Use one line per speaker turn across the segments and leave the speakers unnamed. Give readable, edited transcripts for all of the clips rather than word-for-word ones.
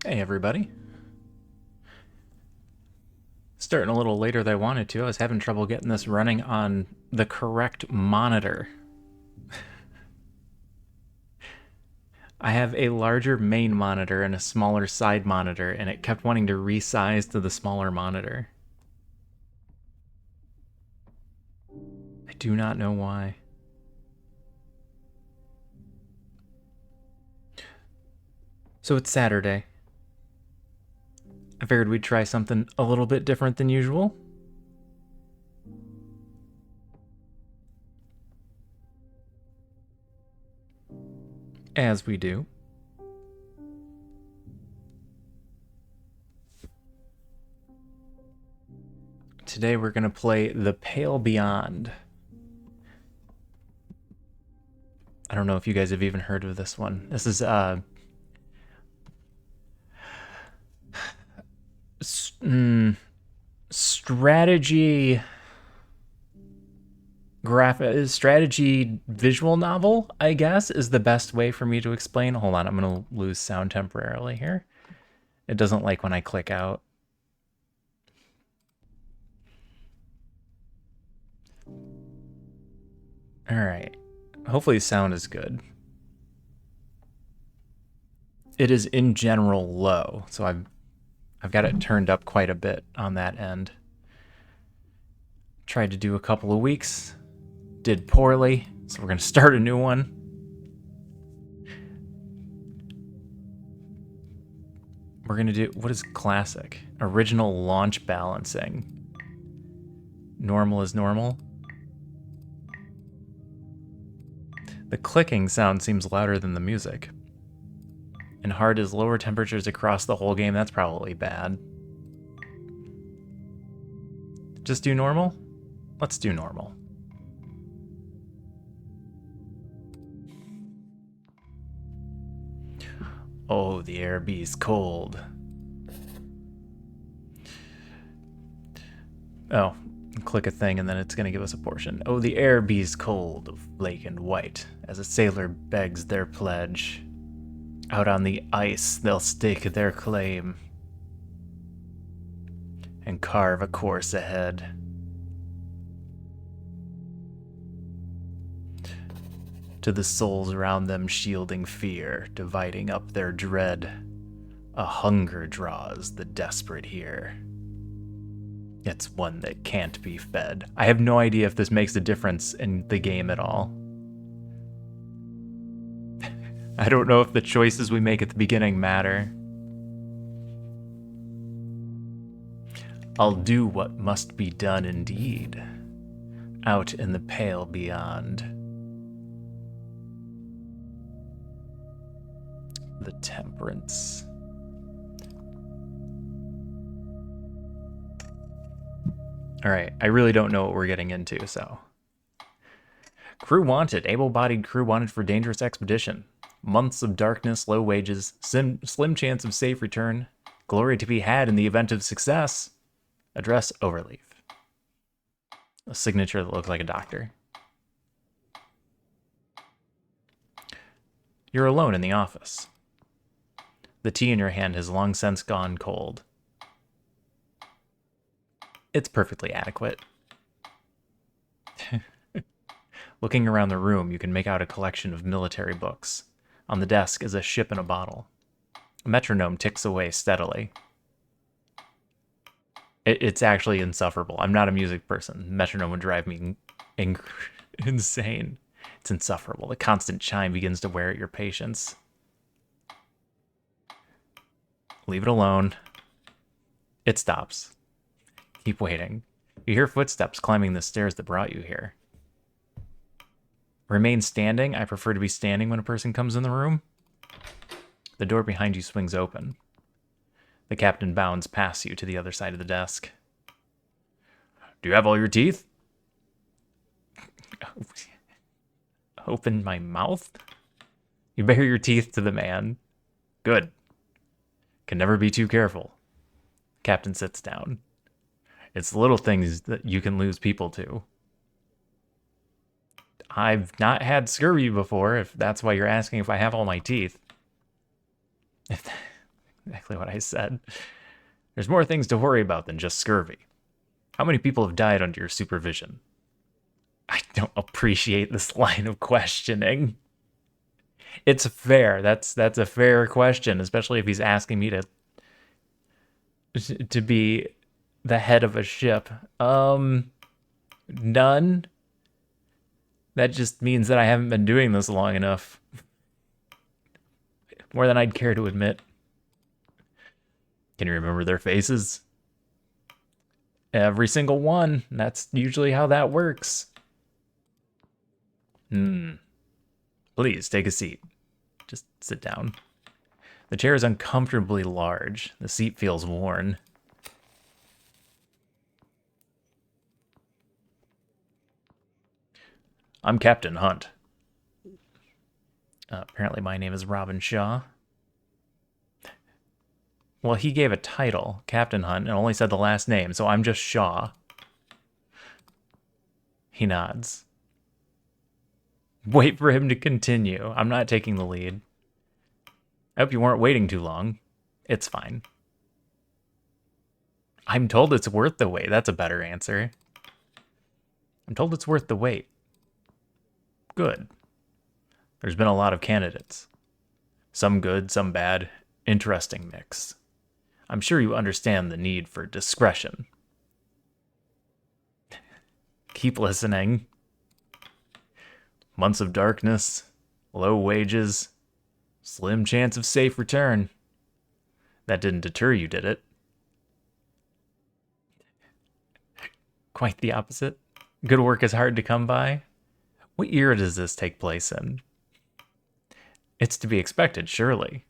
Hey everybody. Starting a little later than I wanted to. I was having trouble getting this running on the correct monitor. I have a larger main monitor and a smaller side monitor, and it kept wanting to resize to the smaller monitor. I do not know why. So it's Saturday. I figured we'd try something a little bit different than usual. As we do. Today we're going to play The Pale Beyond. I don't know if you guys have even heard of this one. This is strategy visual novel, I guess, is the best way for me to explain. Hold on, I'm going to lose sound temporarily here. It doesn't like when I click out. All right. Hopefully the sound is good. It is in general low, so I've got it turned up quite a bit on that end. Tried to do a couple of weeks, did poorly, so we're going to start a new one. We're going to do, what is classic? Original launch balancing. Normal is normal. The clicking sound seems louder than the music. And hard is lower temperatures across the whole game. That's probably bad. Just do normal? Let's do normal. Oh, the air bees cold. Oh, click a thing and then it's going to give us a portion. Oh, the air bees cold of flake and white, as a sailor begs their pledge. Out on the ice they'll stake their claim and carve a course ahead. To the souls around them shielding fear, dividing up their dread, a hunger draws the desperate here. It's one that can't be fed. I have no idea if this makes a difference in the game at all. I don't know if the choices we make at the beginning matter. I'll do what must be done indeed, out in the pale beyond. The Temperance. Alright, I really don't know what we're getting into, so. Crew wanted. Able-bodied crew wanted for dangerous expedition. Months of darkness, low wages, slim chance of safe return. Glory to be had in the event of success. Address Overleaf. A signature that looks like a doctor. You're alone in the office. The tea in your hand has long since gone cold. It's perfectly adequate. Looking around the room, you can make out a collection of military books. On the desk is a ship in a bottle. A metronome ticks away steadily. It's actually insufferable. I'm not a music person. Metronome would drive me insane. It's insufferable. The constant chime begins to wear at your patience. Leave it alone. It stops. Keep waiting. You hear footsteps climbing the stairs that brought you here. Remain standing. I prefer to be standing when a person comes in the room. The door behind you swings open. The captain bounds past you to the other side of the desk. Do you have all your teeth? Open my mouth? You bare your teeth to the man. Good. Can never be too careful. Captain sits down. It's the little things that you can lose people to. I've not had scurvy before, if that's why you're asking if I have all my teeth. Exactly what I said. There's more things to worry about than just scurvy. How many people have died under your supervision? I don't appreciate this line of questioning. It's fair. That's a fair question, especially if he's asking me to be the head of a ship. None. That just means that I haven't been doing this long enough. More than I'd care to admit. Can you remember their faces? Every single one. That's usually how that works. Please, take a seat. Just sit down. The chair is uncomfortably large. The seat feels worn. I'm Captain Hunt. Apparently my name is Robin Shaw. Well, he gave a title, Captain Hunt, and only said the last name, so I'm just Shaw. He nods. Wait for him to continue. I'm not taking the lead. I hope you weren't waiting too long. It's fine. I'm told it's worth the wait. That's a better answer. I'm told it's worth the wait. Good. There's been a lot of candidates. Some good, some bad. Interesting mix. I'm sure you understand the need for discretion. Keep listening. Months of darkness, low wages, slim chance of safe return. That didn't deter you, did it? Quite the opposite. Good work is hard to come by. What year does this take place in? It's to be expected, surely.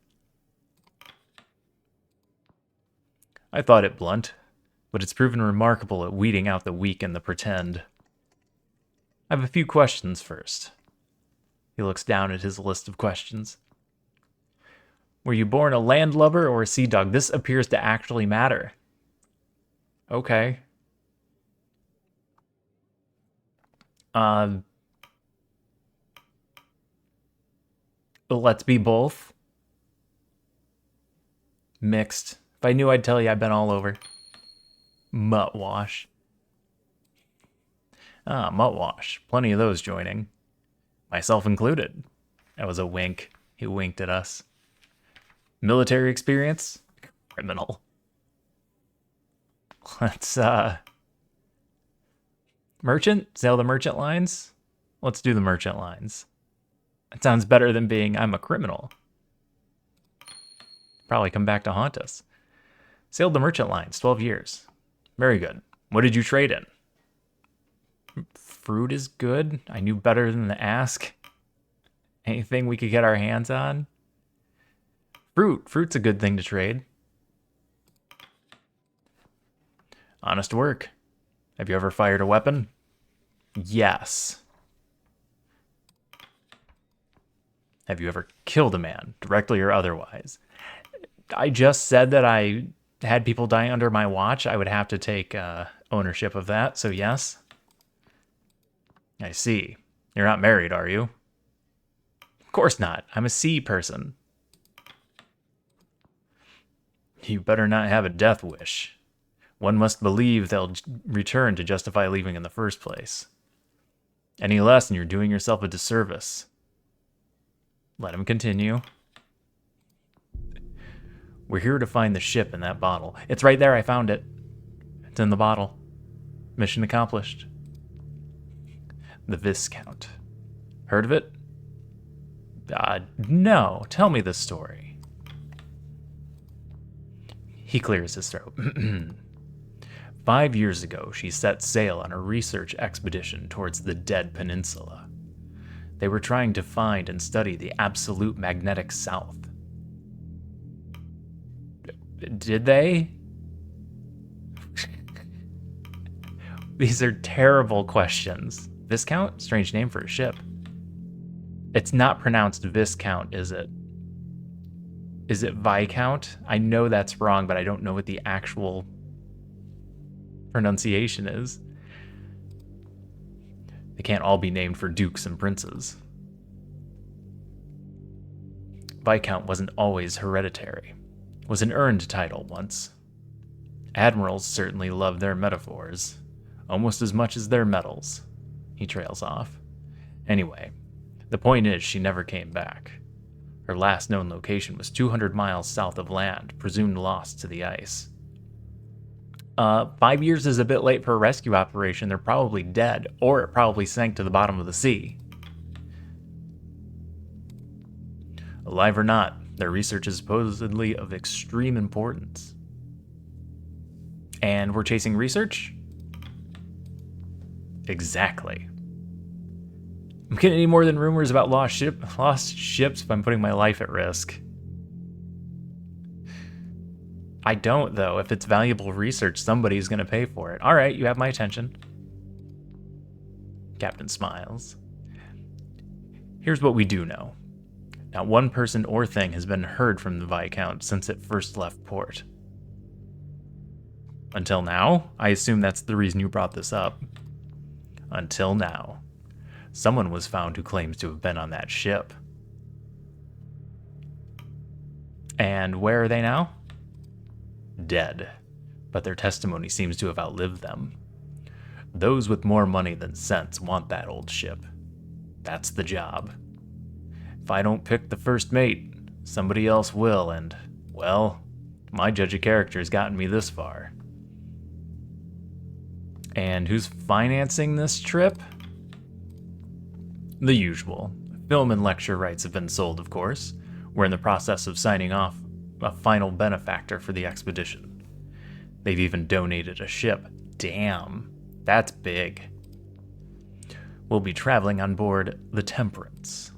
I thought it blunt, but it's proven remarkable at weeding out the weak and the pretend. I have a few questions first. He looks down at his list of questions. Were you born a landlubber or a sea dog? This appears to actually matter. Okay. Let's be both. Mixed. If I knew, I'd tell you. I've been all over. Mutt wash. Mutt wash. Plenty of those joining. Myself included. That was a wink. He winked at us. Military experience? Criminal. Let's, merchant? Sail the merchant lines? Let's do the merchant lines. That sounds better than being, I'm a criminal. Probably come back to haunt us. Sailed the merchant lines, 12 years. Very good. What did you trade in? Fruit is good. I knew better than to ask. Anything we could get our hands on? Fruit. Fruit's a good thing to trade. Honest work. Have you ever fired a weapon? Yes. Have you ever killed a man, directly or otherwise? I just said that I had people die under my watch. I would have to take ownership of that, so yes. I see. You're not married, are you? Of course not. I'm a sea person. You better not have a death wish. One must believe they'll return to justify leaving in the first place. Any less and you're doing yourself a disservice. Let him continue. We're here to find the ship in that bottle. It's right there, I found it. It's in the bottle. Mission accomplished. The Viscount. Heard of it? No. Tell me the story. He clears his throat. 5 years ago, she set sail on a research expedition towards the Dead Peninsula. They were trying to find and study the absolute magnetic south. Did they? These are terrible questions. Viscount? Strange name for a ship. It's not pronounced Viscount, is it? Is it Viscount? I know that's wrong, but I don't know what the actual pronunciation is. They can't all be named for dukes and princes. Viscount wasn't always hereditary. It was an earned title once. Admirals certainly love their metaphors, almost as much as their medals. He trails off. Anyway, the point is she never came back. Her last known location was 200 miles south of land, presumed lost to the ice. 5 years is a bit late for a rescue operation. They're probably dead, or it probably sank to the bottom of the sea. Alive or not, their research is supposedly of extreme importance. And we're chasing research? Exactly. I'm getting any more than rumors about lost ships if I'm putting my life at risk. I don't, though. If it's valuable research, somebody's going to pay for it. All right, you have my attention. Captain smiles. Here's what we do know. Not one person or thing has been heard from the Viscount since it first left port. Until now? I assume that's the reason you brought this up. Until now. Someone was found who claims to have been on that ship. And where are they now? Dead. But their testimony seems to have outlived them. Those with more money than sense want that old ship. That's the job. If I don't pick the first mate, somebody else will, and, well, my judge of character has gotten me this far. And who's financing this trip? The usual. Film and lecture rights have been sold, of course. We're in the process of signing off a final benefactor for the expedition. They've even donated a ship. Damn, that's big. We'll be traveling on board the Temperance.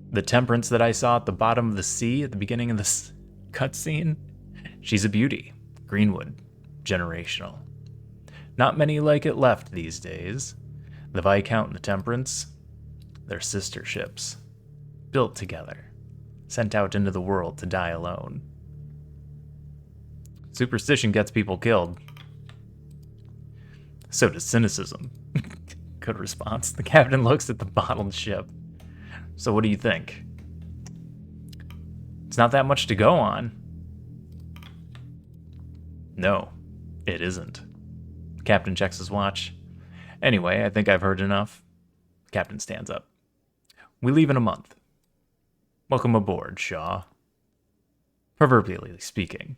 The Temperance that I saw at the bottom of the sea at the beginning of this cutscene? She's a beauty. Greenwood. Generational. Not many like it left these days. The Viscount and the Temperance, they're sister ships. Built together. Sent out into the world to die alone. Superstition gets people killed. So does cynicism. Good response. The captain looks at the bottled ship. So what do you think? It's not that much to go on. No, it isn't. The captain checks his watch. Anyway, I think I've heard enough. The captain stands up. We leave in a month. Welcome aboard, Shaw. Proverbially speaking.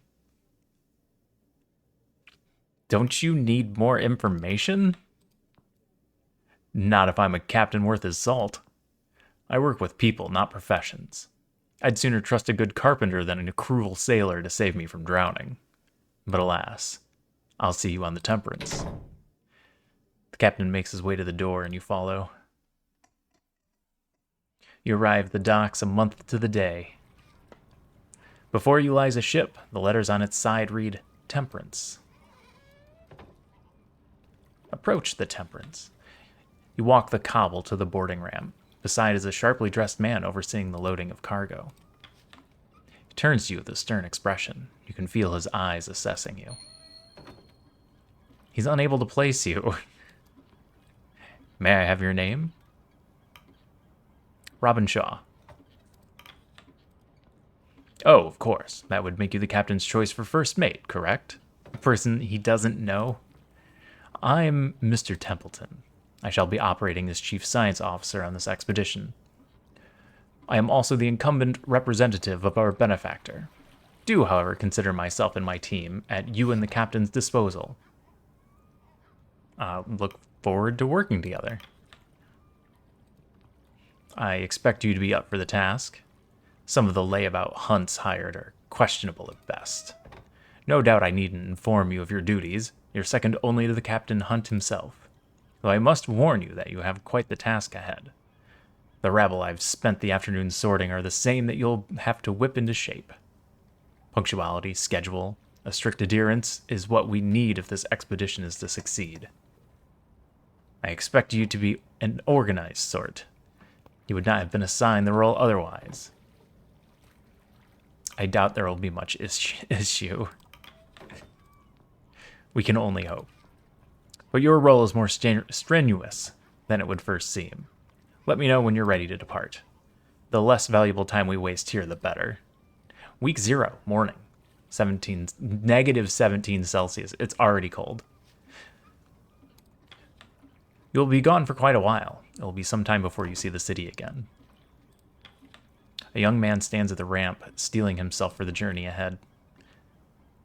Don't you need more information? Not if I'm a captain worth his salt. I work with people, not professions. I'd sooner trust a good carpenter than a cruel sailor to save me from drowning. But alas, I'll see you on the Temperance. The captain makes his way to the door and you follow. You arrive at the docks a month to the day. Before you lies a ship. The letters on its side read, Temperance. Approach the Temperance. You walk the cobble to the boarding ramp. Beside is a sharply dressed man overseeing the loading of cargo. He turns to you with a stern expression. You can feel his eyes assessing you. He's unable to place you. May I have your name? Robin Shaw. Oh, of course. That would make you the captain's choice for first mate, correct? A person he doesn't know? I'm Mr. Templeton. I shall be operating as chief science officer on this expedition. I am also the incumbent representative of our benefactor. Do, however, consider myself and my team at you and the captain's disposal. Look forward to working together. I expect you to be up for the task. Some of the layabout hunts hired are questionable at best. No doubt I needn't inform you of your duties. You're second only to the Captain Hunt himself. Though I must warn you that you have quite the task ahead. The rabble I've spent the afternoon sorting are the same that you'll have to whip into shape. Punctuality, schedule, a strict adherence is what we need if this expedition is to succeed. I expect you to be an organized sort. You would not have been assigned the role otherwise. I doubt there will be much issue. We can only hope. But your role is more strenuous than it would first seem. Let me know when you're ready to depart. The less valuable time we waste here, the better. Week 0, morning. negative 17 Celsius. It's already cold. You'll be gone for quite a while. It will be some time before you see the city again. A young man stands at the ramp, steeling himself for the journey ahead.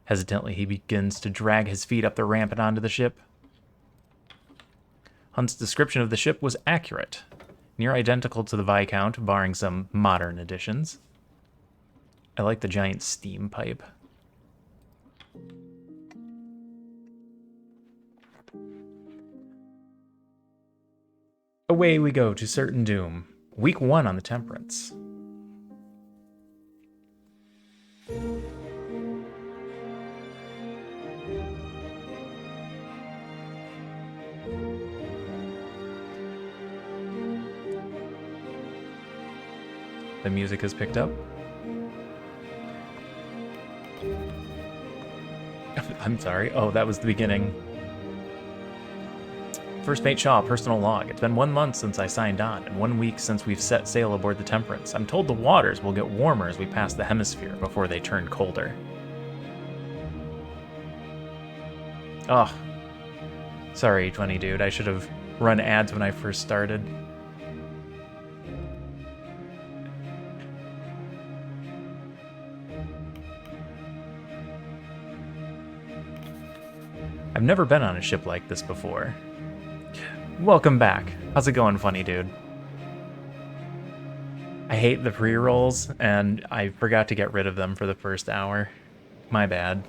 Hesitantly, he begins to drag his feet up the ramp and onto the ship. Hunt's description of the ship was accurate, near identical to the Viscount, barring some modern additions. I like the giant steam pipe. Away we go to certain doom. Week 1 on the Temperance. The music has picked up. I'm sorry. Oh, that was the beginning. First Mate Shaw, personal log. It's been 1 month since I signed on, and 1 week since we've set sail aboard the Temperance. I'm told the waters will get warmer as we pass the hemisphere before they turn colder. Oh. Sorry, 20 dude. I should have run ads when I first started. I've never been on a ship like this before. Welcome back. How's it going, funny dude? I hate the pre-rolls, and I forgot to get rid of them for the first hour. My bad.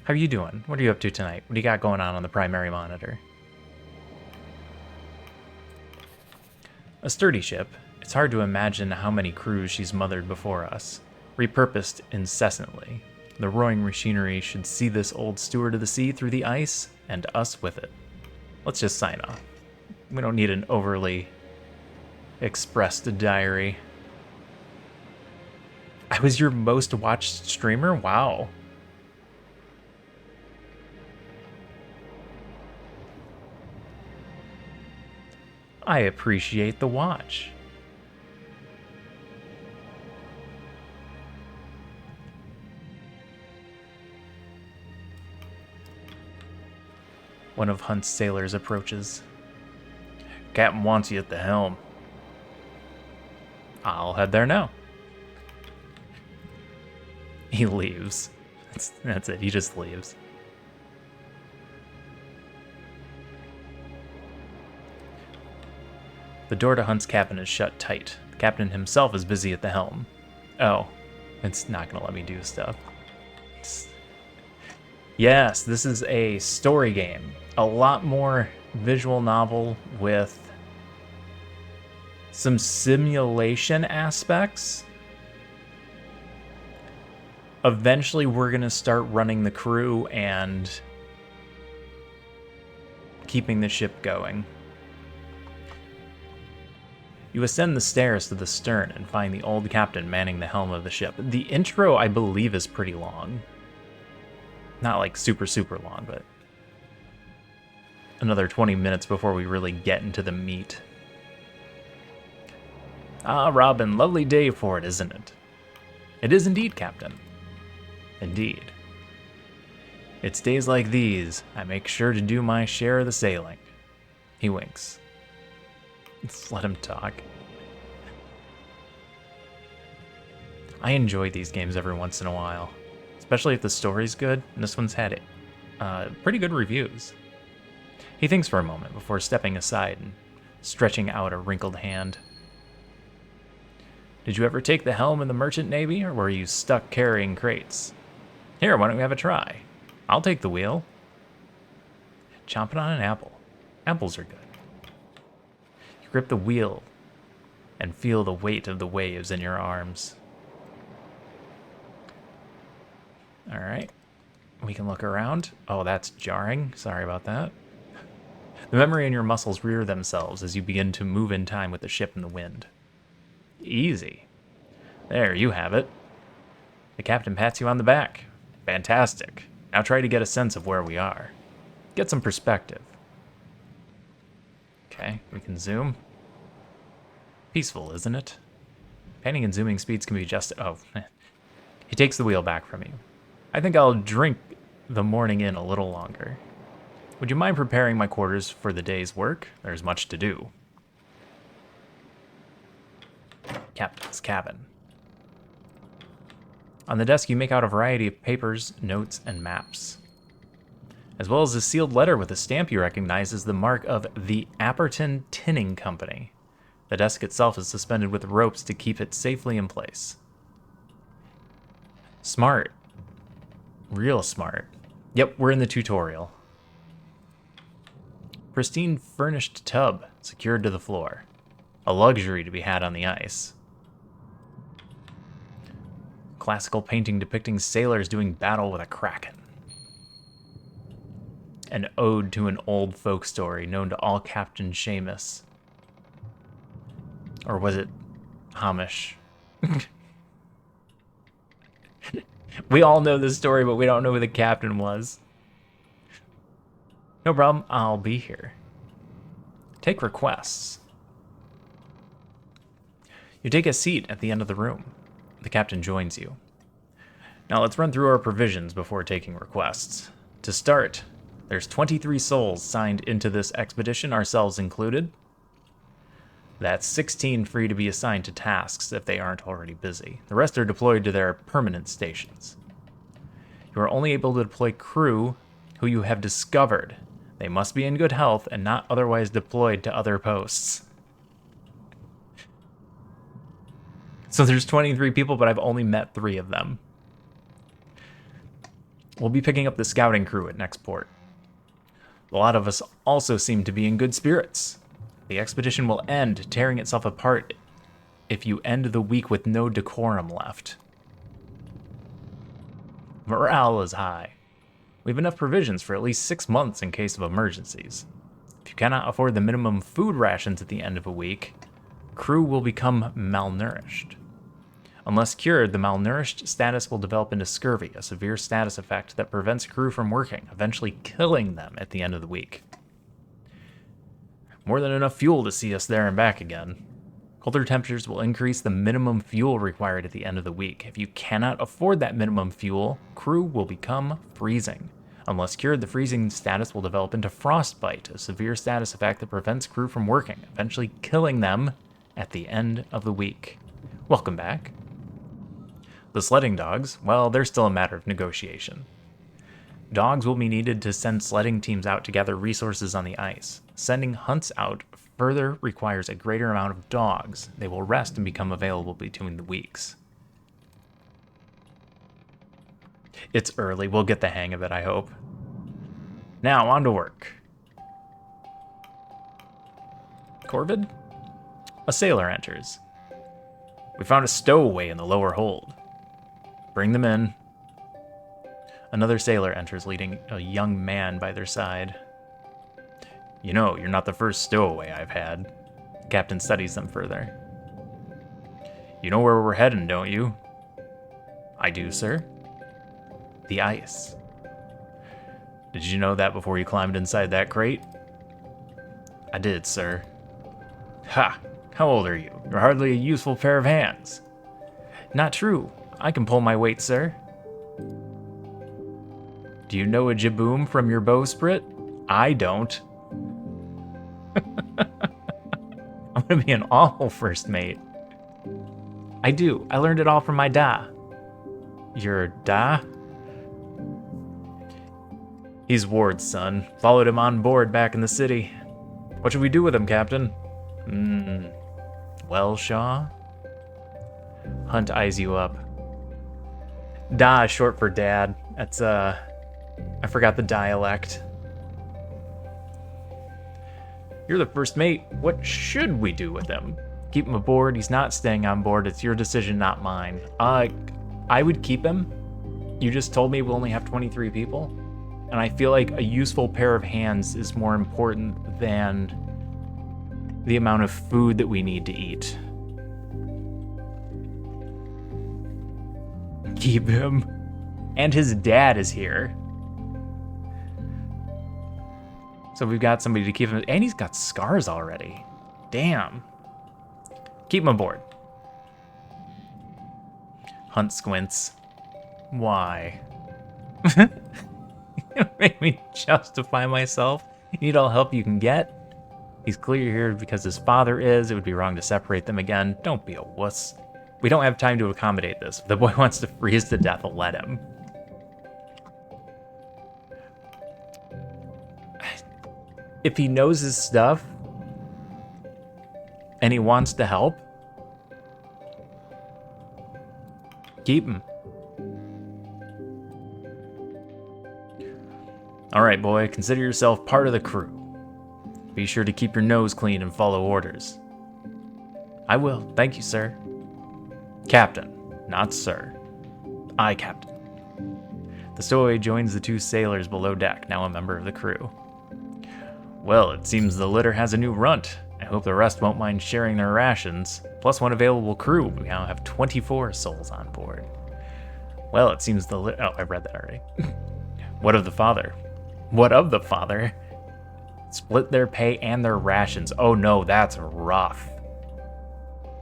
How are you doing? What are you up to tonight? What do you got going on the primary monitor? A sturdy ship. It's hard to imagine how many crews she's mothered before us, repurposed incessantly. The roaring machinery should see this old steward of the sea through the ice, and us with it. Let's just sign off. We don't need an overly expressed diary. I was your most watched streamer? Wow. I appreciate the watch. One of Hunt's sailors approaches. Captain wants you at the helm. I'll head there now. He leaves. That's it, he just leaves. The door to Hunt's cabin is shut tight. The captain himself is busy at the helm. Oh, it's not gonna let me do stuff. Yes, this is a story game. A lot more visual novel with some simulation aspects. Eventually, we're going to start running the crew and keeping the ship going. You ascend the stairs to the stern and find the old captain manning the helm of the ship. The intro, I believe, is pretty long. Not like super, super long, but another 20 minutes before we really get into the meat. Ah, Robin, lovely day for it, isn't it? It is indeed, Captain. Indeed. It's days like these I make sure to do my share of the sailing. He winks. Let's let him talk. I enjoy these games every once in a while. Especially if the story's good, and this one's had pretty good reviews. He thinks for a moment before stepping aside and stretching out a wrinkled hand. Did you ever take the helm in the merchant navy, or were you stuck carrying crates? Here, why don't we have a try? I'll take the wheel. Chomping on an apple. Apples are good. You grip the wheel and feel the weight of the waves in your arms. All right, we can look around. Oh, that's jarring. Sorry about that. The memory in your muscles rear themselves as you begin to move in time with the ship and the wind. Easy. There, you have it. The captain pats you on the back. Fantastic. Now try to get a sense of where we are. Get some perspective. Okay, we can zoom. Peaceful, isn't it? Panning and zooming speeds can be adjusted. Oh, He takes the wheel back from you. I think I'll drink the morning in a little longer. Would you mind preparing my quarters for the day's work? There's much to do. Captain's cabin. On the desk, you make out a variety of papers, notes, and maps, as well as a sealed letter with a stamp you recognize as the mark of the Apperton Tinning Company. The desk itself is suspended with ropes to keep it safely in place. Smart. Real smart. Yep, we're in the tutorial. Pristine furnished tub secured to the floor. A luxury to be had on the ice. Classical painting depicting sailors doing battle with a kraken. An ode to an old folk story known to all Captain Seamus. Or was it Hamish? We all know this story, but we don't know who the captain was. No problem, I'll be here. Take requests. You take a seat at the end of the room. The captain joins you. Now let's run through our provisions before taking requests. To start, there's 23 souls signed into this expedition, ourselves included. That's 16 free to be assigned to tasks if they aren't already busy. The rest are deployed to their permanent stations. You are only able to deploy crew who you have discovered. They must be in good health and not otherwise deployed to other posts. So there's 23 people, but I've only met 3 of them. We'll be picking up the scouting crew at next port. A lot of us also seem to be in good spirits. The expedition will end, tearing itself apart if you end the week with no decorum left. Morale is high. We have enough provisions for at least 6 months in case of emergencies. If you cannot afford the minimum food rations at the end of a week, crew will become malnourished. Unless cured, the malnourished status will develop into scurvy, a severe status effect that prevents crew from working, eventually killing them at the end of the week. More than enough fuel to see us there and back again. Colder temperatures will increase the minimum fuel required at the end of the week. If you cannot afford that minimum fuel, crew will become freezing. Unless cured, the freezing status will develop into frostbite, a severe status effect that prevents crew from working, eventually killing them at the end of the week. Welcome back. The sledding dogs, well, they're still a matter of negotiation. Dogs will be needed to send sledding teams out to gather resources on the ice. Sending hunts out further requires a greater amount of dogs. They will rest and become available between the weeks. It's early. We'll get the hang of it, I hope. Now, on to work. Corvid? A sailor enters. We found a stowaway in the lower hold. Bring them in. Another sailor enters, leading a young man by their side. You know, you're not the first stowaway I've had. The captain studies them further. You know where we're heading, don't you? I do, sir. The ice. Did you know that before you climbed inside that crate? I did, sir. Ha! How old are you? You're hardly a useful pair of hands. Not true. I can pull my weight, sir. Do you know a jiboom from your bowsprit? I don't. I'm gonna be an awful first mate. I do. I learned it all from my da. Your da? He's Ward's son. Followed him on board back in the city. What should we do with him, Captain? Well, Shaw? Hunt eyes you up. Da is short for dad. That's, I forgot the dialect. You're the first mate. What should we do with him? Keep him aboard. He's not staying on board. It's your decision, not mine. I would keep him. You just told me we'll only have 23 people. And I feel like a useful pair of hands is more important than the amount of food that we need to eat. Keep him. And his dad is here. So we've got somebody to keep him, and he's got scars already. Damn. Keep him aboard. Hunt squints. Why? Make me justify myself. You need all help you can get. He's clearly here because his father is. It would be wrong to separate them again. Don't be a wuss. We don't have time to accommodate this. If the boy wants to freeze to death, let him. If he knows his stuff and he wants to help, keep him. All right, boy, consider yourself part of the crew. Be sure to keep your nose clean and follow orders. I will, thank you, sir. Captain, not sir. Aye, Captain. The stowaway joins the two sailors below deck, now a member of the crew. Well, it seems the litter has a new runt. I hope the rest won't mind sharing their rations. Plus one available crew. We now have 24 souls on board. Well, it seems the litter... Oh, I read that already. What of the father? What of the father? Split their pay and their rations. Oh no, that's rough.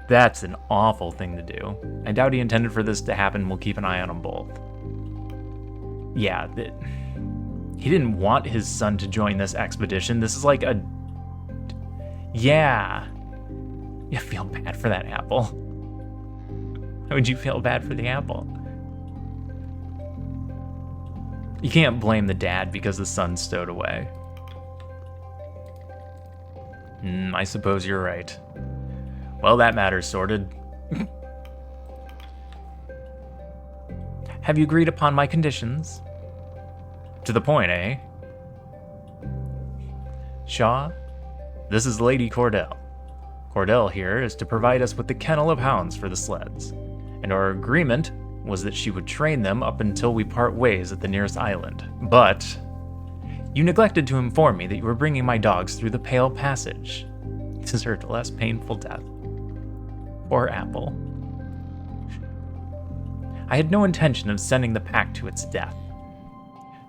That's an awful thing to do. I doubt he intended for this to happen. We'll keep an eye on them both. Yeah, he didn't want his son to join this expedition. This is like a... Yeah. You feel bad for that apple. How would you feel bad for the apple? You can't blame the dad because the son's stowed away. I suppose you're right. Well, that matter's sorted. Have you agreed upon my conditions? To the point, eh? Shaw, this is Lady Cordell. Cordell here is to provide us with the kennel of hounds for the sleds, and our agreement was that she would train them up until we part ways at the nearest island. But you neglected to inform me that you were bringing my dogs through the Pale Passage. He deserved a less painful death. Poor Apple. I had no intention of sending the pack to its death.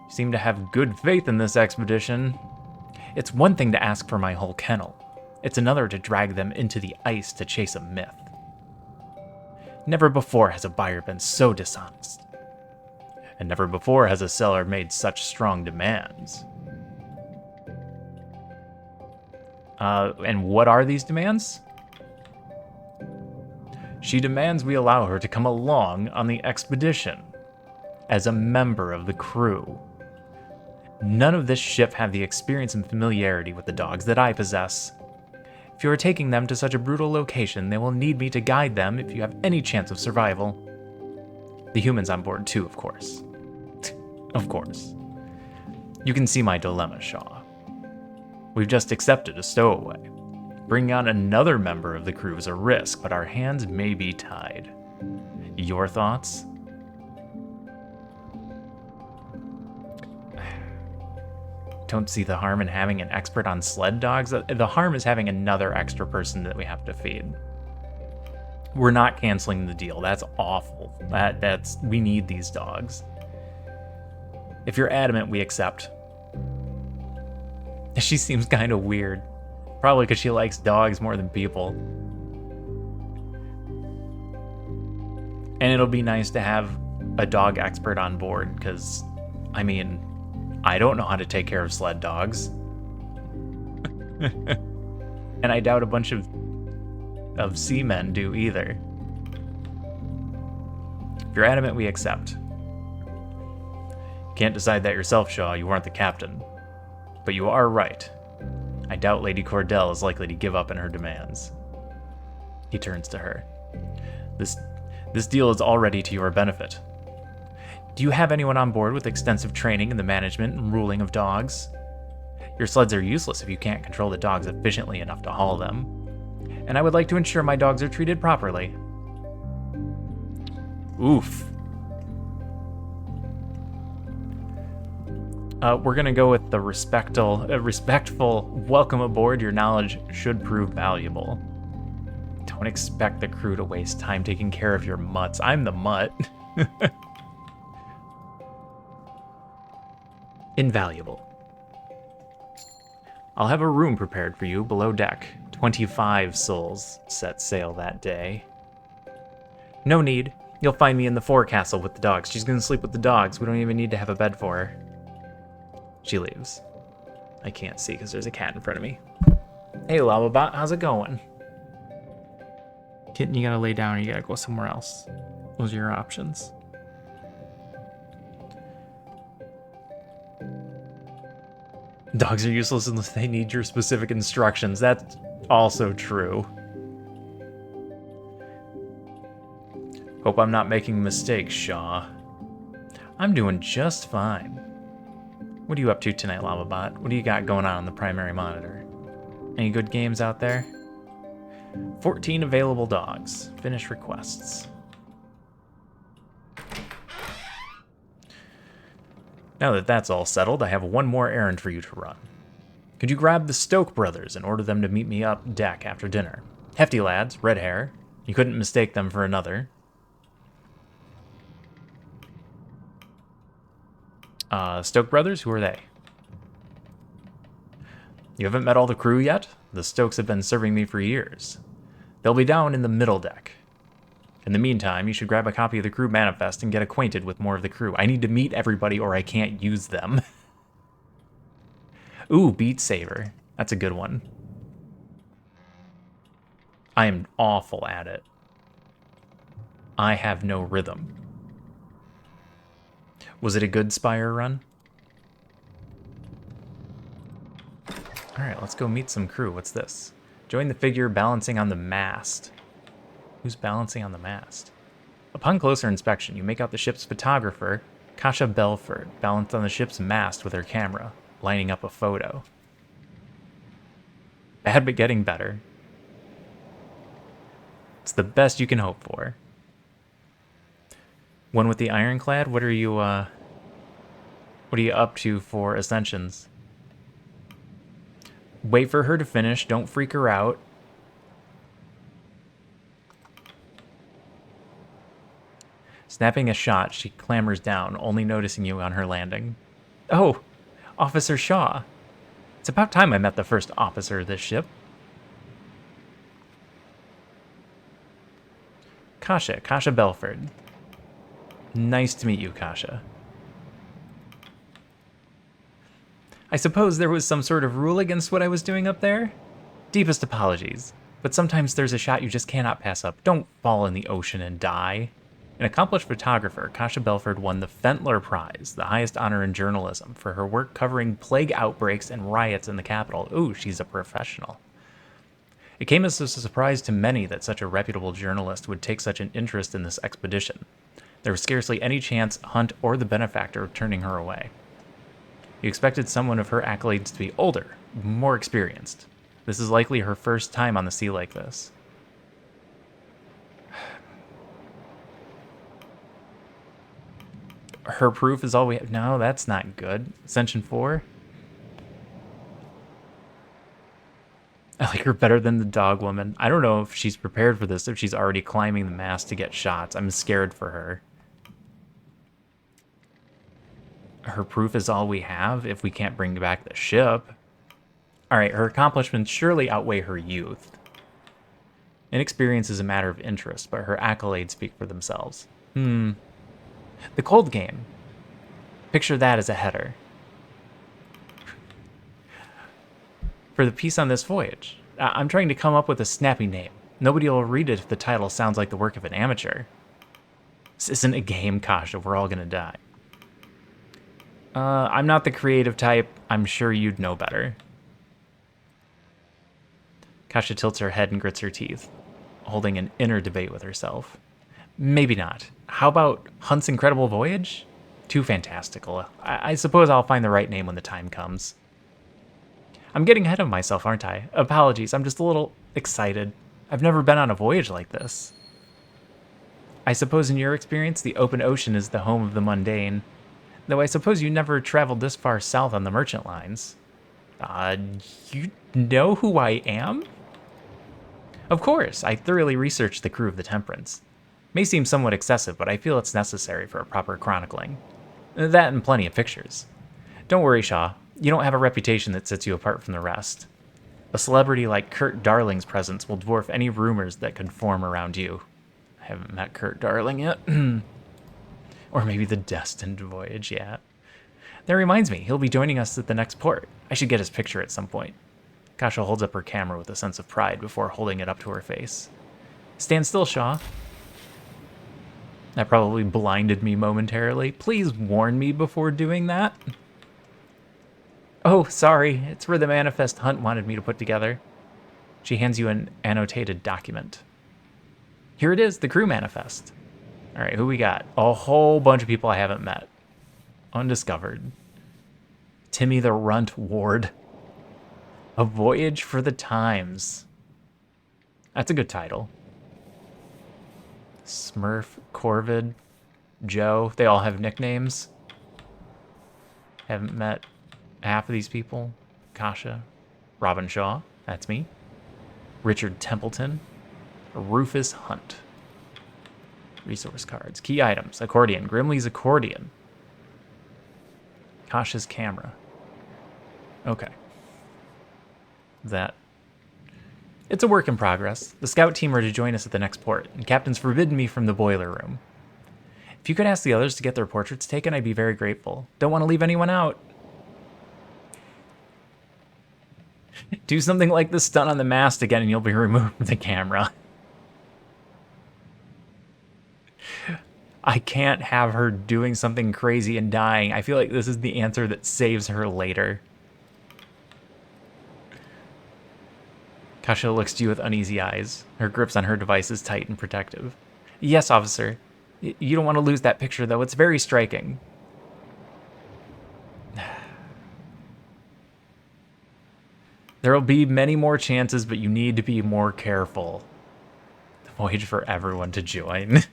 You seem to have good faith in this expedition. It's one thing to ask for my whole kennel. It's another to drag them into the ice to chase a myth. Never before has a buyer been so dishonest. And never before has a seller made such strong demands. And what are these demands? She demands we allow her to come along on the expedition as a member of the crew. None of this ship have the experience and familiarity with the dogs that I possess. If you are taking them to such a brutal location, they will need me to guide them if you have any chance of survival. The humans on board too, of course. Of course. You can see my dilemma, Shaw. We've just accepted a stowaway. Bringing on another member of the crew is a risk, but our hands may be tied. Your thoughts? Don't see the harm in having an expert on sled dogs. The harm is having another extra person that we have to feed. We're not canceling the deal. That's awful. We need these dogs. If you're adamant, we accept. She seems kind of weird. Probably because she likes dogs more than people. And it'll be nice to have a dog expert on board, because, I mean, I don't know how to take care of sled dogs. And I doubt a bunch of seamen do either. If you're adamant, we accept. You can't decide that yourself, Shaw. You weren't the captain. But you are right. I doubt Lady Cordell is likely to give up on her demands. He turns to her. This deal is already to your benefit. Do you have anyone on board with extensive training in the management and ruling of dogs? Your sleds are useless if you can't control the dogs efficiently enough to haul them. And I would like to ensure my dogs are treated properly. Oof. We're gonna go with the respectful welcome aboard. Your knowledge should prove valuable. Don't expect the crew to waste time taking care of your mutts. I'm the mutt. Invaluable. I'll have a room prepared for you below deck. 25 souls set sail that day. No need. You'll find me in the forecastle with the dogs. She's gonna sleep with the dogs. We don't even need to have a bed for her. She leaves. I can't see because there's a cat in front of me. Hey, Lavabot, how's it going? Kitten, you gotta lay down or you gotta go somewhere else. Those are your options. Dogs are useless unless they need your specific instructions. That's also true. Hope I'm not making mistakes, Shaw. I'm doing just fine. What are you up to tonight, Lavabot? What do you got going on the primary monitor? Any good games out there? 14 available dogs. Finish requests. Now that that's all settled, I have one more errand for you to run. Could you grab the Stoke brothers and order them to meet me up deck after dinner? Hefty lads, red hair. You couldn't mistake them for another. Stoke brothers, who are they? You haven't met all the crew yet? The Stokes have been serving me for years. They'll be down in the middle deck. In the meantime, you should grab a copy of the crew manifest and get acquainted with more of the crew. I need to meet everybody or I can't use them. Ooh, Beat Saber. That's a good one. I am awful at it. I have no rhythm. Was it a good Spire run? Alright, let's go meet some crew. What's this? Join the figure balancing on the mast. Who's balancing on the mast? Upon closer inspection, you make out the ship's photographer, Kasha Belford, balanced on the ship's mast with her camera, lining up a photo. Bad but getting better. It's the best you can hope for. One with the Ironclad, what are you up to for Ascensions? Wait for her to finish, don't freak her out. Snapping a shot, she clambers down, only noticing you on her landing. Oh, Officer Shaw. It's about time I met the first officer of this ship. Kasha Belford. Nice to meet you, Kasha. I suppose there was some sort of rule against what I was doing up there? Deepest apologies, but sometimes there's a shot you just cannot pass up. Don't fall in the ocean and die. An accomplished photographer, Kasha Belford won the Fentler Prize, the highest honor in journalism, for her work covering plague outbreaks and riots in the capital. Ooh, she's a professional. It came as a surprise to many that such a reputable journalist would take such an interest in this expedition. There was scarcely any chance Hunt or the benefactor of turning her away. You expected someone of her accolades to be older, more experienced. This is likely her first time on the sea like this. Her proof is all we have. No, that's not good. Ascension 4? I like her better than the dog woman. I don't know if she's prepared for this, if she's already climbing the mast to get shots. I'm scared for her. Her proof is all we have if we can't bring back the ship. Alright, her accomplishments surely outweigh her youth. Inexperience is a matter of interest, but her accolades speak for themselves. The cold game. Picture that as a header. For the piece on this voyage, I'm trying to come up with a snappy name. Nobody will read it if the title sounds like the work of an amateur. This isn't a game, Kasha. We're all gonna die. I'm not the creative type. I'm sure you'd know better. Kasha tilts her head and grits her teeth, holding an inner debate with herself. Maybe not. How about Hunt's Incredible Voyage? Too fantastical. I suppose I'll find the right name when the time comes. I'm getting ahead of myself, aren't I? Apologies, I'm just a little excited. I've never been on a voyage like this. I suppose in your experience, the open ocean is the home of the mundane. Though I suppose you never traveled this far south on the merchant lines. You know who I am? Of course, I thoroughly researched the crew of the Temperance. May seem somewhat excessive, but I feel it's necessary for a proper chronicling. That and plenty of pictures. Don't worry, Shaw. You don't have a reputation that sets you apart from the rest. A celebrity like Kurt Darling's presence will dwarf any rumors that could form around you. I haven't met Kurt Darling yet. Or maybe the destined voyage, yeah. That reminds me, he'll be joining us at the next port. I should get his picture at some point. Kasha holds up her camera with a sense of pride before holding it up to her face. Stand still, Shaw. That probably blinded me momentarily. Please warn me before doing that. Oh, sorry. It's for the manifest Hunt wanted me to put together. She hands you an annotated document. Here it is, the crew manifest. All right, who we got? A whole bunch of people I haven't met. Undiscovered. Timmy the Runt Ward. A Voyage for the Times. That's a good title. Smurf, Corvid, Joe. They all have nicknames. Haven't met half of these people. Kasha. Robin Shaw. That's me. Richard Templeton. Rufus Hunt. Resource cards. Key items. Accordion. Grimley's accordion. Kasha's camera. Okay. That. It's a work in progress. The scout team are to join us at the next port, and Captain's forbidden me from the boiler room. If you could ask the others to get their portraits taken, I'd be very grateful. Don't want to leave anyone out. Do something like the stunt on the mast again and you'll be removed from the camera. I can't have her doing something crazy and dying. I feel like this is the answer that saves her later. Kasha looks to you with uneasy eyes. Her grips on her device is tight and protective. Yes, officer. You don't want to lose that picture, though. It's very striking. There will be many more chances, but you need to be more careful. The voyage for everyone to join.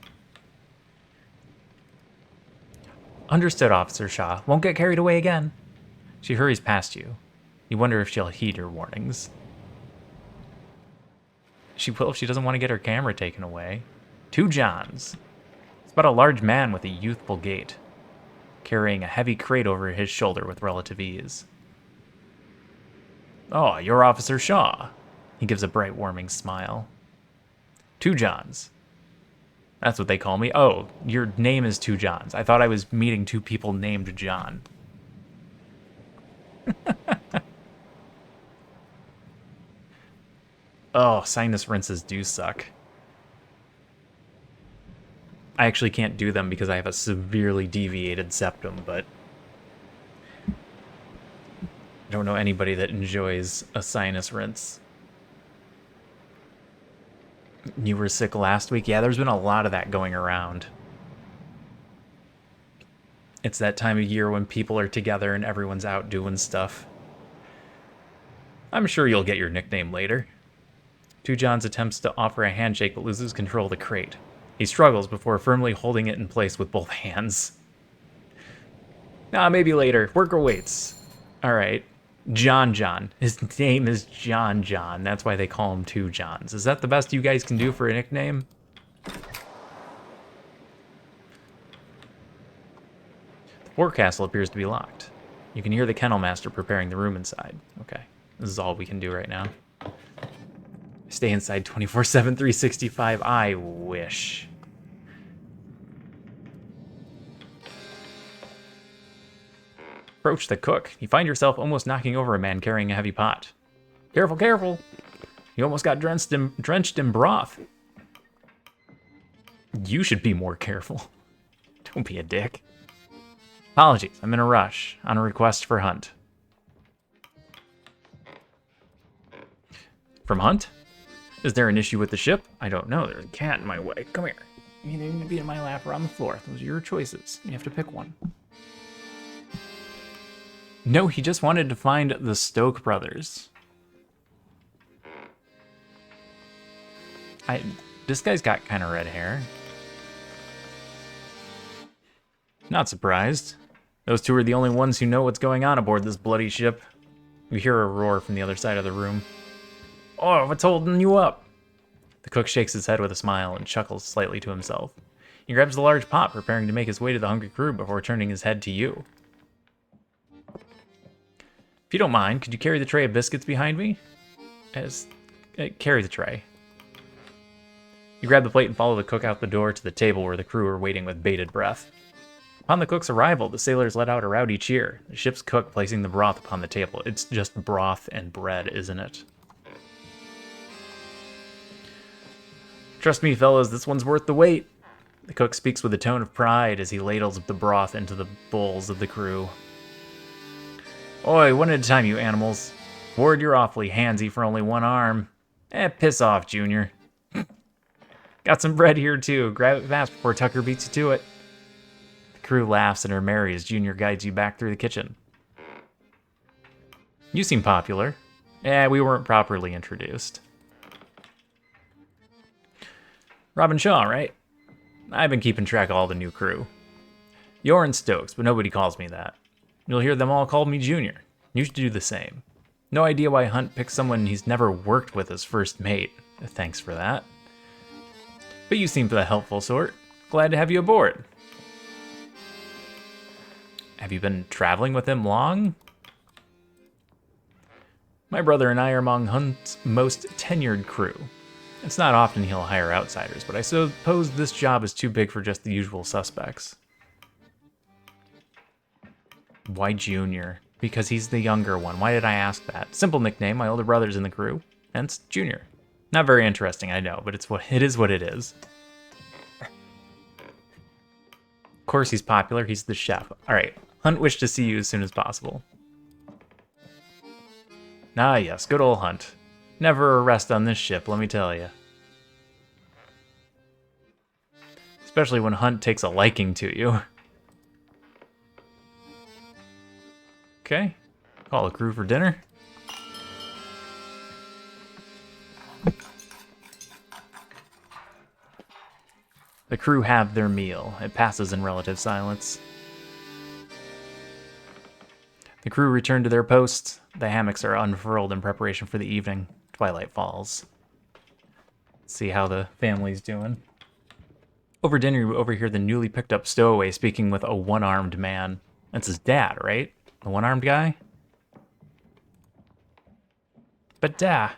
Understood, Officer Shaw. Won't get carried away again. She hurries past you. You wonder if she'll heed your warnings. She will if she doesn't want to get her camera taken away. 2 Johns. It's about a large man with a youthful gait, carrying a heavy crate over his shoulder with relative ease. Oh, you're Officer Shaw. He gives a bright, warming smile. 2 Johns. That's what they call me. Oh, your name is 2 Johns. I thought I was meeting 2 people named John. Oh, sinus rinses do suck. I actually can't do them because I have a severely deviated septum, but I don't know anybody that enjoys a sinus rinse. You were sick last week? Yeah, there's been a lot of that going around. It's that time of year when people are together and everyone's out doing stuff. I'm sure you'll get your nickname later. 2 Johns attempts to offer a handshake but loses control of the crate. He struggles before firmly holding it in place with both hands. Nah, maybe later. Work awaits. Alright. John. His name is John. That's why they call him 2 Johns. Is that the best you guys can do for a nickname? The forecastle appears to be locked. You can hear the kennel master preparing the room inside. Okay. This is all we can do right now. Stay inside 24/7, 365. I wish. Approach the cook. You find yourself almost knocking over a man carrying a heavy pot. Careful, careful. You almost got drenched in broth. You should be more careful. Don't be a dick. Apologies, I'm in a rush. On a request for Hunt. From Hunt? Is there an issue with the ship? I don't know. There's a cat in my way. Come here. You need to be in my lap or on the floor. Those are your choices. You have to pick one. No, he just wanted to find the Stoke brothers. This guy's got kind of red hair. Not surprised. Those 2 are the only ones who know what's going on aboard this bloody ship. You hear a roar from the other side of the room. Oh, what's holding you up? The cook shakes his head with a smile and chuckles slightly to himself. He grabs the large pot, preparing to make his way to the hungry crew before turning his head to you. If you don't mind, could you carry the tray of biscuits behind me? Carry the tray. You grab the plate and follow the cook out the door to the table where the crew are waiting with bated breath. Upon the cook's arrival, the sailors let out a rowdy cheer, the ship's cook placing the broth upon the table. It's just broth and bread, isn't it? Trust me, fellas, this one's worth the wait. The cook speaks with a tone of pride as he ladles the broth into the bowls of the crew. Oi, one at a time, you animals. Ward, you're awfully handsy for only one arm. Piss off, Junior. Got some bread here, too. Grab it fast before Tucker beats you to it. The crew laughs and are merry as Junior guides you back through the kitchen. You seem popular. We weren't properly introduced. Robin Shaw, right? I've been keeping track of all the new crew. Yoren Stokes, but nobody calls me that. You'll hear them all call me Junior. You should do the same. No idea why Hunt picked someone he's never worked with as first mate. Thanks for that. But you seem the helpful sort. Glad to have you aboard. Have you been traveling with him long? My brother and I are among Hunt's most tenured crew. It's not often he'll hire outsiders, but I suppose this job is too big for just the usual suspects. Why Junior? Because he's the younger one. Why did I ask that? Simple nickname, my older brother's in the crew, hence Junior. Not very interesting, I know, but it is what it is. Of course he's popular, he's the chef. Alright, Hunt wished to see you as soon as possible. Ah yes, good old Hunt. Never a rest on this ship, let me tell you. Especially when Hunt takes a liking to you. Okay, call the crew for dinner. The crew have their meal. It passes in relative silence. The crew return to their posts. The hammocks are unfurled in preparation for the evening. Twilight falls. Let's see how the family's doing. Over dinner, you overhear the newly picked up stowaway speaking with a one-armed man. That's his dad, right? The one-armed guy? But Dad,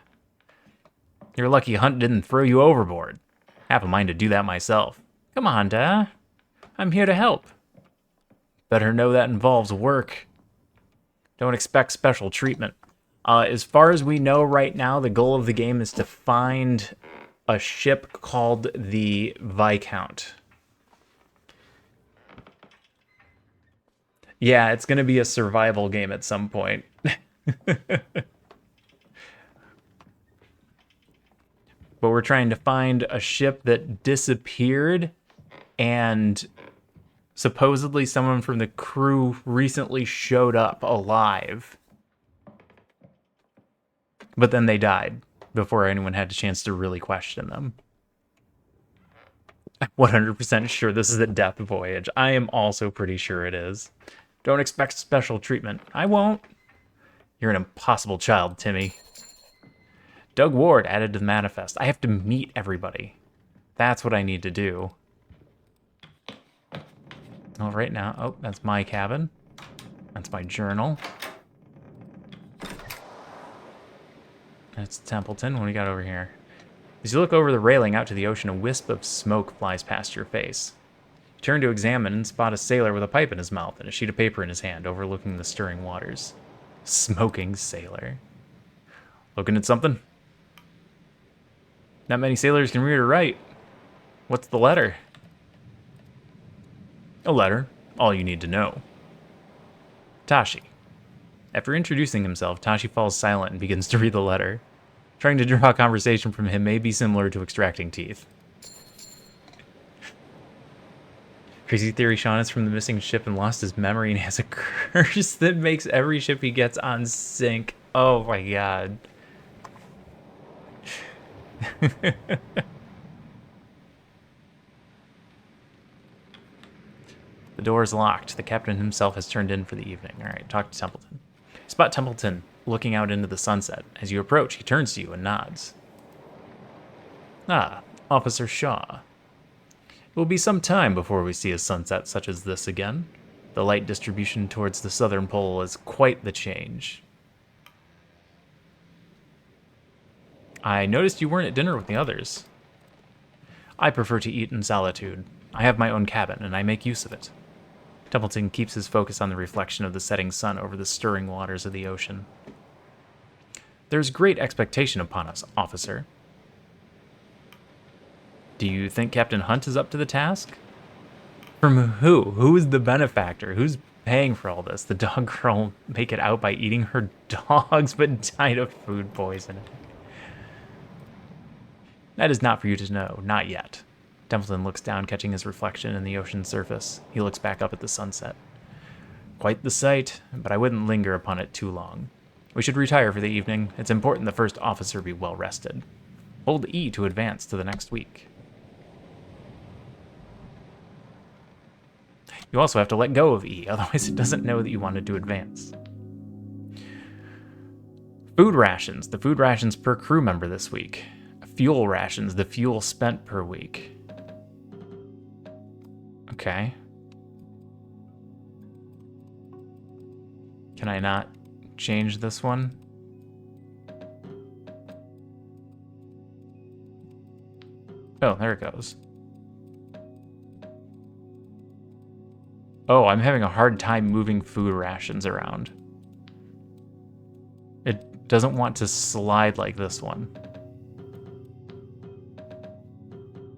you're lucky Hunt didn't throw you overboard. Have a mind to do that myself. Come on, Dad. I'm here to help. Better know that involves work. Don't expect special treatment. As far as we know right now, the goal of the game is to find a ship called the Viscount. Yeah, it's going to be a survival game at some point. But we're trying to find a ship that disappeared, and supposedly someone from the crew recently showed up alive. But then they died before anyone had a chance to really question them. I'm 100% sure this is a death voyage. I am also pretty sure it is. Don't expect special treatment. I won't. You're an impossible child, Timmy. Doug Ward added to the manifest. I have to meet everybody. That's what I need to do. Oh, right now. Oh, that's my cabin. That's my journal. That's Templeton. What do we got over here? As you look over the railing out to the ocean, a wisp of smoke flies past your face. You turn to examine and spot a sailor with a pipe in his mouth and a sheet of paper in his hand, overlooking the stirring waters. Smoking sailor. Looking at something? Not many sailors can read or write. What's the letter? A letter. All you need to know. Tashi. After introducing himself, Tashi falls silent and begins to read the letter. Trying to draw a conversation from him may be similar to extracting teeth. Crazy theory, Sean is from the missing ship and lost his memory and has a curse that makes every ship he gets on sink. Oh my god. The door is locked. The captain himself has turned in for the evening. Alright, talk to Templeton. Spot Templeton looking out into the sunset. As you approach, he turns to you and nods. Ah, Officer Shaw. It will be some time before we see a sunset such as this again. The light distribution towards the southern pole is quite the change. I noticed you weren't at dinner with the others. I prefer to eat in solitude. I have my own cabin, and I make use of it. Templeton keeps his focus on the reflection of the setting sun over the stirring waters of the ocean. There's great expectation upon us, officer. Do you think Captain Hunt is up to the task? From who? Who is the benefactor? Who's paying for all this? The dog girl make it out by eating her dogs, but died of food poisoning. That is not for you to know, not yet. Templeton looks down, catching his reflection in the ocean's surface. He looks back up at the sunset. Quite the sight, but I wouldn't linger upon it too long. We should retire for the evening. It's important the first officer be well rested. Hold E to advance to the next week. You also have to let go of E, otherwise it doesn't know that you wanted to advance. Food rations. The food rations per crew member this week. Fuel rations. The fuel spent per week. Okay. Can I not change this one? Oh, there it goes. Oh, I'm having a hard time moving food rations around. It doesn't want to slide like this one.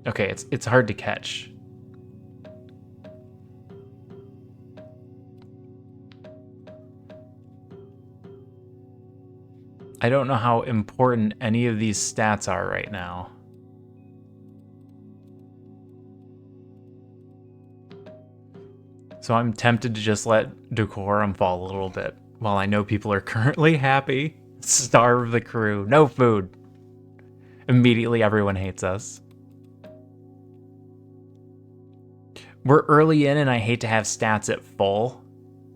Okay, it's hard to catch. I don't know how important any of these stats are right now. So I'm tempted to just let decorum fall a little bit while I know people are currently happy. Starve the crew. No food. Immediately everyone hates us. We're early in and I hate to have stats at full,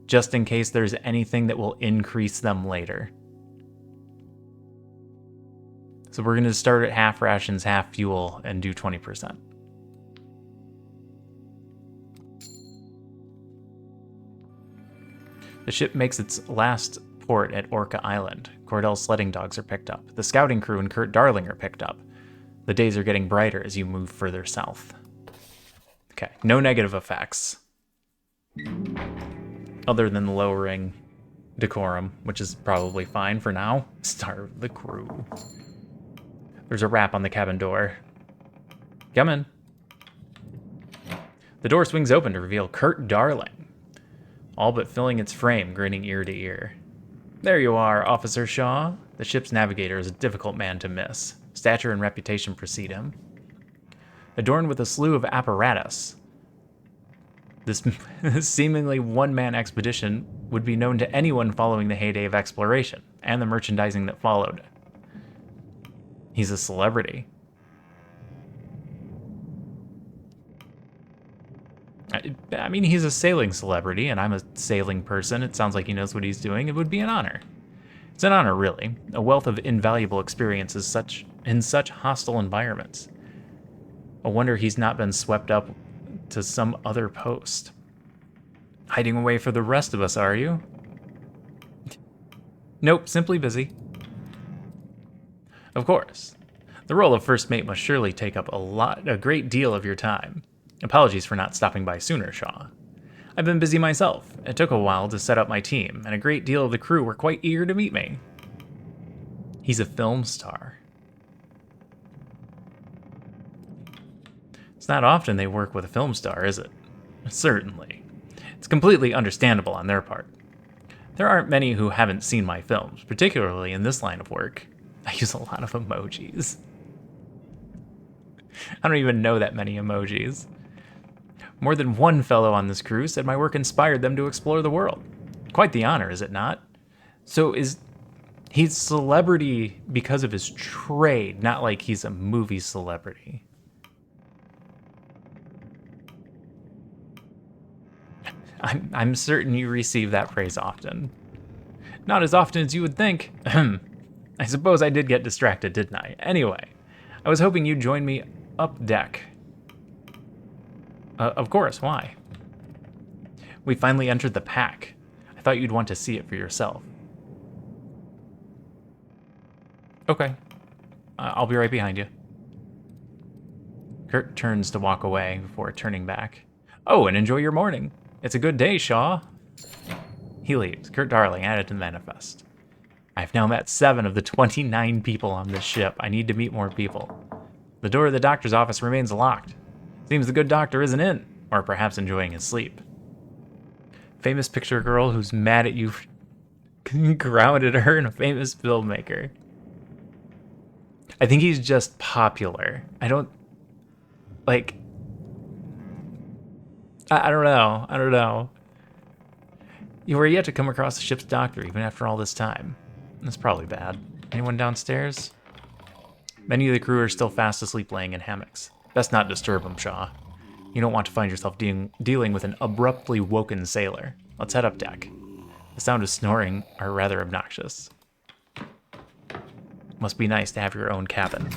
just in case there's anything that will increase them later. So we're going to start at half rations, half fuel, and do 20%. The ship makes its last port at Orca Island. Cordell's sledding dogs are picked up. The scouting crew and Kurt Darling are picked up. The days are getting brighter as you move further south. Okay, no negative effects. Other than lowering decorum, which is probably fine for now. Starve the crew. There's a rap on the cabin door. Come in. The door swings open to reveal Kurt Darling, all but filling its frame, grinning ear to ear. There you are, Officer Shaw. The ship's navigator is a difficult man to miss. Stature and reputation precede him. Adorned with a slew of apparatus, this seemingly one-man expedition would be known to anyone following the heyday of exploration and the merchandising that followed. He's a celebrity. I mean, he's a sailing celebrity, and I'm a sailing person. It sounds like he knows what he's doing. It would be an honor. It's an honor, really. A wealth of invaluable experiences in such hostile environments. I wonder he's not been swept up to some other post. Hiding away for the rest of us, are you? Nope, simply busy. Of course. The role of first mate must surely take up a great deal of your time. Apologies for not stopping by sooner, Shaw. I've been busy myself. It took a while to set up my team, and a great deal of the crew were quite eager to meet me. He's a film star. It's not often they work with a film star, is it? Certainly. It's completely understandable on their part. There aren't many who haven't seen my films, particularly in this line of work. I use a lot of emojis. I don't even know that many emojis. More than one fellow on this crew said my work inspired them to explore the world. Quite the honor, is it not? So he's celebrity because of his trade, not like he's a movie celebrity. I'm certain you receive that praise often. Not as often as you would think. I suppose I did get distracted, didn't I? Anyway, I was hoping you'd join me up deck. Of course, why? We finally entered the pack. I thought you'd want to see it for yourself. Okay. I'll be right behind you. Kurt turns to walk away before turning back. Oh, and enjoy your morning. It's a good day, Shaw. He leaves, Kurt Darling added to the manifest. I've now met 7 of the 29 people on this ship. I need to meet more people. The door of the doctor's office remains locked. Seems the good doctor isn't in, or perhaps enjoying his sleep. Famous picture girl who's mad at you grounded her in a famous filmmaker. I think he's just popular. I don't know. You were yet to come across the ship's doctor even after all this time. That's probably bad. Anyone downstairs? Many of the crew are still fast asleep laying in hammocks. Best not disturb them, Shaw. You don't want to find yourself dealing with an abruptly woken sailor. Let's head up deck. The sound of snoring are rather obnoxious. Must be nice to have your own cabin.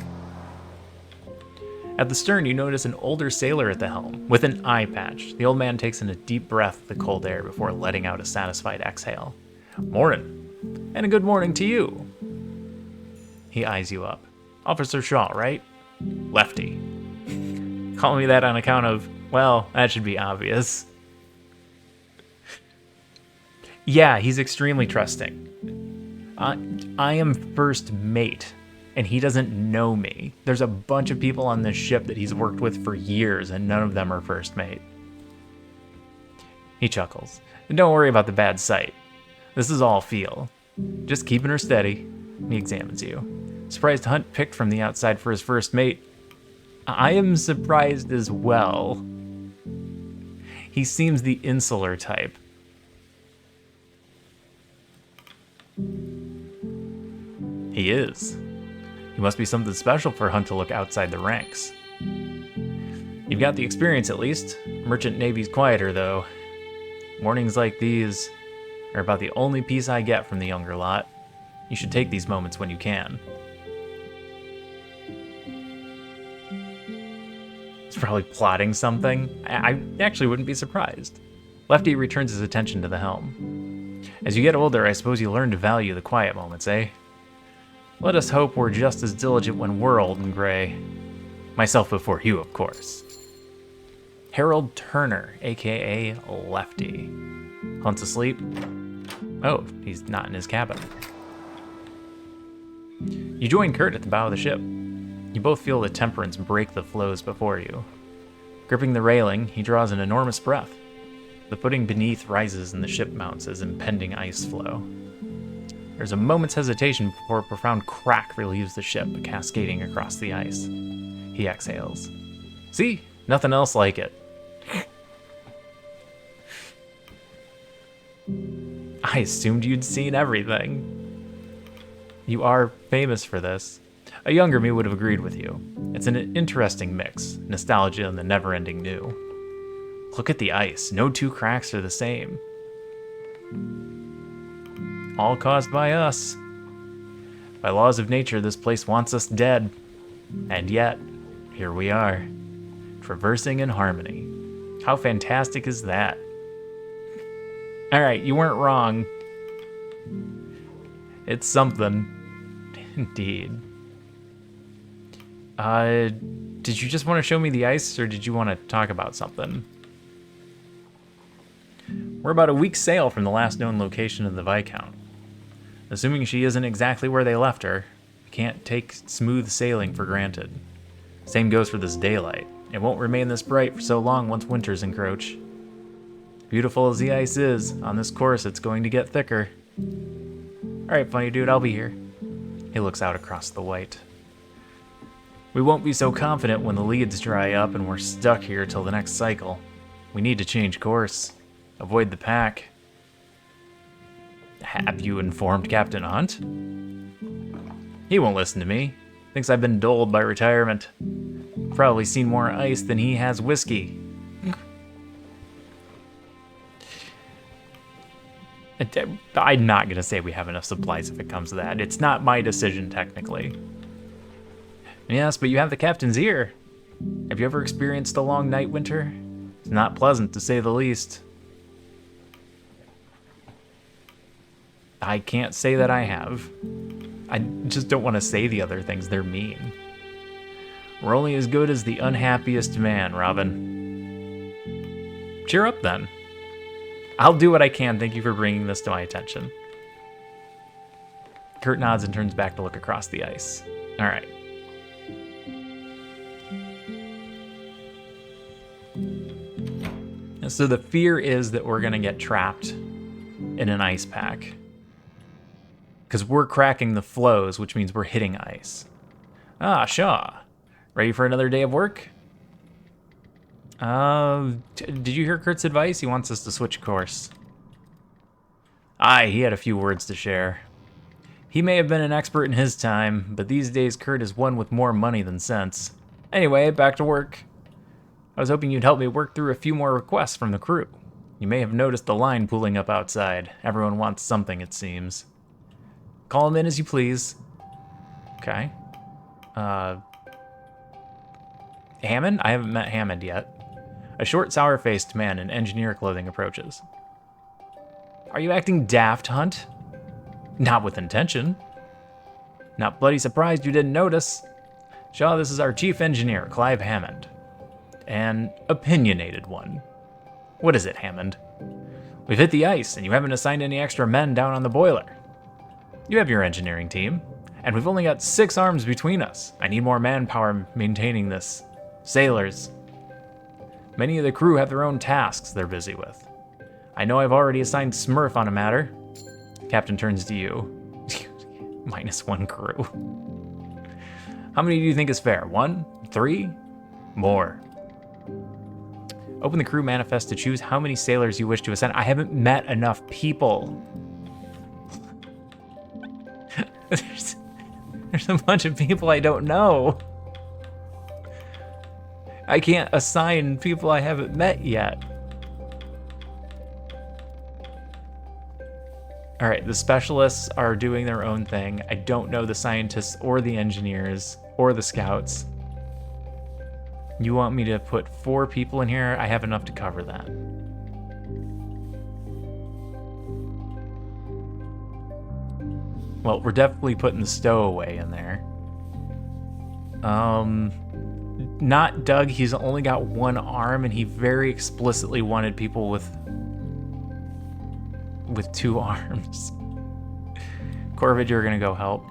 At the stern, you notice an older sailor at the helm, with an eye patch. The old man takes in a deep breath of the cold air before letting out a satisfied exhale. Morning. And a good morning to you. He eyes you up. Officer Shaw, right? Lefty. Call me that on account of, well, that should be obvious. Yeah, he's extremely trusting. I am first mate, and he doesn't know me. There's a bunch of people on this ship that he's worked with for years, and none of them are first mate. He chuckles. And don't worry about the bad sight. This is all feel. Just keeping her steady. He examines you. Surprised Hunt picked from the outside for his first mate. I am surprised as well. He seems the insular type. He is. He must be something special for Hunt to look outside the ranks. You've got the experience at least. Merchant Navy's quieter though. Mornings like these are about the only peace I get from the younger lot. You should take these moments when you can. He's probably plotting something. I actually wouldn't be surprised. Lefty returns his attention to the helm. As you get older, I suppose you learn to value the quiet moments, eh? Let us hope we're just as diligent when we're old and gray. Myself before you, of course. Harold Turner, aka Lefty. Hunt's asleep? Oh, he's not in his cabin. You join Kurt at the bow of the ship. You both feel the temperance break the floes before you. Gripping the railing, he draws an enormous breath. The footing beneath rises and the ship mounts as impending ice flow. There's a moment's hesitation before a profound crack relieves the ship, cascading across the ice. He exhales. See? Nothing else like it. I assumed you'd seen everything. You are famous for this. A younger me would have agreed with you. It's an interesting mix, nostalgia and the never-ending new. Look at the ice. No two cracks are the same. All caused by us. By laws of nature, this place wants us dead. And yet, here we are, traversing in harmony. How fantastic is that? Alright, you weren't wrong. It's something. Indeed. Did you just want to show me the ice, or did you want to talk about something? We're about a week's sail from the last known location of the Viscount. Assuming she isn't exactly where they left her, we can't take smooth sailing for granted. Same goes for this daylight. It won't remain this bright for so long once winters encroach. Beautiful as the ice is, on this course it's going to get thicker. Alright, funny dude, I'll be here. He looks out across the white. We won't be so confident when the leads dry up and we're stuck here till the next cycle. We need to change course. Avoid the pack. Have you informed Captain Hunt? He won't listen to me. Thinks I've been dulled by retirement. Probably seen more ice than he has whiskey. I'm not gonna say we have enough supplies if it comes to that. It's not my decision, technically. Yes, but you have the captain's ear. Have you ever experienced a long night winter? It's not pleasant, to say the least. I can't say that I have. I just don't want to say the other things. They're mean. We're only as good as the unhappiest man, Robin. Cheer up, then. I'll do what I can. Thank you for bringing this to my attention. Kurt nods and turns back to look across the ice. All right. So the fear is that we're going to get trapped in an ice pack. Because we're cracking the flows, which means we're hitting ice. Ah, Shaw. Ready for another day of work? Did you hear Kurt's advice? He wants us to switch course. Aye, he had a few words to share. He may have been an expert in his time, but these days Kurt is one with more money than sense. Anyway, back to work. I was hoping you'd help me work through a few more requests from the crew. You may have noticed the line pooling up outside. Everyone wants something, it seems. Call them in as you please. Okay. Hammond? I haven't met Hammond yet. A short, sour-faced man in engineer clothing approaches. Are you acting daft, Hunt? Not with intention. Not bloody surprised you didn't notice. Shaw, this is our chief engineer, Clive Hammond. An opinionated one. What is it, Hammond? We've hit the ice, and you haven't assigned any extra men down on the boiler. You have your engineering team, and we've only got 6 arms between us. I need more manpower maintaining this. Sailors. Many of the crew have their own tasks they're busy with. I know I've already assigned Smurf on a matter. Captain turns to you. -1 crew. How many do you think is fair? 1? 3? More. Open the crew manifest to choose how many sailors you wish to assign. I haven't met enough people. There's a bunch of people I don't know. I can't assign people I haven't met yet. All right, the specialists are doing their own thing. I don't know the scientists or the engineers or the scouts. You want me to put 4 people in here? I have enough to cover that. Well, we're definitely putting the stowaway in there. Not Doug. He's only got 1 arm, and he very explicitly wanted people with 2 arms. Corvid, you're gonna go help.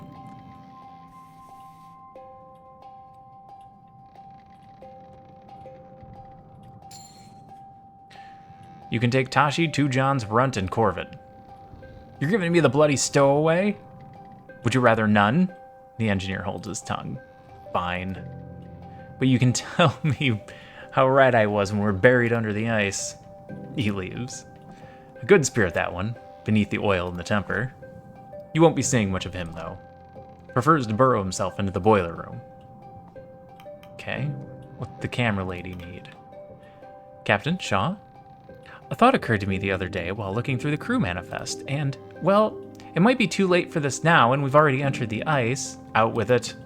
You can take Tashi, 2 Johns, Runt, and Corvid. You're giving me the bloody stowaway? Would you rather none? The engineer holds his tongue. Fine. But you can tell me how right I was when we're buried under the ice. He leaves. A good spirit, that one, beneath the oil and the temper. You won't be seeing much of him, though. Prefers to burrow himself into the boiler room. Okay, what's the camera lady need? Captain Shaw? A thought occurred to me the other day while looking through the crew manifest, and, well, it might be too late for this now, and we've already entered the ice. Out with it.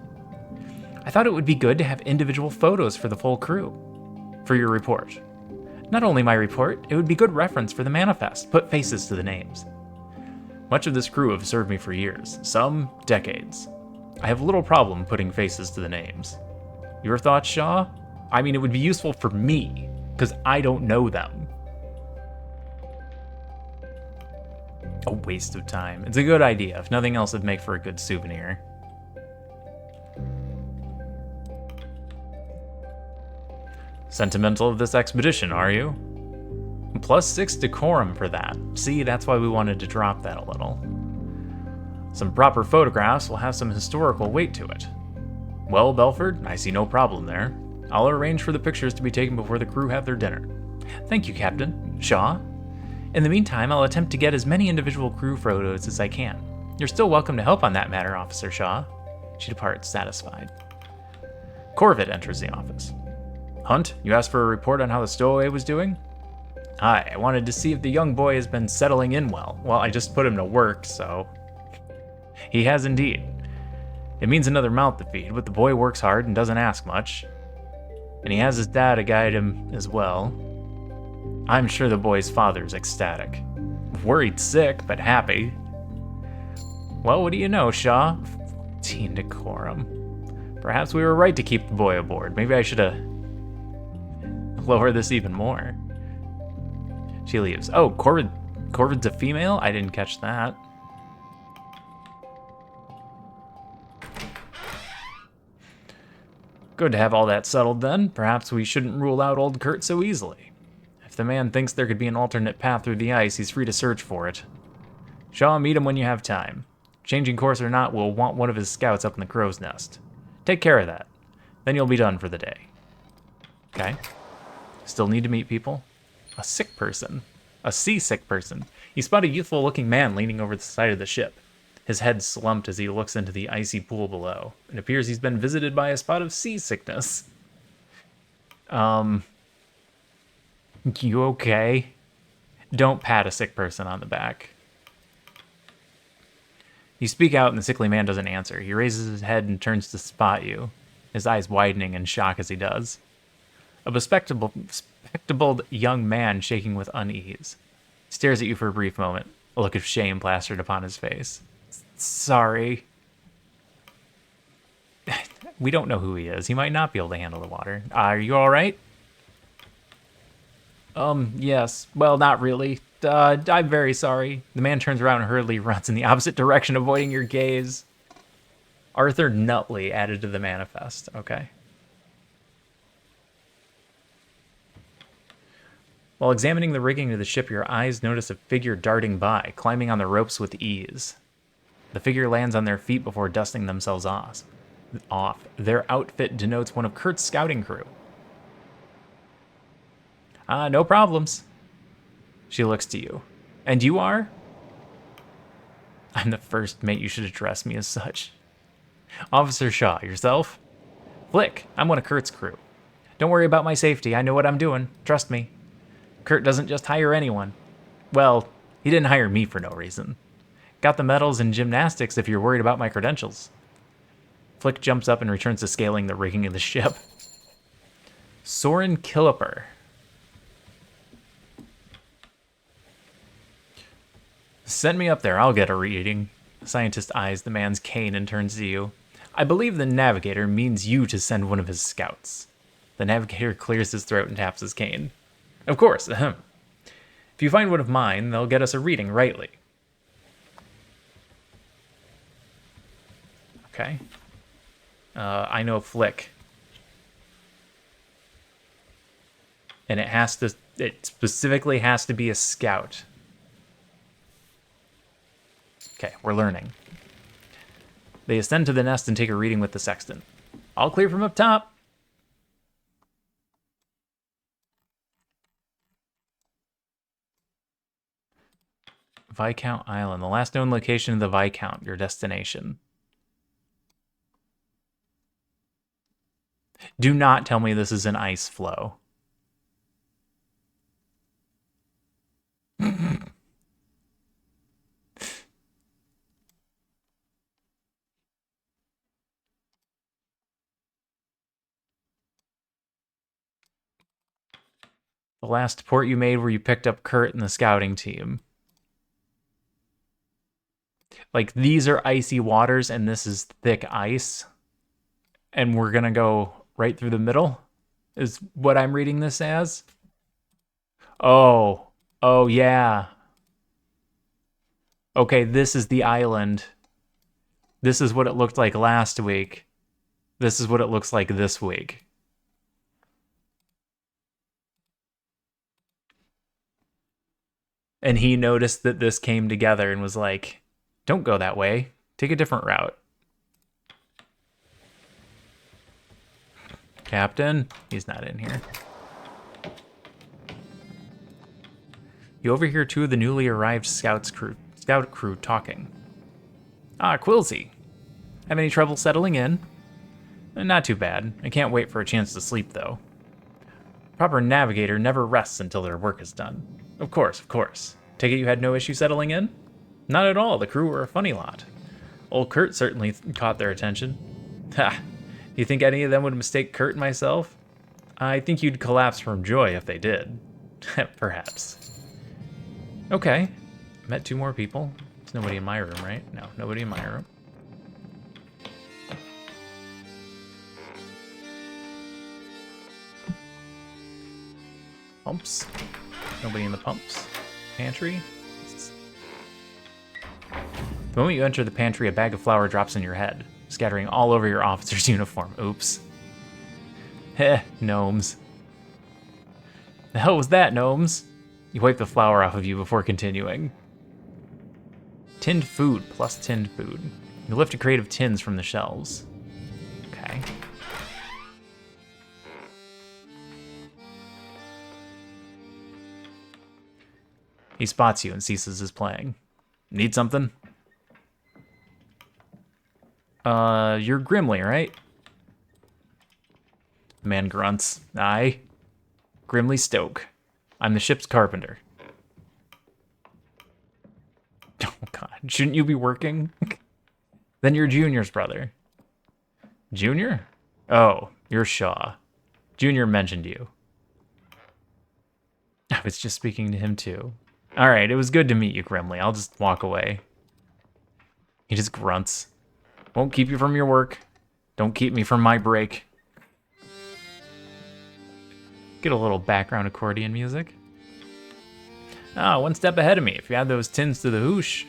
I thought it would be good to have individual photos for the full crew. For your report. Not only my report, it would be good reference for the manifest. Put faces to the names. Much of this crew have served me for years, some decades. I have little problem putting faces to the names. Your thoughts, Shaw? I mean, it would be useful for me, because I don't know them. A waste of time. It's a good idea. If nothing else, it'd make for a good souvenir. Sentimental of this expedition, are you? +6 decorum for that. See, that's why we wanted to drop that a little. Some proper photographs will have some historical weight to it. Well, Belford, I see no problem there. I'll arrange for the pictures to be taken before the crew have their dinner. Thank you, Captain. Shaw? In the meantime, I'll attempt to get as many individual crew photos as I can. You're still welcome to help on that matter, Officer Shaw. She departs, satisfied. Corvid enters the office. Hunt, you asked for a report on how the stowaway was doing? Aye, I wanted to see if the young boy has been settling in well. Well, I just put him to work, so... He has indeed. It means another mouth to feed, but the boy works hard and doesn't ask much. And he has his dad to guide him as well. I'm sure the boy's father's ecstatic. Worried sick, but happy. Well, what do you know, Shaw? 14 decorum. Perhaps we were right to keep the boy aboard. Maybe I should have lowered this even more. She leaves. Oh, Corvid's a female? I didn't catch that. Good to have all that settled then. Perhaps we shouldn't rule out old Kurt so easily. If the man thinks there could be an alternate path through the ice, he's free to search for it. Shaw, meet him when you have time. Changing course or not, we'll want one of his scouts up in the crow's nest. Take care of that. Then you'll be done for the day. Okay. Still need to meet people. A sick person. A seasick person. You spot a youthful-looking man leaning over the side of the ship. His head slumped as he looks into the icy pool below. It appears he's been visited by a spot of seasickness. You okay? Don't pat a sick person on the back. You speak out and the sickly man doesn't answer. He raises his head and turns to spot you, his eyes widening in shock as he does. A bespectacled young man shaking with unease. He stares at you for a brief moment, a look of shame plastered upon his face. Sorry. We don't know who he is. He might not be able to handle the water. Are you all right? Yes. Well, not really. I'm very sorry. The man turns around and hurriedly runs in the opposite direction, avoiding your gaze. Arthur Nutley added to the manifest. Okay. While examining the rigging of the ship, your eyes notice a figure darting by, climbing on the ropes with ease. The figure lands on their feet before dusting themselves off. Their outfit denotes one of Kurt's scouting crew. No problems. She looks to you. And you are? I'm the first mate. You should address me as such. Officer Shaw, yourself? Flick, I'm one of Kurt's crew. Don't worry about my safety. I know what I'm doing. Trust me. Kurt doesn't just hire anyone. Well, he didn't hire me for no reason. Got the medals in gymnastics if you're worried about my credentials. Flick jumps up and returns to scaling the rigging of the ship. Soren Kiliper. Send me up there, I'll get a reading. The scientist eyes the man's cane and turns to you. I believe the navigator means you to send one of his scouts. The navigator clears his throat and taps his cane. Of course, ahem. If you find one of mine, they'll get us a reading rightly. Okay. I know Flick. And it specifically has to be a scout. Okay, we're learning. They ascend to the nest and take a reading with the sextant. All clear from up top. Viscount Island, the last known location of the Viscount, your destination. Do not tell me this is an ice floe. The last port you made where you picked up Kurt and the scouting team. Like, these are icy waters and this is thick ice. And we're gonna go right through the middle, is what I'm reading this as. Oh yeah. Okay, this is the island. This is what it looked like last week. This is what it looks like this week. And he noticed that this came together and was like, don't go that way. Take a different route. Captain? He's not in here. You overhear two of the newly arrived scout crew talking. Ah, Quilsey. Have any trouble settling in? Not too bad. I can't wait for a chance to sleep, though. Proper navigator never rests until their work is done. Of course, of course. Take it you had no issue settling in? Not at all. The crew were a funny lot. Old Kurt certainly caught their attention. Ha! Do you think any of them would mistake Kurt and myself? I think you'd collapse from joy if they did. Perhaps. Okay. Met two more people. There's nobody in my room, right? No, nobody in my room. Pumps. Nobody in the pumps. Pantry. The moment you enter the pantry, a bag of flour drops on your head, scattering all over your officer's uniform. Oops. Heh, gnomes. The hell was that, gnomes? You wipe the flour off of you before continuing. Tinned food, plus tinned food. You lift a crate of tins from the shelves. Okay. He spots you and ceases his playing. Need something? You're Grimly, right? The man grunts. Aye. Grimly Stoke. I'm the ship's carpenter. Oh god, shouldn't you be working? Then you're Junior's brother. Junior? Oh, you're Shaw. Junior mentioned you. I was just speaking to him too. Alright, it was good to meet you, Grimly. I'll just walk away. He just grunts. Won't keep you from your work. Don't keep me from my break. Get a little background accordion music. Ah, one step ahead of me. If you add those tins to the hoosh,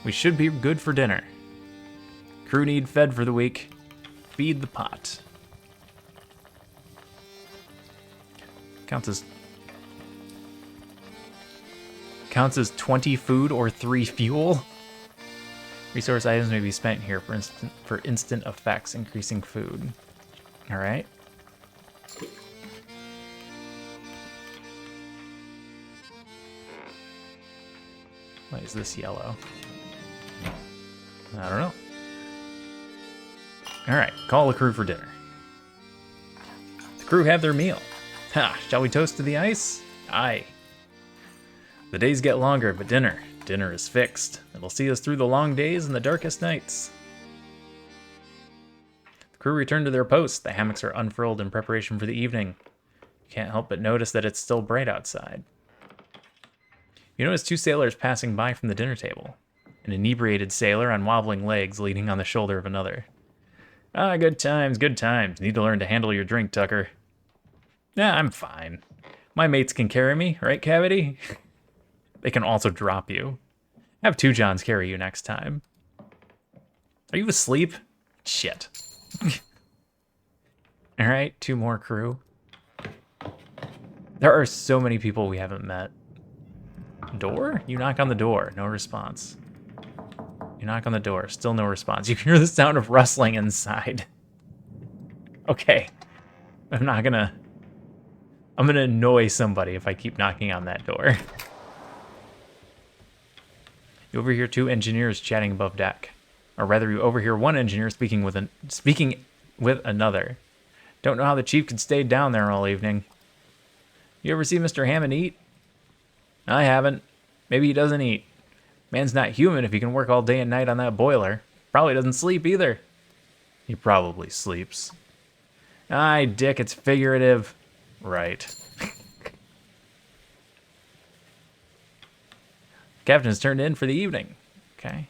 we should be good for dinner. Crew need fed for the week. Feed the pot. Counts as 20 food or 3 fuel. Resource items may be spent here for instant effects, increasing food. All right. Why is this yellow? I don't know. All right, call the crew for dinner. The crew have their meal. Ha! Shall we toast to the ice? Aye. The days get longer, but dinner is fixed. It'll see us through the long days and the darkest nights. The crew return to their posts. The hammocks are unfurled in preparation for the evening. You can't help but notice that it's still bright outside. You notice 2 sailors passing by from the dinner table. An inebriated sailor on wobbling legs leaning on the shoulder of another. Ah, good times, good times. Need to learn to handle your drink, Tucker. Yeah, I'm fine. My mates can carry me, right, Cavity? They can also drop you. Have 2 Johns carry you next time. Are you asleep? Shit. Alright, 2 more crew. There are so many people we haven't met. Door? You knock on the door. No response. You knock on the door. Still no response. You can hear the sound of rustling inside. Okay. I'm gonna annoy somebody if I keep knocking on that door. You overhear 2 engineers chatting above deck. Or rather, you overhear 1 engineer speaking with another. Don't know how the chief could stay down there all evening. You ever see Mr. Hammond eat? I haven't. Maybe he doesn't eat. Man's not human if he can work all day and night on that boiler. Probably doesn't sleep either. He probably sleeps. Aye, Dick, it's figurative. Right. Captain has turned in for the evening. Okay.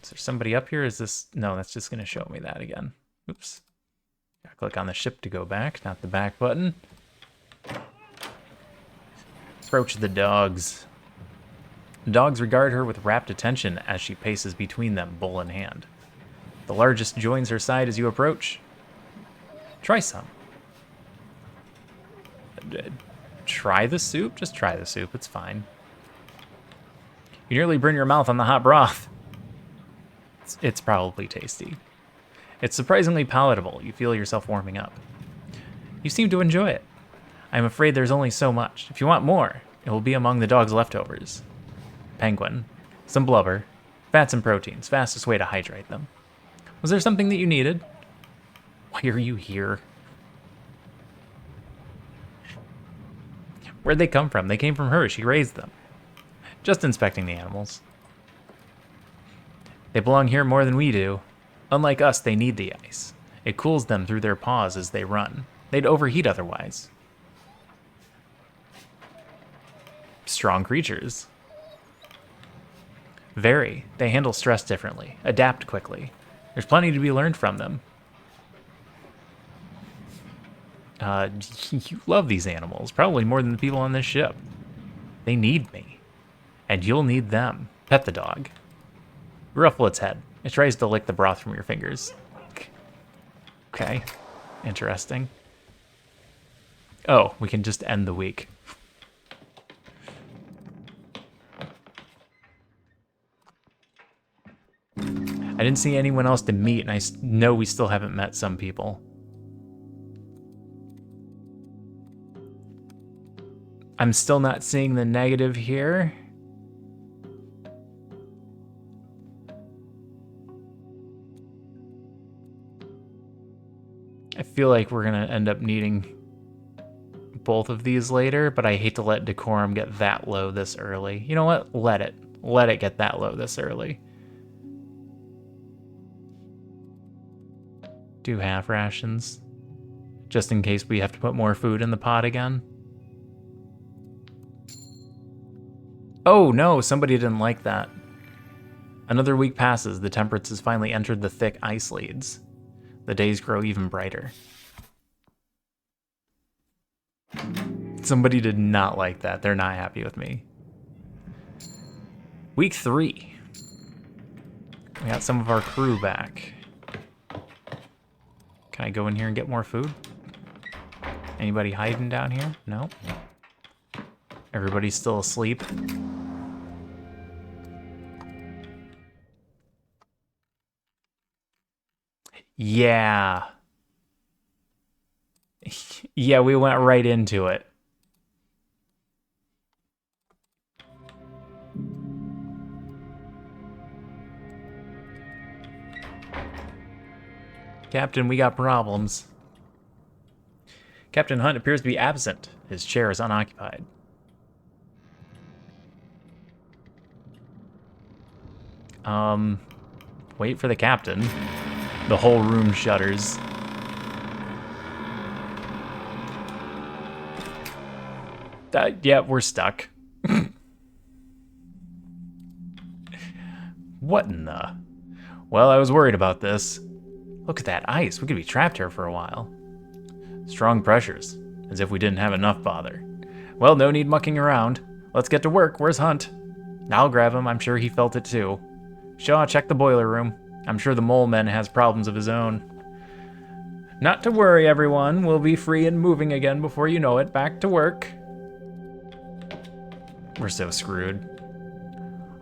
Is there somebody up here? Is this... No, that's just going to show me that again. Oops. Gotta click on the ship to go back, not the back button. Approach the dogs. The dogs regard her with rapt attention as she paces between them, bowl in hand. The largest joins her side as you approach. Try some. Try the soup? Just try the soup, it's fine. You nearly burn your mouth on the hot broth. It's probably tasty. It's surprisingly palatable. You feel yourself warming up. You seem to enjoy it. I'm afraid there's only so much. If you want more, it will be among the dog's leftovers. Penguin. Some blubber. Fats and proteins. Fastest way to hydrate them. Was there something that you needed? Why are you here? Where'd they come from? They came from her. She raised them. Just inspecting the animals. They belong here more than we do. Unlike us, they need the ice. It cools them through their paws as they run. They'd overheat otherwise. Strong creatures. Very. They handle stress differently, adapt quickly. There's plenty to be learned from them. You love these animals, probably more than the people on this ship. They need me. And you'll need them. Pet the dog. Ruffle its head. It tries to lick the broth from your fingers. Okay. Interesting. Oh, we can just end the week. I didn't see anyone else to meet, and I know we still haven't met some people. I'm still not seeing the negative here. I feel like we're gonna end up needing both of these later, but I hate to let decorum get that low this early. You know what? Let it get that low this early. Do half rations, just in case we have to put more food in the pot again. Oh no, somebody didn't like that. Another week passes, the Temperance has finally entered the thick ice leads. The days grow even brighter. Somebody did not like that. They're not happy with me. Week 3. We got some of our crew back. Can I go in here and get more food? Anybody hiding down here? No. Everybody's still asleep. Yeah. Yeah, we went right into it. Captain, we got problems. Captain Hunt appears to be absent. His chair is unoccupied. Wait for the captain. The whole room shudders. Yeah, we're stuck. What in the... Well, I was worried about this. Look at that ice. We could be trapped here for a while. Strong pressures. As if we didn't have enough bother. Well, no need mucking around. Let's get to work. Where's Hunt? I'll grab him. I'm sure he felt it too. Shaw, check the boiler room. I'm sure the mole man has problems of his own. Not to worry, everyone. We'll be free and moving again before you know it. Back to work. We're so screwed.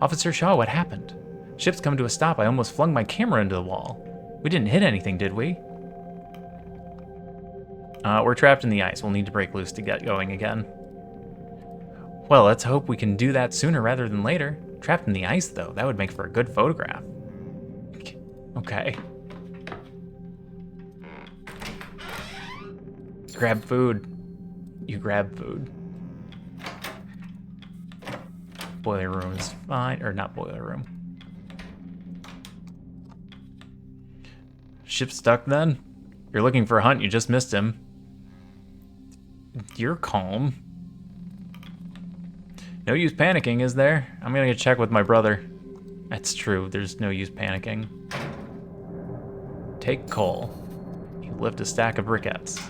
Officer Shaw, what happened? Ship's come to a stop. I almost flung my camera into the wall. We didn't hit anything, did we? We're trapped in the ice. We'll need to break loose to get going again. Well, let's hope we can do that sooner rather than later. Trapped in the ice, though. That would make for a good photograph. Okay. Grab food. You grab food. Boiler room is fine. Or not boiler room. Ship stuck then? You're looking for Hunt. You just missed him. You're calm. No use panicking, is there? I'm gonna go check with my brother. That's true. There's no use panicking. Take coal. You lift a stack of briquettes.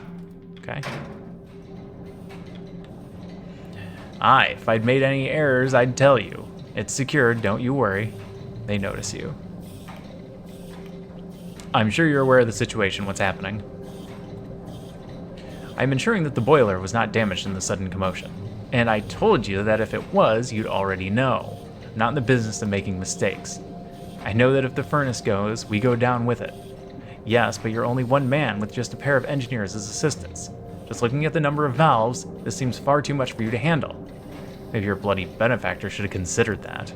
Okay. Aye, if I'd made any errors, I'd tell you. It's secured, don't you worry. They notice you. I'm sure you're aware of the situation, what's happening. I'm ensuring that the boiler was not damaged in the sudden commotion. And I told you that if it was, you'd already know. I'm not in the business of making mistakes. I know that if the furnace goes, we go down with it. Yes, but you're only one man with just a pair of engineers as assistants. Just looking at the number of valves, this seems far too much for you to handle. Maybe your bloody benefactor should have considered that.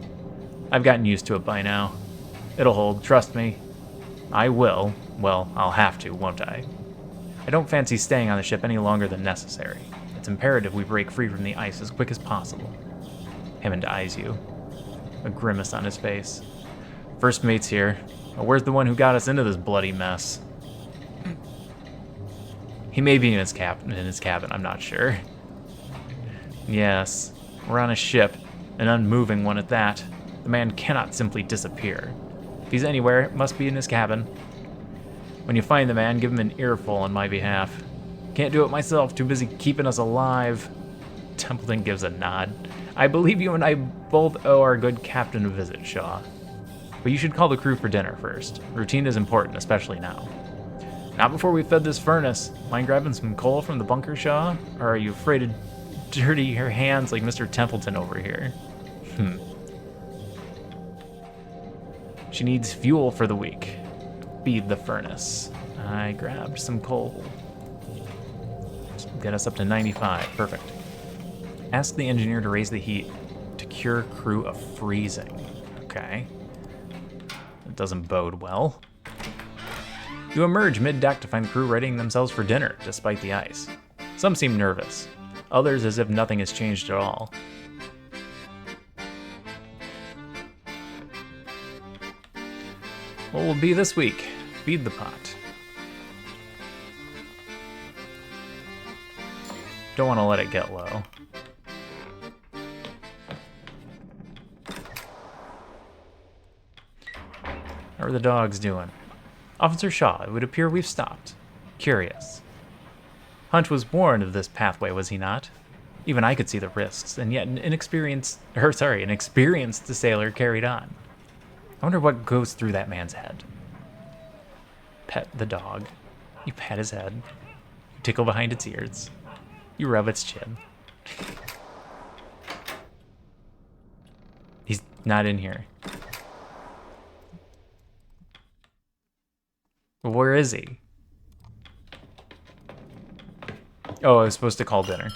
I've gotten used to it by now. It'll hold, trust me. I will. Well, I'll have to, won't I? I don't fancy staying on the ship any longer than necessary. It's imperative we break free from the ice as quick as possible. Hammond eyes you. A grimace on his face. First mate's here. But where's the one who got us into this bloody mess? He may be in his cabin, I'm not sure. Yes, we're on a ship, an unmoving one at that. The man cannot simply disappear. If he's anywhere, it must be in his cabin. When you find the man, give him an earful on my behalf. Can't do it myself, too busy keeping us alive. Templeton gives a nod. I believe you and I both owe our good captain a visit, Shaw. But you should call the crew for dinner first. Routine is important, especially now. Not before we fed this furnace. Mind grabbing some coal from the bunker, Shaw? Or are you afraid to dirty your hands like Mr. Templeton over here? She needs fuel for the week. Feed the furnace. I grabbed some coal. Get us up to 95. Perfect. Ask the engineer to raise the heat to cure crew of freezing. Okay. It doesn't bode well. You emerge mid-deck to find the crew readying themselves for dinner, despite the ice. Some seem nervous, others as if nothing has changed at all. What will be this week? Feed the pot. Don't want to let it get low. How are the dogs doing? Officer Shaw, it would appear we've stopped. Curious. Hunt was warned of this pathway, was he not? Even I could see the risks, and yet an experienced sailor carried on. I wonder what goes through that man's head. Pet the dog. You pat his head. You tickle behind its ears. You rub its chin. He's not in here. Where is he? Oh, I was supposed to call dinner.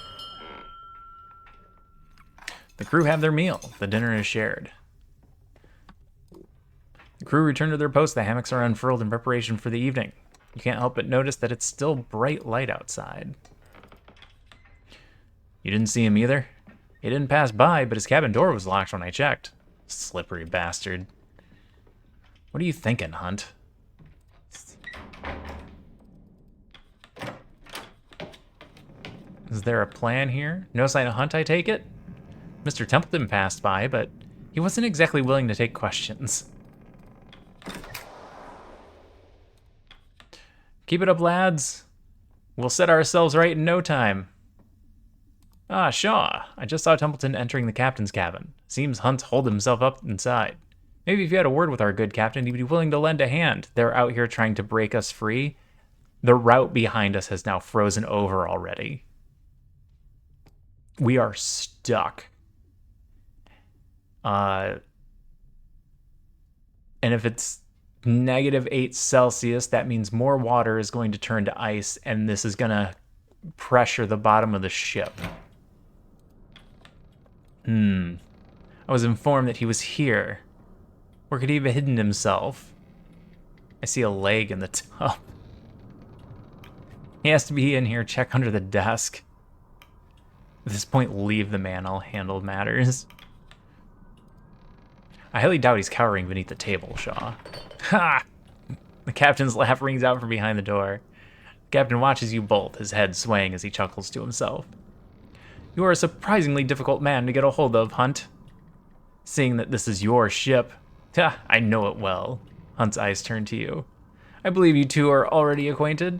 The crew have their meal. The dinner is shared. The crew return to their posts. The hammocks are unfurled in preparation for the evening. You can't help but notice that it's still bright light outside. You didn't see him either? He didn't pass by, but his cabin door was locked when I checked. Slippery bastard. What are you thinking, Hunt? Is there a plan here? No sign of Hunt, I take it? Mr. Templeton passed by, but he wasn't exactly willing to take questions. Keep it up, lads. We'll set ourselves right in no time. Ah, Shaw. I just saw Templeton entering the captain's cabin. Seems Hunt holed himself up inside. Maybe if you had a word with our good captain, he'd be willing to lend a hand. They're out here trying to break us free. The route behind us has now frozen over already. We are stuck. And if it's -8 Celsius, that means more water is going to turn to ice, and this is going to pressure the bottom of the ship. I was informed that he was here. Where could he have hidden himself? I see a leg in the tub. He has to be in here. Check under the desk. At this point, leave the man. I'll handle matters. I highly doubt he's cowering beneath the table, Shaw. Ha! The captain's laugh rings out from behind the door. The captain watches you both, his head swaying as he chuckles to himself. You are a surprisingly difficult man to get a hold of, Hunt. Seeing that this is your ship. Ha! I know it well. Hunt's eyes turn to you. I believe you two are already acquainted.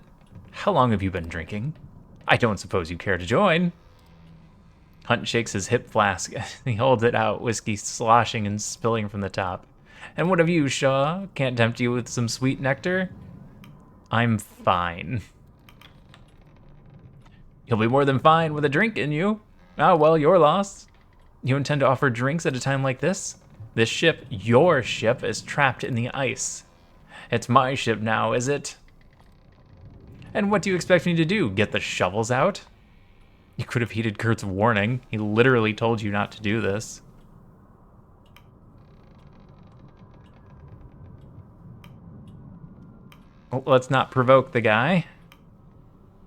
How long have you been drinking? I don't suppose you care to join. Hunt shakes his hip flask. He holds it out, whiskey sloshing and spilling from the top. And what of you, Shaw? Can't tempt you with some sweet nectar? I'm fine. You'll be more than fine with a drink in you. Ah, well, your loss. You intend to offer drinks at a time like this? This ship, your ship, is trapped in the ice. It's my ship now, is it? And what do you expect me to do? Get the shovels out? You could have heeded Kurt's warning. He literally told you not to do this. Well, let's not provoke the guy.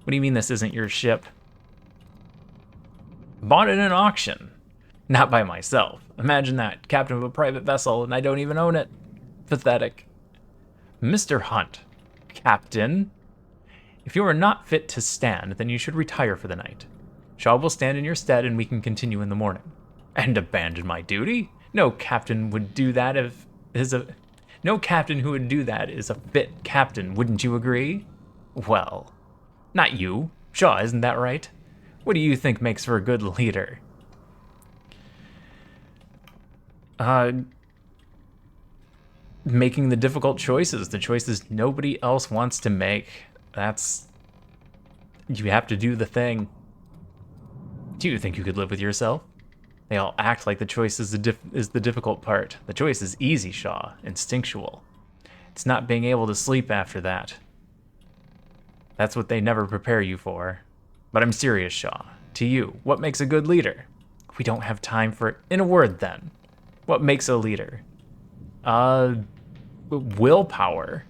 What do you mean this isn't your ship? Bought it in an auction. Not by myself. Imagine that. Captain of a private vessel, and I don't even own it. Pathetic. Mr. Hunt. Captain. If you are not fit to stand, then you should retire for the night. Shaw will stand in your stead, and we can continue in the morning. And abandon my duty? No captain would do that No captain who would do that is a fit captain, wouldn't you agree? Well, not you. Shaw, isn't that right? What do you think makes for a good leader? Making the difficult choices, the choices nobody else wants to make. You have to do the thing. Do you think you could live with yourself? They all act like the choice is the difficult part. The choice is easy, Shaw, instinctual. It's not being able to sleep after that. That's what they never prepare you for. But I'm serious, Shaw. To you, what makes a good leader? We don't have time for it. In a word, then. What makes a leader? Willpower.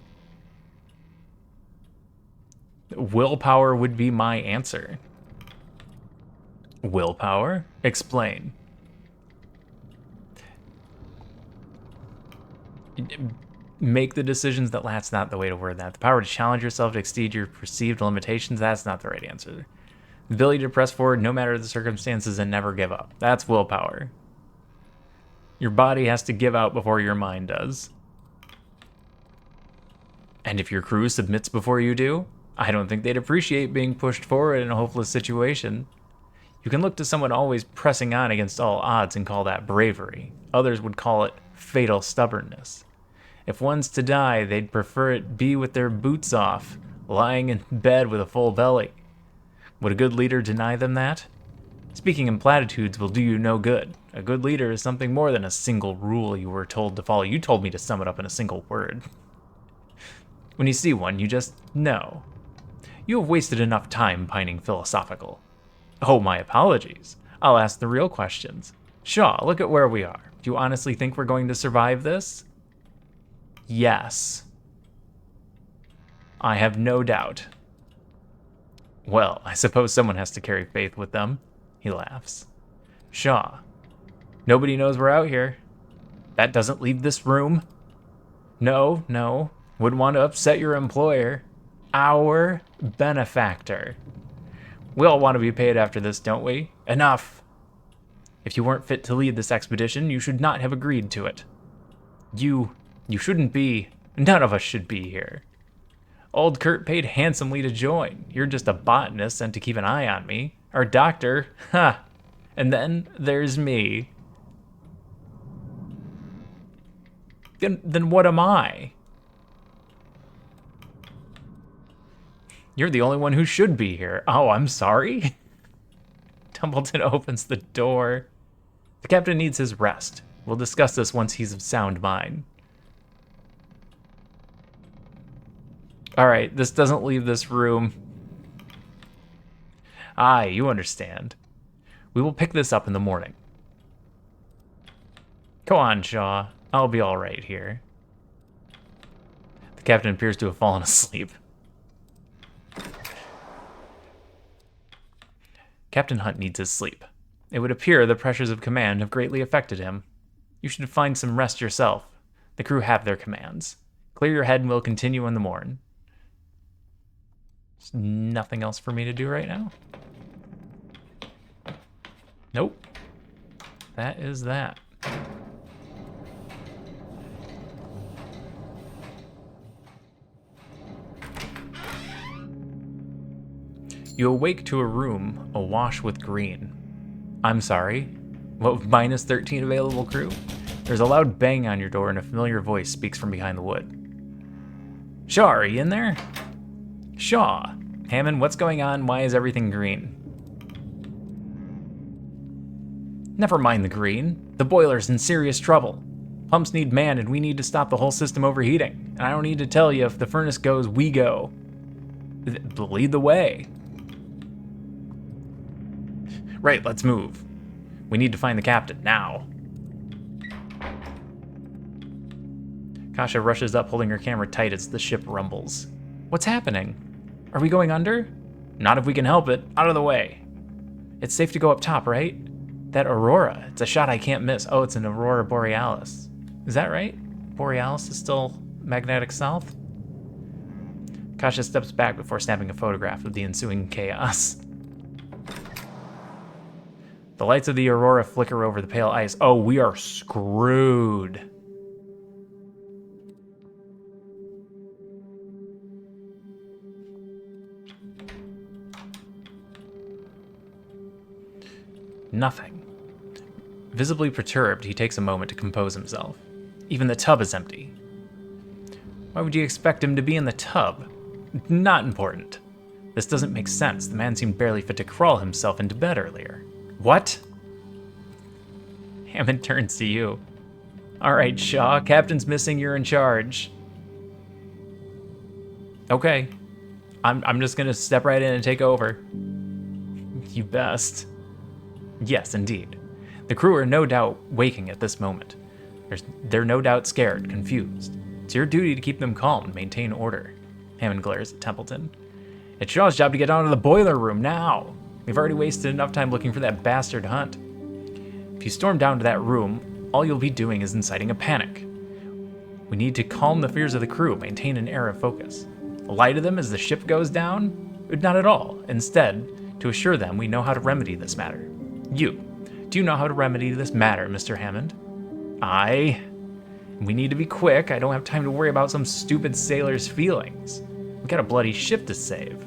Willpower would be my answer. Willpower? Explain. Make the decisions that's not the way to word that. The power to challenge yourself to exceed your perceived limitations, that's not the right answer. The ability to press forward no matter the circumstances and never give up. That's willpower. Your body has to give out before your mind does. And if your crew submits before you do, I don't think they'd appreciate being pushed forward in a hopeless situation. You can look to someone always pressing on against all odds and call that bravery. Others would call it fatal stubbornness. If one's to die, they'd prefer it be with their boots off, lying in bed with a full belly. Would a good leader deny them that? Speaking in platitudes will do you no good. A good leader is something more than a single rule you were told to follow. You told me to sum it up in a single word. When you see one, you just know. You have wasted enough time pining philosophical. Oh, my apologies. I'll ask the real questions. Shaw, look at where we are. Do you honestly think we're going to survive this? Yes. I have no doubt. Well, I suppose someone has to carry faith with them. He laughs. Shaw, nobody knows we're out here. That doesn't leave this room. No. Wouldn't want to upset your employer. Our benefactor. We all want to be paid after this, don't we? Enough. If you weren't fit to lead this expedition, you should not have agreed to it. You shouldn't be. None of us should be here. Old Kurt paid handsomely to join. You're just a botanist sent to keep an eye on me. Our doctor, ha. And then there's me. Then what am I? You're the only one who should be here. Oh, I'm sorry. Templeton opens the door. The captain needs his rest. We'll discuss this once he's of sound mind. All right, this doesn't leave this room. Aye, you understand. We will pick this up in the morning. Go on, Shaw. I'll be all right here. The captain appears to have fallen asleep. Captain Hunt needs his sleep. It would appear the pressures of command have greatly affected him. You should find some rest yourself. The crew have their commands. Clear your head and we'll continue in the morn. There's nothing else for me to do right now. Nope. That is that. You awake to a room awash with green. I'm sorry. What with minus 13 available crew? There's a loud bang on your door and a familiar voice speaks from behind the wood. Shaw, are you in there? Shaw. Hammond, what's going on? Why is everything green? Never mind the green. The boiler's in serious trouble. Pumps need manned and we need to stop the whole system overheating. And I don't need to tell you, if the furnace goes, we go. Lead the way. Right, let's move. We need to find the captain, now. Kasha rushes up, holding her camera tight as the ship rumbles. What's happening? Are we going under? Not if we can help it. Out of the way. It's safe to go up top, right? That aurora, it's a shot I can't miss. Oh, it's an aurora borealis. Is that right? Borealis is still magnetic south? Kasha steps back before snapping a photograph of the ensuing chaos. The lights of the aurora flicker over the pale ice. Oh, we are screwed. Nothing. Visibly perturbed, he takes a moment to compose himself. Even the tub is empty. Why would you expect him to be in the tub? Not important. This doesn't make sense. The man seemed barely fit to crawl himself into bed earlier. What? Hammond turns to you. All right, Shaw, Captain's missing, you're in charge. Okay. I'm just gonna step right in and take over. You best. Yes, indeed. The crew are no doubt waking at this moment. They're no doubt scared, confused. It's your duty to keep them calm and maintain order. Hammond glares at Templeton. It's Shaw's job to get down to the boiler room now. We've already wasted enough time looking for that bastard Hunt. If you storm down to that room, all you'll be doing is inciting a panic. We need to calm the fears of the crew, maintain an air of focus. Lie to them as the ship goes down? Not at all. Instead, to assure them we know how to remedy this matter. Do you know how to remedy this matter, Mr. Hammond? Aye. We need to be quick. I don't have time to worry about some stupid sailor's feelings. We got a bloody ship to save.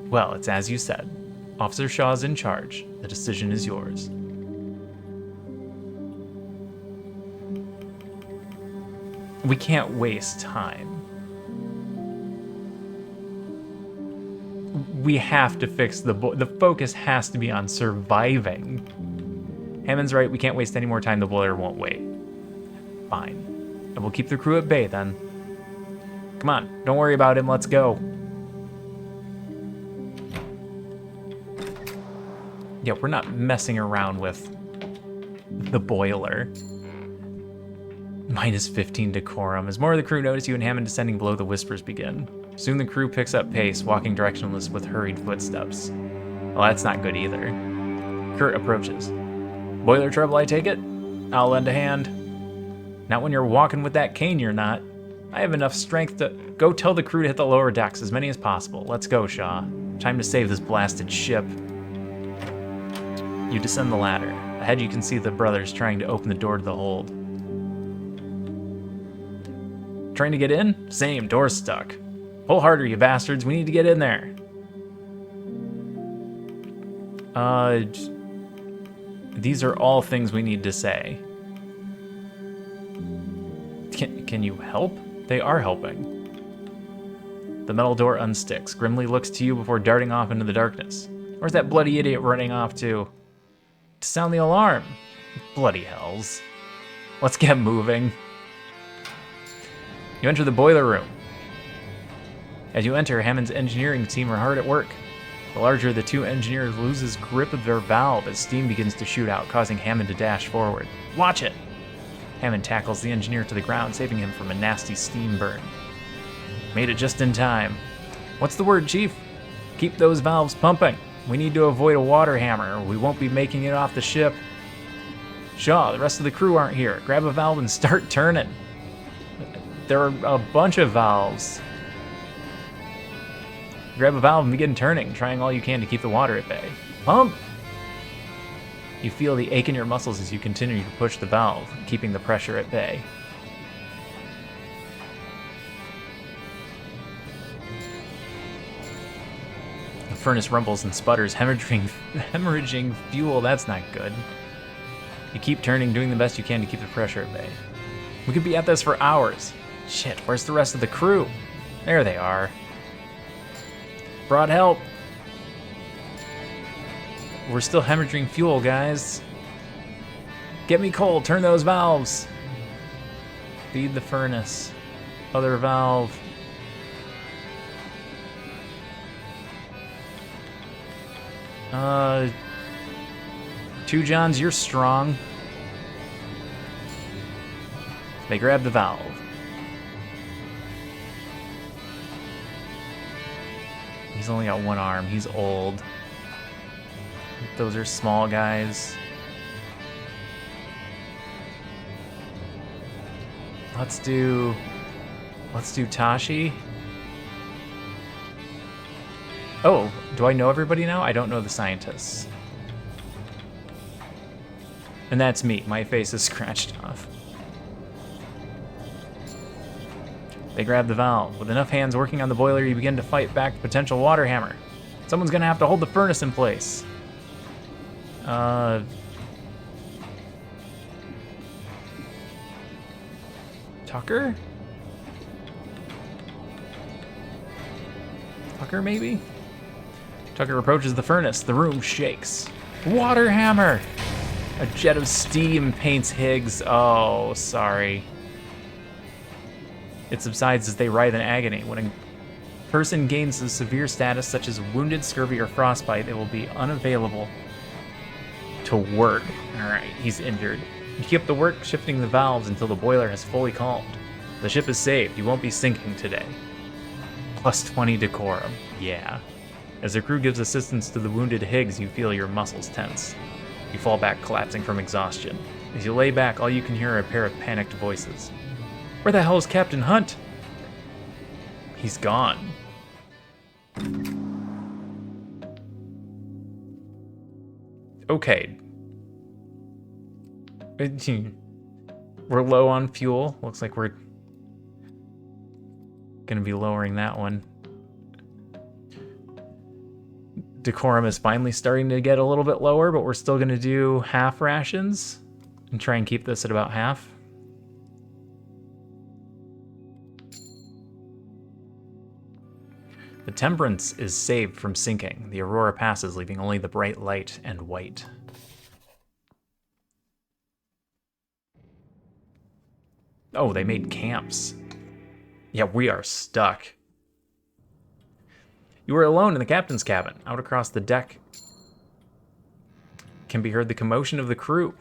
Well, it's as you said. Officer Shaw's in charge. The decision is yours. We can't waste time. We have to fix the focus has to be on surviving. Hammond's right, we can't waste any more time, the boiler won't wait. Fine. And we'll keep the crew at bay then. Come on, don't worry about him, let's go. Yeah, we're not messing around with the boiler. Minus 15 decorum. As more of the crew notice you and Hammond descending below, the whispers begin. Soon the crew picks up pace, walking directionless with hurried footsteps. Well, that's not good either. Kurt approaches. Boiler trouble, I take it? I'll lend a hand. Not when you're walking with that cane, you're not. I have enough strength to go tell the crew to hit the lower decks, as many as possible. Let's go, Shaw. Time to save this blasted ship. You descend the ladder. Ahead you can see the brothers trying to open the door to the hold. Trying to get in? Same, door's stuck. Pull harder, you bastards. We need to get in there. These are all things we need to say. Can you help? They are helping. The metal door unsticks, grimly looks to you before darting off into the darkness. Where's that bloody idiot running off to? To sound the alarm. Bloody hells. Let's get moving. You enter the boiler room. As you enter, Hammond's engineering team are hard at work. The larger of the two engineers loses grip of their valve as steam begins to shoot out, causing Hammond to dash forward. Watch it! Hammond tackles the engineer to the ground, saving him from a nasty steam burn. Made it just in time. What's the word, Chief? Keep those valves pumping. We need to avoid a water hammer, or we won't be making it off the ship. Shaw, the rest of the crew aren't here. Grab a valve and start turning. There are a bunch of valves. Grab a valve and begin turning, trying all you can to keep the water at bay. Pump! You feel the ache in your muscles as you continue to push the valve, keeping the pressure at bay. The furnace rumbles and sputters, hemorrhaging fuel. That's not good. You keep turning, doing the best you can to keep the pressure at bay. We could be at this for hours. Shit, where's the rest of the crew? There they are. Brought help. We're still hemorrhaging fuel, guys. Get me coal, turn those valves. Feed the furnace. Other valve. Two Johns, you're strong. They grab the valve. He's only got one arm. He's old. Those are small guys. Let's do Tashi. Oh, do I know everybody now? I don't know the scientists. And that's me. My face is scratched off. They grab the valve. With enough hands working on the boiler, you begin to fight back the potential water hammer. Someone's gonna have to hold the furnace in place. Tucker? Tucker, maybe? Tucker approaches the furnace. The room shakes. Water hammer! A jet of steam paints Higgs. Oh, sorry. It subsides as they writhe in agony. When a person gains a severe status such as wounded, scurvy, or frostbite, they will be unavailable to work. Alright, he's injured. You keep the work shifting the valves until the boiler has fully calmed. The ship is saved. You won't be sinking today. Plus 20 decorum. Yeah. As the crew gives assistance to the wounded Higgs, you feel your muscles tense. You fall back, collapsing from exhaustion. As you lay back, all you can hear are a pair of panicked voices. Where the hell is Captain Hunt? He's gone. Okay. We're low on fuel. Looks like we're gonna be lowering that one. Decorum is finally starting to get a little bit lower, but we're still gonna do half rations and try and keep this at about half. The Temperance is saved from sinking. The Aurora passes, leaving only the bright light and white. Oh, they made camps. Yeah, we are stuck. You are alone in the captain's cabin. Out across the deck can be heard the commotion of the crew.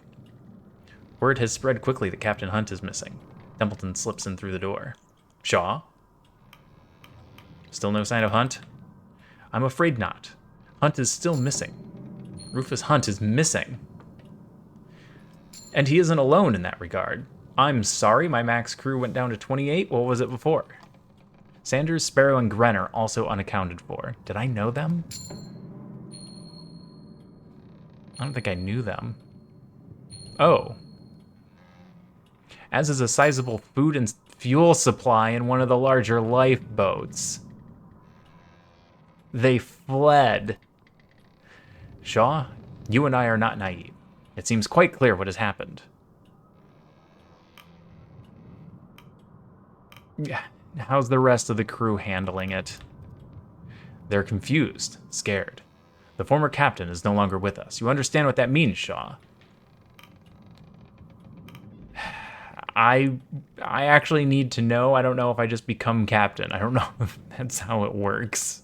Word has spread quickly that Captain Hunt is missing. Templeton slips in through the door. Shaw? Still no sign of Hunt? I'm afraid not. Hunt is still missing. Rufus Hunt is missing. And he isn't alone in that regard. I'm sorry, my max crew went down to 28. What was it before? Sanders, Sparrow, and Grenner also unaccounted for. Did I know them? I don't think I knew them. Oh. As is a sizable food and fuel supply in one of the larger lifeboats. They fled. Shaw, you and I are not naive. It seems quite clear what has happened. Yeah. How's the rest of the crew handling it? They're confused, scared. The former captain is no longer with us. You understand what that means, Shaw? I actually need to know. I don't know if I just become captain. I don't know if that's how it works.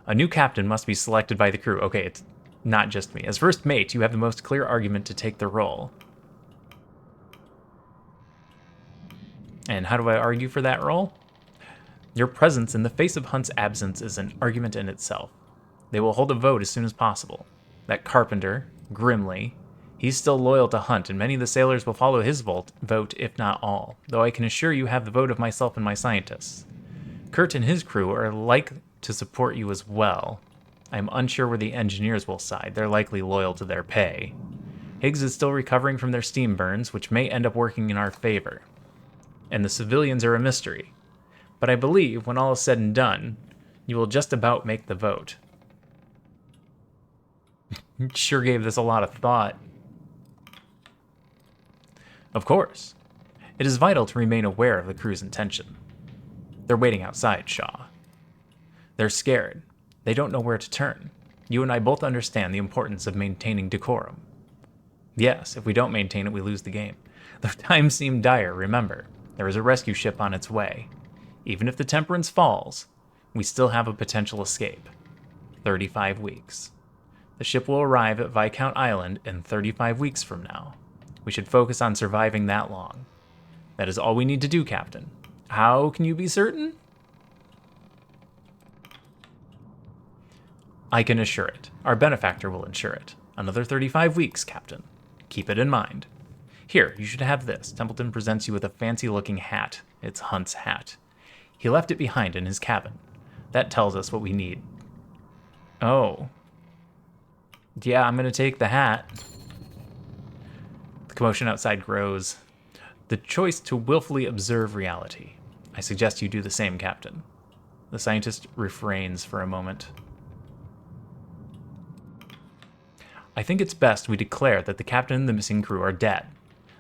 A new captain must be selected by the crew. Okay, it's not just me. As first mate, you have the most clear argument to take the role. And how do I argue for that role? Your presence in the face of Hunt's absence is an argument in itself. They will hold a vote as soon as possible. That Carpenter, Grimley, he's still loyal to Hunt, and many of the sailors will follow his vote, if not all, though I can assure you have the vote of myself and my scientists. Kurt and his crew are like to support you as well. I'm unsure where the engineers will side. They're likely loyal to their pay. Higgs is still recovering from their steam burns, which may end up working in our favor. And the civilians are a mystery. But I believe, when all is said and done, you will just about make the vote. Sure gave this a lot of thought. Of course. It is vital to remain aware of the crew's intention. They're waiting outside, Shaw. They're scared. They don't know where to turn. You and I both understand the importance of maintaining decorum. Yes, if we don't maintain it, we lose the game. The times seem dire, remember. There is a rescue ship on its way. Even if the Temperance falls, we still have a potential escape. 35 weeks. The ship will arrive at Viscount Island in 35 weeks from now. We should focus on surviving that long. That is all we need to do, Captain. How can you be certain? I can assure it. Our benefactor will ensure it. Another 35 weeks, Captain. Keep it in mind. Here, you should have this. Templeton presents you with a fancy-looking hat. It's Hunt's hat. He left it behind in his cabin. That tells us what we need. Oh. Yeah, I'm going to take the hat. The commotion outside grows. The choice to willfully observe reality. I suggest you do the same, Captain. The scientist refrains for a moment. I think it's best we declare that the captain and the missing crew are dead.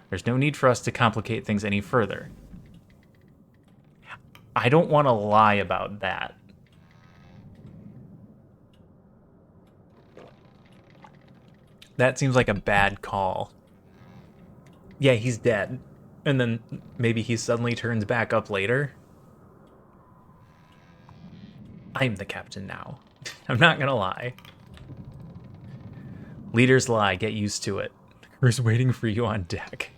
There's no need for us to complicate things any further. I don't want to lie about that. That seems like a bad call. Yeah, he's dead. And then maybe he suddenly turns back up later. I'm the captain now. I'm not gonna lie. Leaders lie, get used to it. Crew's waiting for you on deck.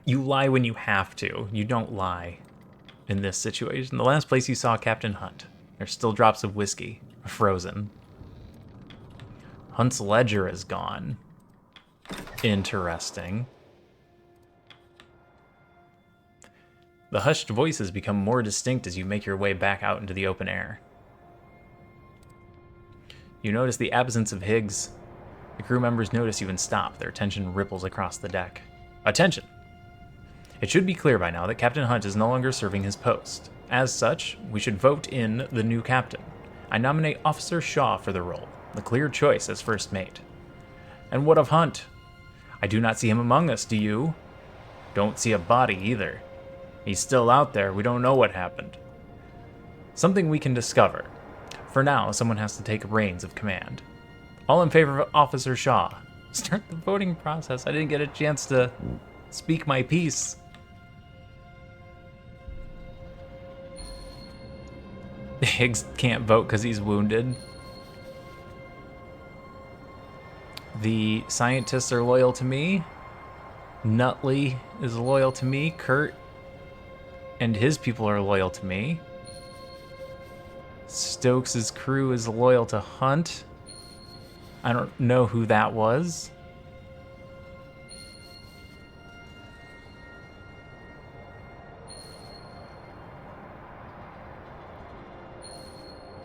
You lie when you have to. You don't lie in this situation. The last place you saw Captain Hunt, there's still drops of whiskey, frozen. Hunt's ledger is gone. Interesting. The hushed voices become more distinct as you make your way back out into the open air. You notice the absence of Higgs. The crew members notice you and stop. Their attention ripples across the deck. Attention! It should be clear by now that Captain Hunt is no longer serving his post. As such, we should vote in the new captain. I nominate Officer Shaw for the role, the clear choice as first mate. And what of Hunt? I do not see him among us, do you? Don't see a body either. He's still out there, we don't know what happened. Something we can discover. For now, someone has to take reins of command. All in favor of Officer Shaw. Start the voting process. I didn't get a chance to speak my piece. Higgs can't vote because he's wounded. The scientists are loyal to me. Nutley is loyal to me. Kurt and his people are loyal to me. Stokes' crew is loyal to Hunt. I don't know who that was.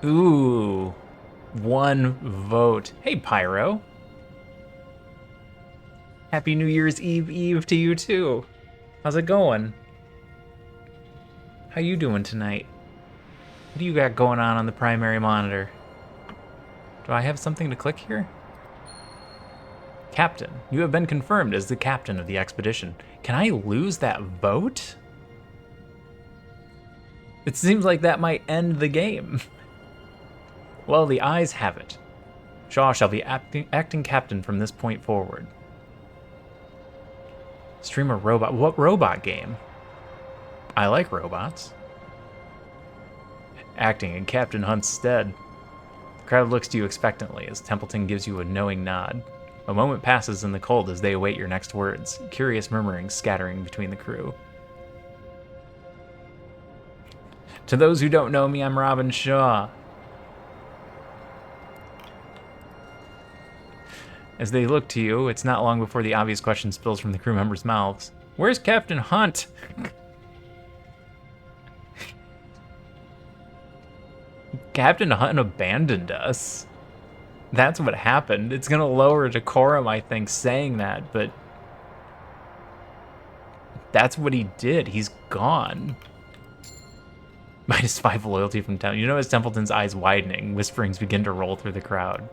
Ooh, one vote. Hey, Pyro. Happy New Year's Eve to you too. How's it going? How you doing tonight? What do you got going on the primary monitor? Do I have something to click here? Captain, you have been confirmed as the captain of the expedition. Can I lose that vote? It seems like that might end the game. Well, the ayes have it. Shaw shall be acting captain from this point forward. Stream a robot. What robot game? I like robots. Acting in Captain Hunt's stead. The crowd looks to you expectantly as Templeton gives you a knowing nod. A moment passes in the cold as they await your next words, curious murmurings scattering between the crew. To those who don't know me, I'm Robin Shaw. As they look to you, it's not long before the obvious question spills from the crew members' mouths. Where's Captain Hunt? Captain Hunt abandoned us. That's what happened. It's gonna lower decorum, I think, saying that, but that's what he did. He's gone. -5 loyalty from Templeton. You notice Templeton's eyes widening. Whisperings begin to roll through the crowd.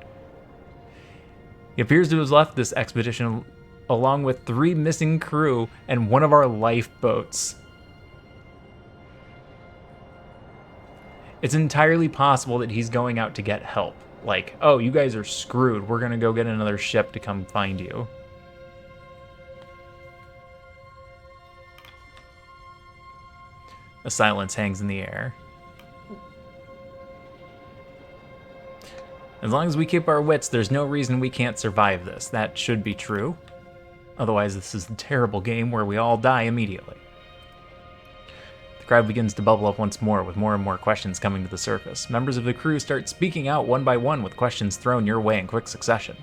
He appears to have left this expedition along with 3 missing crew and one of our lifeboats. It's entirely possible that he's going out to get help. Like, oh, you guys are screwed. We're gonna go get another ship to come find you. A silence hangs in the air. As long as we keep our wits, there's no reason we can't survive this. That should be true. Otherwise, this is a terrible game where we all die immediately. The crowd begins to bubble up once more, with more and more questions coming to the surface. Members of the crew start speaking out one by one with questions thrown your way in quick succession.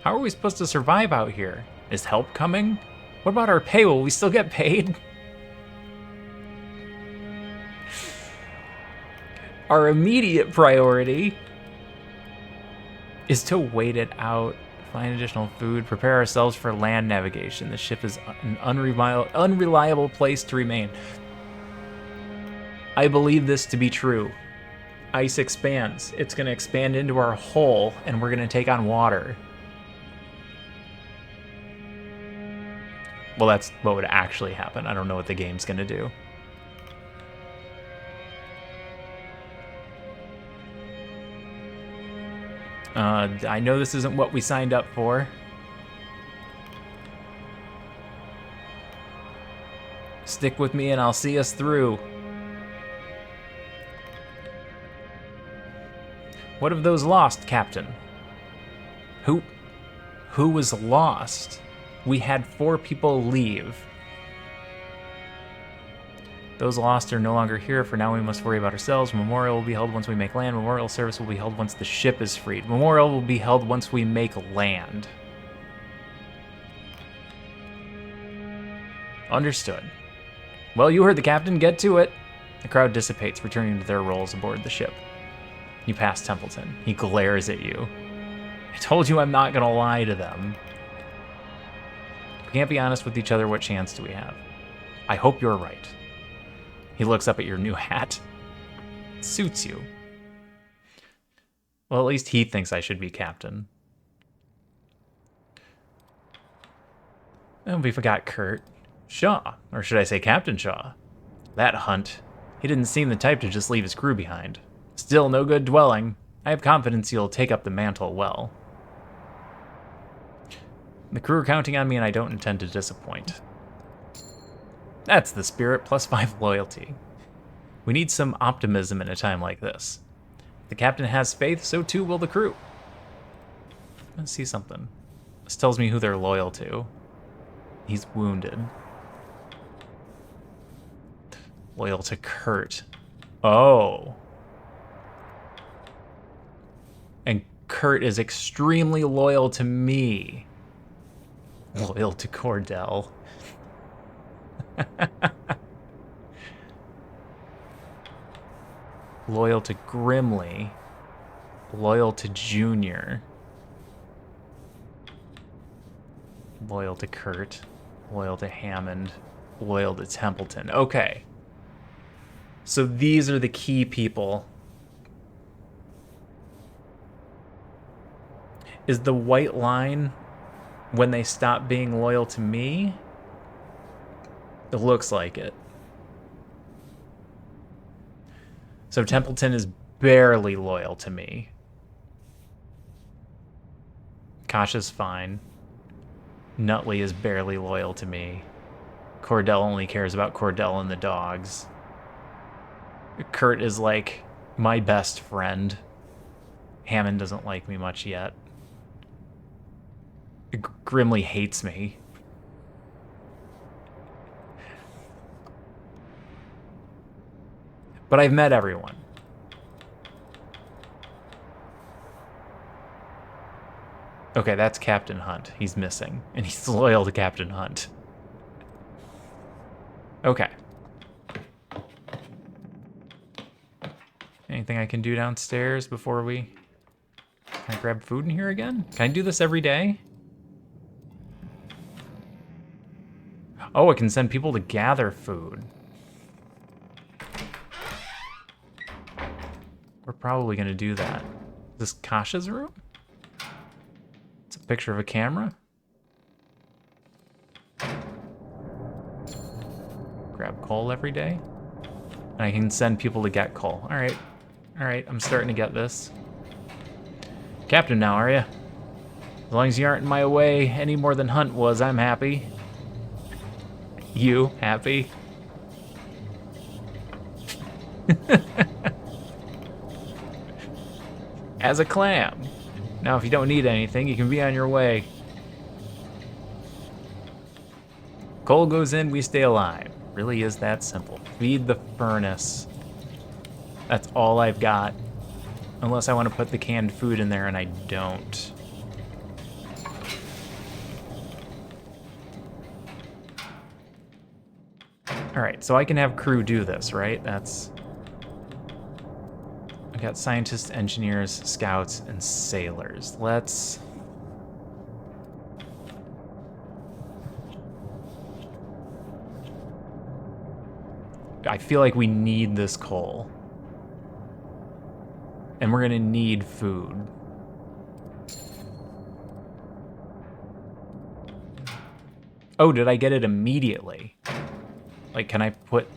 How are we supposed to survive out here? Is help coming? What about our pay? Will we still get paid? Our immediate priority is to wait it out, find additional food, prepare ourselves for land navigation. The ship is an unreliable place to remain. I believe this to be true. Ice expands. It's going to expand into our hull, and we're going to take on water. Well, that's what would actually happen. I don't know what the game's going to do. I know this isn't what we signed up for. Stick with me and I'll see us through. What of those lost, Captain? Who was lost? We had 4 people leave. Those lost are no longer here. For now, we must worry about ourselves. Memorial will be held once we make land. Memorial service will be held once the ship is freed. Memorial will be held once we make land. Understood. Well, you heard the captain. Get to it. The crowd dissipates, returning to their roles aboard the ship. You pass Templeton. He glares at you. I told you I'm not going to lie to them. If we can't be honest with each other, what chance do we have? I hope you're right. He looks up at your new hat. It suits you. Well, at least he thinks I should be captain. And we forgot Kurt. Shaw, or should I say Captain Shaw. That Hunt. He didn't seem the type to just leave his crew behind. Still no good dwelling. I have confidence he'll take up the mantle well. The crew are counting on me and I don't intend to disappoint. That's the spirit, +5 loyalty. We need some optimism in a time like this. If the captain has faith, so too will the crew. Let's see something. This tells me who they're loyal to. He's wounded. Loyal to Kurt. Oh. And Kurt is extremely loyal to me. Loyal to Cordell. Loyal to Grimly. Loyal to Junior. Loyal to Kurt. Loyal to Hammond. Loyal to Templeton. Okay. So these are the key people. Is the white line when they stop being loyal to me? It looks like it. So Templeton is barely loyal to me. Kasha's fine. Nutley is barely loyal to me. Cordell only cares about Cordell and the dogs. Kurt is like my best friend. Hammond doesn't like me much yet. Grimly hates me. But I've met everyone. Okay, that's Captain Hunt. He's missing, and he's loyal to Captain Hunt. Okay. Anything I can do downstairs before we... Can I grab food in here again? Can I do this every day? Oh, I can send people to gather food. We're probably gonna do that. Is this Kasha's room? It's a picture of a camera. Grab coal every day. And I can send people to get coal. All right. All right, I'm starting to get this. Captain now, are you? As long as you aren't in my way any more than Hunt was, I'm happy. You happy? As a clam. Now, if you don't need anything, you can be on your way. Coal goes in, we stay alive. Really is that simple. Feed the furnace. That's all I've got. Unless I want to put the canned food in there, and I don't. Alright, so I can have crew do this, right? That's... I got scientists, engineers, scouts, and sailors. Let's... I feel like we need this coal. And we're gonna need food. Oh, did I get it immediately? Like, can I put...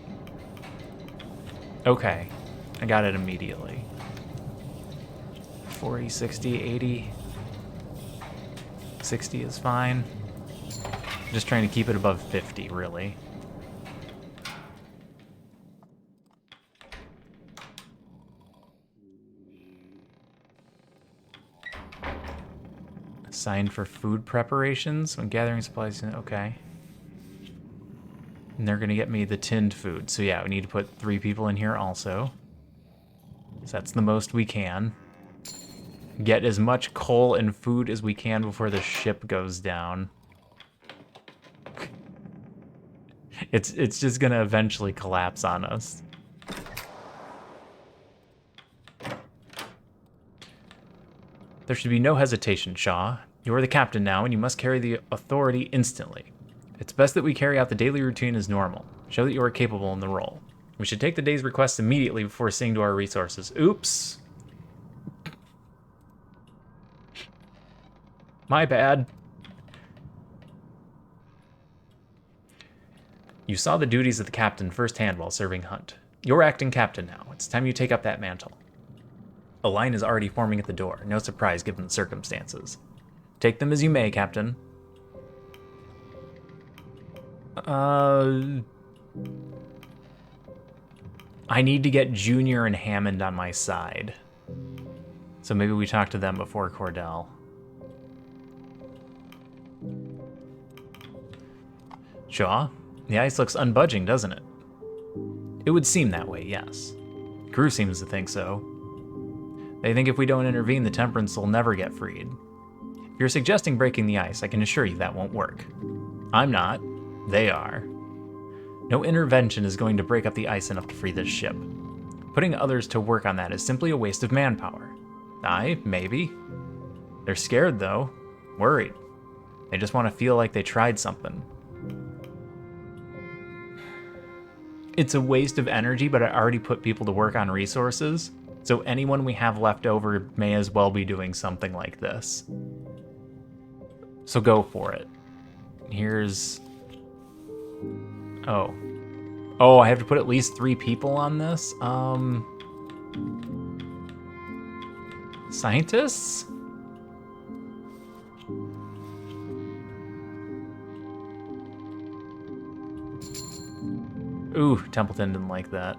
Okay, I got it immediately. 40, 60, 80. 60 is fine. Just trying to keep it above 50, really. Assigned for food preparations when gathering supplies. Okay. And they're going to get me the tinned food. So yeah, we need to put 3 people in here also. So that's the most we can. Get as much coal and food as we can before the ship goes down. It's just going to eventually collapse on us. There should be no hesitation, Shaw. You are the captain now, and you must carry the authority instantly. It's best that we carry out the daily routine as normal. Show that you are capable in the role. We should take the day's requests immediately before seeing to our resources. Oops. My bad. You saw the duties of the captain firsthand while serving Hunt. You're acting captain now. It's time you take up that mantle. A line is already forming at the door. No surprise given the circumstances. Take them as you may, Captain. I need to get Junior and Hammond on my side. So maybe we talk to them before Cordell. Shaw, the ice looks unbudging, doesn't it? It would seem that way, yes. Crew seems to think so. They think if we don't intervene, the Temperance will never get freed. If you're suggesting breaking the ice, I can assure you that won't work. I'm not. They are. No intervention is going to break up the ice enough to free this ship. Putting others to work on that is simply a waste of manpower. Aye, maybe. They're scared, though. Worried. They just want to feel like they tried something. It's a waste of energy, but I already put people to work on resources, so anyone we have left over may as well be doing something like this. So go for it. Here's... Oh. Oh, I have to put at least 3 people on this? Scientists? Ooh, Templeton didn't like that.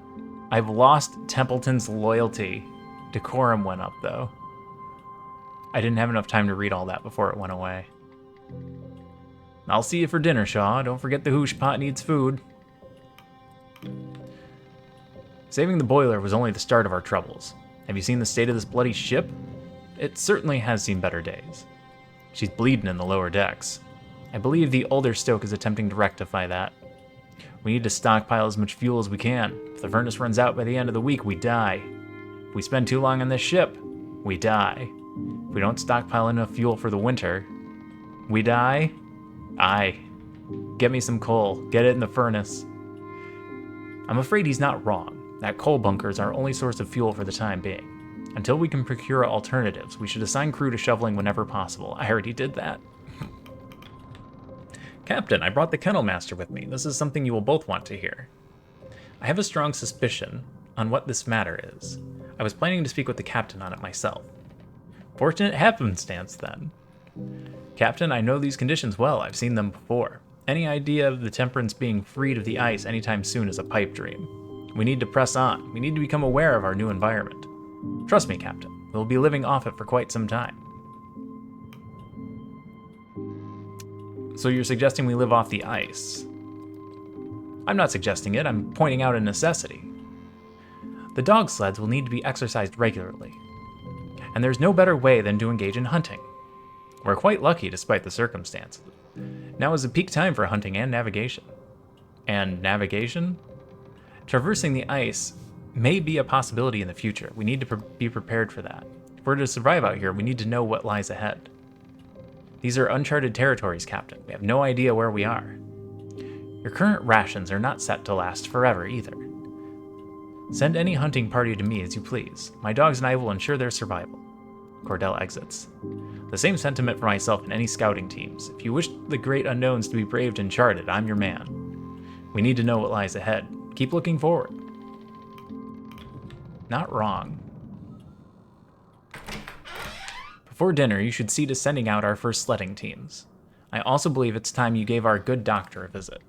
I've lost Templeton's loyalty. Decorum went up, though. I didn't have enough time to read all that before it went away. I'll see you for dinner, Shaw. Don't forget the hoosh pot needs food. Saving the boiler was only the start of our troubles. Have you seen the state of this bloody ship? It certainly has seen better days. She's bleeding in the lower decks. I believe the older Stoke is attempting to rectify that. We need to stockpile as much fuel as we can. If the furnace runs out by the end of the week, we die. If we spend too long on this ship, we die. If we don't stockpile enough fuel for the winter, we die? Aye. Get me some coal. Get it in the furnace. I'm afraid he's not wrong. That coal bunker is our only source of fuel for the time being. Until we can procure alternatives, we should assign crew to shoveling whenever possible. I already did that. Captain, I brought the Kennel Master with me. This is something you will both want to hear. I have a strong suspicion on what this matter is. I was planning to speak with the captain on it myself. Fortunate happenstance, then. Captain, I know these conditions well. I've seen them before. Any idea of the Temperance being freed of the ice anytime soon is a pipe dream. We need to press on. We need to become aware of our new environment. Trust me, Captain. We'll be living off it for quite some time. So you're suggesting we live off the ice? I'm not suggesting it. I'm pointing out a necessity. The dog sleds will need to be exercised regularly. And there's no better way than to engage in hunting. We're quite lucky despite the circumstances. Now is a peak time for hunting and navigation. And navigation? Traversing the ice may be a possibility in the future. We need to be prepared for that. If we're to survive out here, we need to know what lies ahead. These are uncharted territories, Captain. We have no idea where we are. Your current rations are not set to last forever either. Send any hunting party to me as you please. My dogs and I will ensure their survival. Cordell exits. The same sentiment for myself and any scouting teams. If you wish the great unknowns to be braved and charted, I'm your man. We need to know what lies ahead. Keep looking forward. Not wrong. Before dinner, you should see to sending out our first sledding teams. I also believe it's time you gave our good doctor a visit.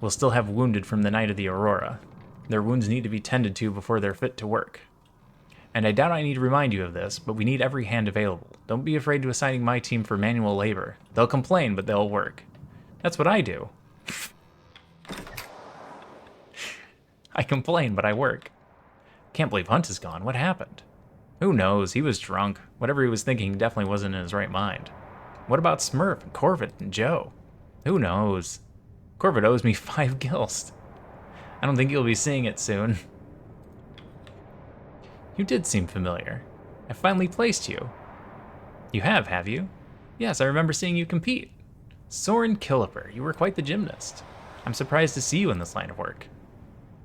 We'll still have wounded from the night of the Aurora. Their wounds need to be tended to before they're fit to work. And I doubt I need to remind you of this, but we need every hand available. Don't be afraid to assigning my team for manual labor. They'll complain, but they'll work. That's what I do. I complain, but I work. Can't believe Hunt is gone. What happened? Who knows? He was drunk. Whatever he was thinking definitely wasn't in his right mind. What about Smurf and Corvette and Joe? Who knows? Corvette owes me 5 gills. I don't think you'll be seeing it soon. You did seem familiar. I finally placed you. You have you? Yes, I remember seeing you compete. Soren Kiliper, you were quite the gymnast. I'm surprised to see you in this line of work.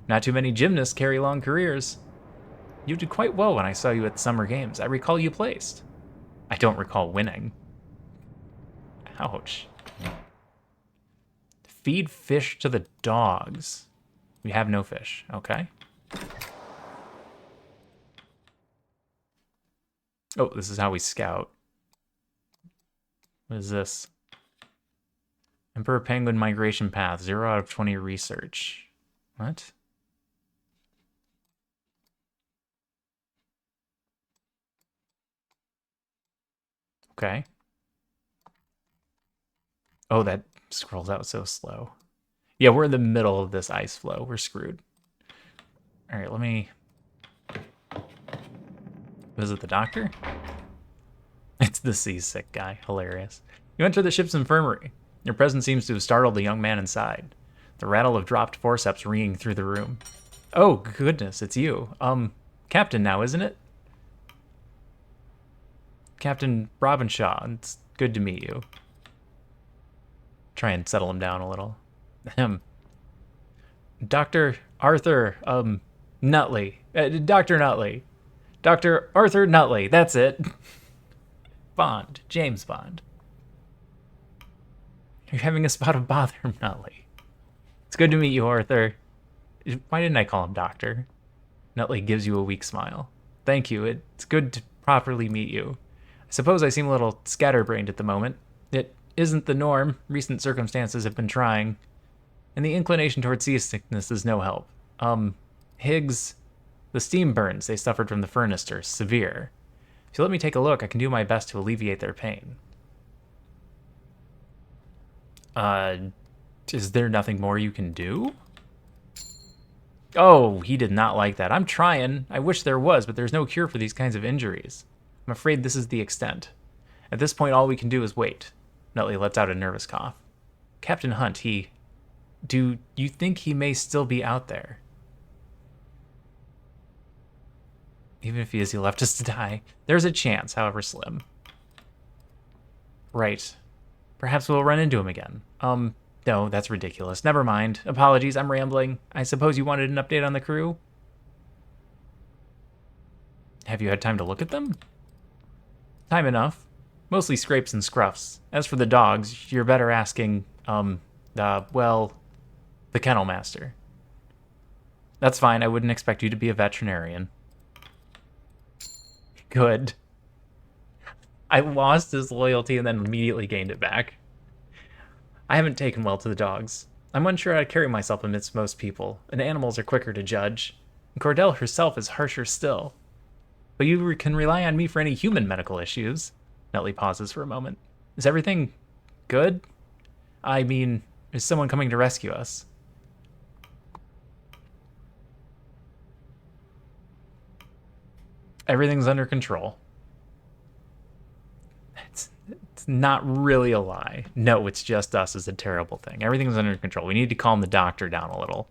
Not too many gymnasts carry long careers. You did quite well when I saw you at the Summer Games. I recall you placed. I don't recall winning. Ouch. Feed fish to the dogs. We have no fish, okay. Oh, this is how we scout. What is this? Emperor Penguin Migration Path, 0 out of 20 research. What? Okay. Oh, that scrolls out so slow. Yeah, we're in the middle of this ice flow. We're screwed. All right, let me visit the doctor. It's the seasick guy. Hilarious. You enter the ship's infirmary. Your presence seems to have startled the young man inside. The rattle of dropped forceps ringing through the room. Oh, goodness, it's you. Captain now, isn't it? Captain Robinshaw. It's good to meet you. Try and settle him down a little. Dr. Arthur, Nutley. Dr. Nutley. Dr. Arthur Nutley, that's it. Bond. James Bond. You're having a spot of bother, Nutley. It's good to meet you, Arthur. Why didn't I call him Doctor? Nutley gives you a weak smile. Thank you. It's good to properly meet you. I suppose I seem a little scatterbrained at the moment. It isn't the norm. Recent circumstances have been trying. And the inclination toward seasickness is no help. Higgs, the steam burns they suffered from the furnace are severe. If you let me take a look, I can do my best to alleviate their pain. Is there nothing more you can do? Oh, he did not like that. I'm trying. I wish there was, but there's no cure for these kinds of injuries. I'm afraid this is the extent. At this point, all we can do is wait. Nutley lets out a nervous cough. Captain Hunt, do you think he may still be out there? Even if he is, he left us to die. There's a chance, however slim. Right. Perhaps we'll run into him again. No, that's ridiculous. Never mind. Apologies, I'm rambling. I suppose you wanted an update on the crew? Have you had time to look at them? Time enough. Mostly scrapes and scruffs. As for the dogs, you're better asking, well, the kennel master. That's fine, I wouldn't expect you to be a veterinarian. Good. I lost his loyalty and then immediately gained it back. I haven't taken well to the dogs. I'm unsure how to carry myself amidst most people, and animals are quicker to judge. And Cordell herself is harsher still. But you can rely on me for any human medical issues. Nutley pauses for a moment. Is everything good? I mean, is someone coming to rescue us? Everything's under control. It's not really a lie. No, it's just us is a terrible thing. Everything's under control. We need to calm the doctor down a little.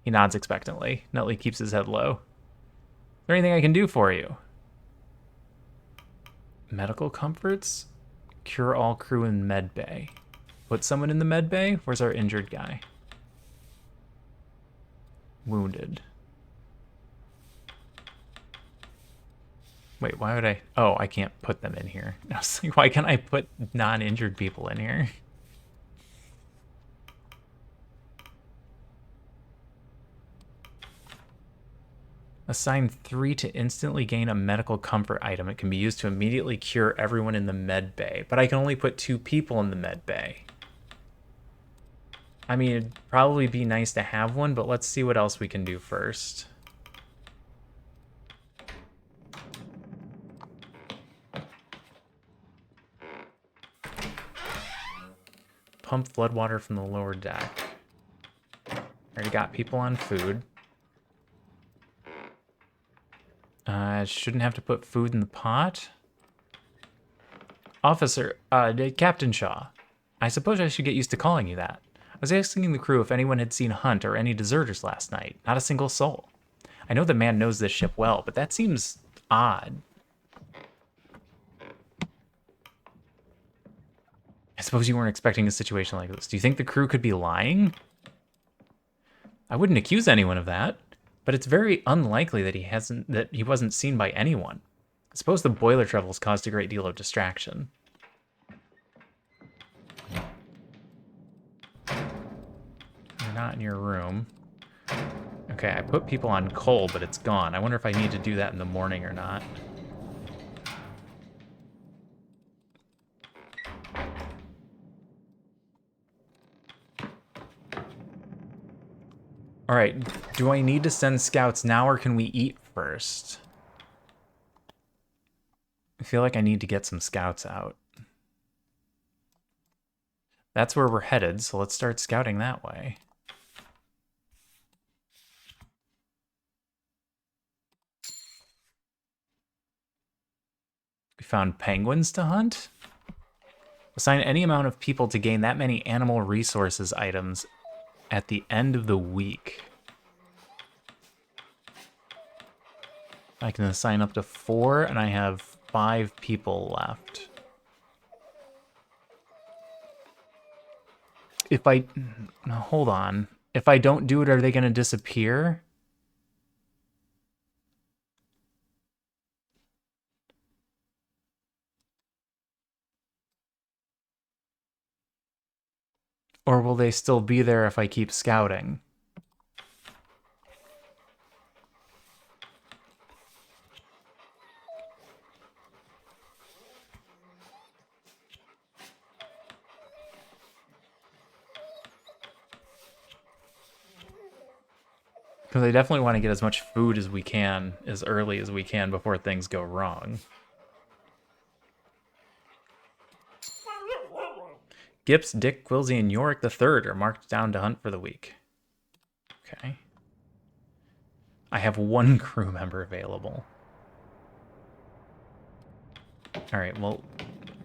He nods expectantly. Nutley keeps his head low. Is there anything I can do for you? Medical comforts? Cure all crew in med bay. Put someone in the med bay? Where's our injured guy? Wounded. Wait, why would I? Oh, I can't put them in here. I was like, why can't I put non-injured people in here? Assign 3 to instantly gain a medical comfort item. It can be used to immediately cure everyone in the med bay. But I can only put 2 people in the med bay. I mean, it'd probably be nice to have one, but let's see what else we can do first. Pump flood water from the lower deck. Already got people on food. Shouldn't have to put food in the pot. Officer, Captain Shaw. I suppose I should get used to calling you that. I was asking the crew if anyone had seen Hunt or any deserters last night. Not a single soul. I know the man knows this ship well, but that seems odd. I suppose you weren't expecting a situation like this. Do you think the crew could be lying? I wouldn't accuse anyone of that, but it's very unlikely that he wasn't seen by anyone. I suppose the boiler troubles caused a great deal of distraction. You're not in your room. Okay, I put people on coal, but it's gone. I wonder if I need to do that in the morning or not. All right, do I need to send scouts now or can we eat first? I feel like I need to get some scouts out. That's where we're headed, so let's start scouting that way. We found penguins to hunt. Assign any amount of people to gain that many animal resources items at the end of the week. I can assign up to 4, and I have 5 people left. If I... Hold on. If I don't do it, are they going to disappear? Or will they still be there if I keep scouting? Because I definitely want to get as much food as we can, as early as we can before things go wrong. Gips, Dick, Quilsey, and Yorick the Third are marked down to hunt for the week. Okay. I have 1 crew member available. Alright, well,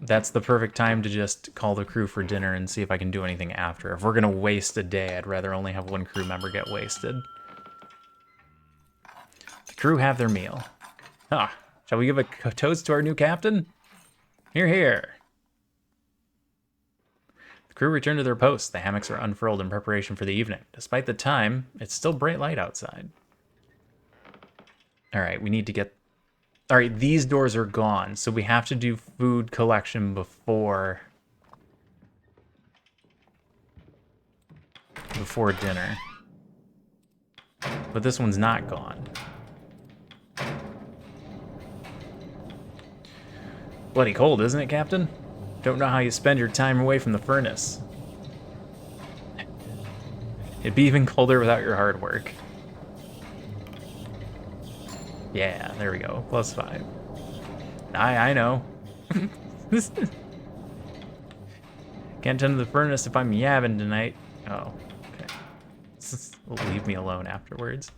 that's the perfect time to just call the crew for dinner and see if I can do anything after. If we're going to waste a day, I'd rather only have 1 crew member get wasted. The crew have their meal. Ah, shall we give a toast to our new captain? Hear, hear. The crew return to their posts. The hammocks are unfurled in preparation for the evening. Despite the time, it's still bright light outside. Alright, we need to get... Alright, these doors are gone, so we have to do food collection before dinner. But this one's not gone. Bloody cold, isn't it, Captain? Don't know how you spend your time away from the furnace. It'd be even colder without your hard work. Yeah, there we go. +5. I know. Can't tend to the furnace if I'm yabbing tonight. Oh, okay. Leave me alone afterwards.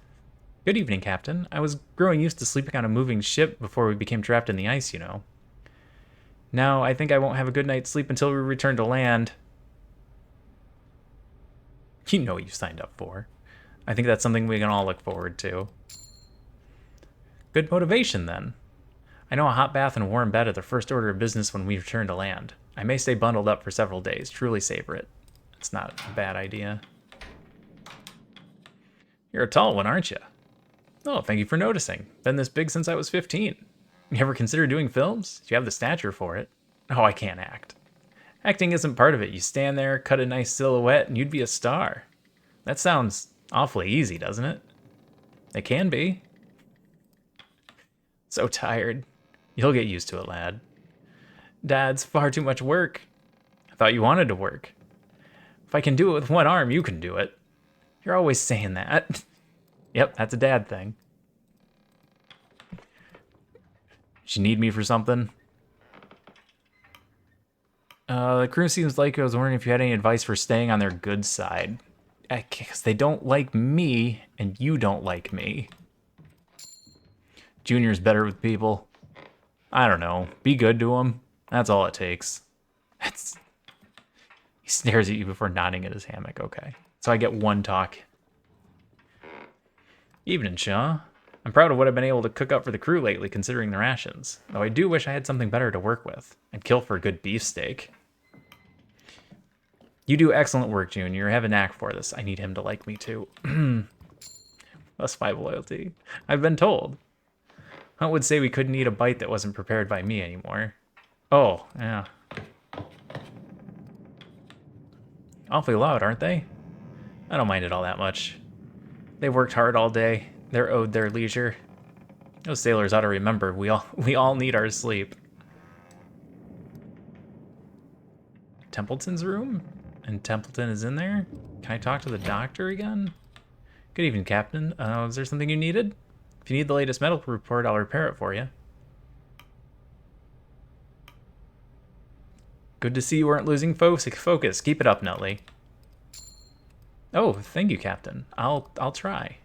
Good evening, Captain. I was growing used to sleeping on a moving ship before we became trapped in the ice, you know. Now, I think I won't have a good night's sleep until we return to land. You know what you signed up for. I think that's something we can all look forward to. Good motivation, then. I know a hot bath and a warm bed are the first order of business when we return to land. I may stay bundled up for several days. Truly savor it. It's not a bad idea. You're a tall one, aren't you? Oh, thank you for noticing. Been this big since I was 15. You ever consider doing films? You have the stature for it. Oh, I can't act. Acting isn't part of it. You stand there, cut a nice silhouette, and you'd be a star. That sounds awfully easy, doesn't it? It can be. So tired. You'll get used to it, lad. Dad's far too much work. I thought you wanted to work. If I can do it with one arm, you can do it. You're always saying that. Yep, that's a dad thing. You need me for something? The crew seems like I was wondering if you had any advice for staying on their good side. Because they don't like me, and you don't like me. Junior's better with people. I don't know. Be good to him. That's all it takes. He stares at you before nodding at his hammock. Okay. So I get one talk. Evening, Shaw. I'm proud of what I've been able to cook up for the crew lately, considering the rations. Though I do wish I had something better to work with. I'd kill for a good beefsteak. You do excellent work, Junior. I have a knack for this. I need him to like me, too. Plus 5 loyalty. I've been told. Hunt would say we couldn't eat a bite that wasn't prepared by me anymore. Oh, yeah. Awfully loud, aren't they? I don't mind it all that much. They've worked hard all day. They're owed their leisure. Those sailors ought to remember we all need our sleep. Templeton's room? And Templeton is in there? Can I talk to the doctor again? Good evening, Captain. Is there something you needed? If you need the latest medical report, I'll repair it for you. Good to see you weren't losing focus. Keep it up, Nutley. Oh, thank you, Captain. I'll try.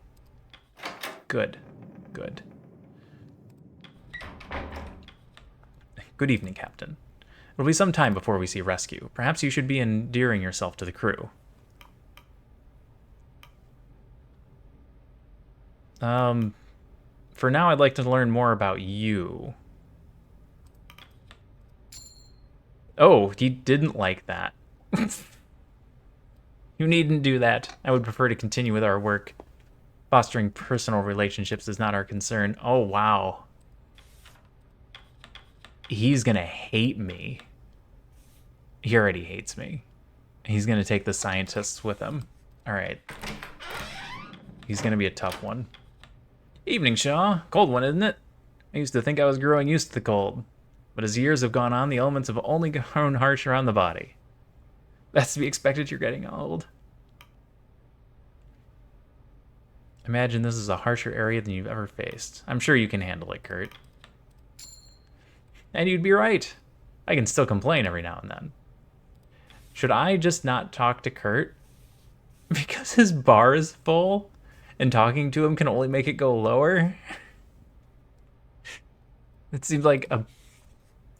Good. Good. Good evening, Captain. It'll be some time before we see rescue. Perhaps you should be endearing yourself to the crew. For now, I'd like to learn more about you. Oh, he didn't like that. You needn't do that. I would prefer to continue with our work. Fostering personal relationships is not our concern. Oh, wow. He's gonna hate me. He already hates me. He's gonna take the scientists with him. All right. He's gonna be a tough one. Evening, Shaw. Cold one, isn't it? I used to think I was growing used to the cold. But as years have gone on, the elements have only grown harsher on the body. That's to be expected. You're getting old. Imagine this is a harsher area than you've ever faced. I'm sure you can handle it, Kurt. And you'd be right. I can still complain every now and then. Should I just not talk to Kurt? Because his bar is full and talking to him can only make it go lower? It seems like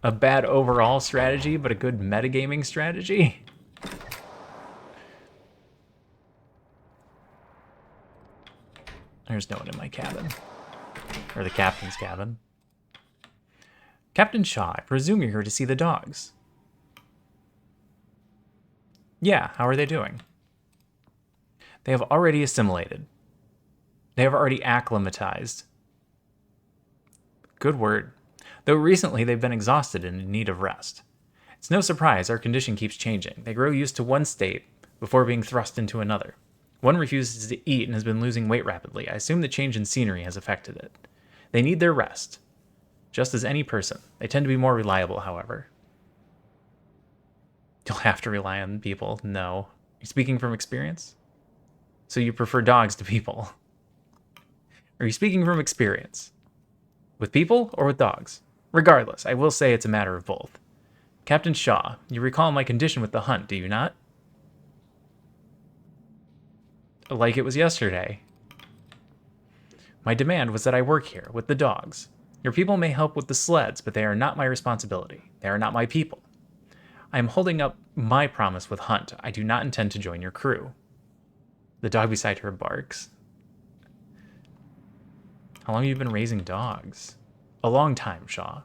a bad overall strategy, but a good metagaming strategy. There's no one in my cabin. Or the captain's cabin. Captain Shaw, I presume you're here to see the dogs. Yeah, how are they doing? They have already assimilated. They have already acclimatized. Good word. Though recently they've been exhausted and in need of rest. It's no surprise our condition keeps changing. They grow used to one state before being thrust into another. One refuses to eat and has been losing weight rapidly. I assume the change in scenery has affected it. They need their rest. Just as any person. They tend to be more reliable, however. You'll have to rely on people. No. You're speaking from experience? So you prefer dogs to people? Are you speaking from experience? With people or with dogs? Regardless, I will say it's a matter of both. Captain Shaw, you recall my condition with the hunt, do you not? Like it was yesterday. My demand was that I work here, with the dogs. Your people may help with the sleds, but they are not my responsibility. They are not my people. I am holding up my promise with Hunt. I do not intend to join your crew. The dog beside her barks. How long have you been raising dogs? A long time, Shaw.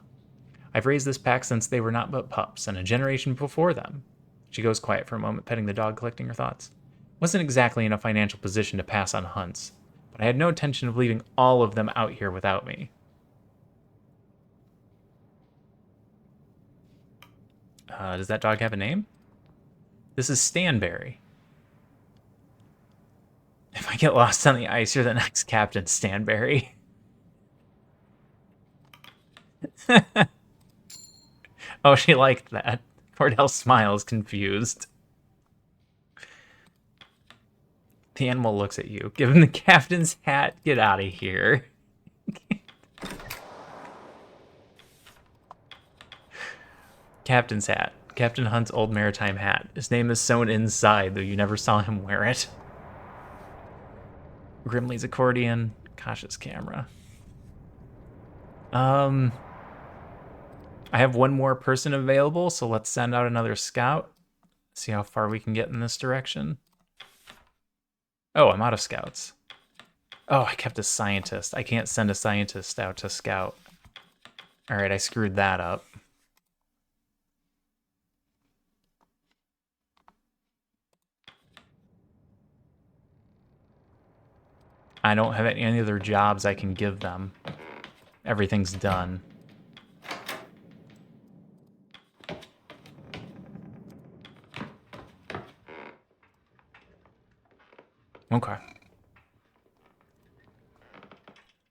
I've raised this pack since they were not but pups, and a generation before them. She goes quiet for a moment, petting the dog, collecting her thoughts. Wasn't exactly in a financial position to pass on hunts. But I had no intention of leaving all of them out here without me. Does that dog have a name? This is Stanberry. If I get lost on the ice, you're the next Captain Stanberry. Oh, she liked that. Cordell smiles, confused. The animal looks at you. Give him the captain's hat. Get out of here. Captain's hat. Captain Hunt's old maritime hat. His name is sewn inside, though you never saw him wear it. Grimley's accordion. Kasha's camera. I have one more person available, so let's send out another scout. See how far we can get in this direction. Oh, I'm out of scouts. Oh, I kept a scientist. I can't send a scientist out to scout. All right, I screwed that up. I don't have any other jobs I can give them. Everything's done. Okay.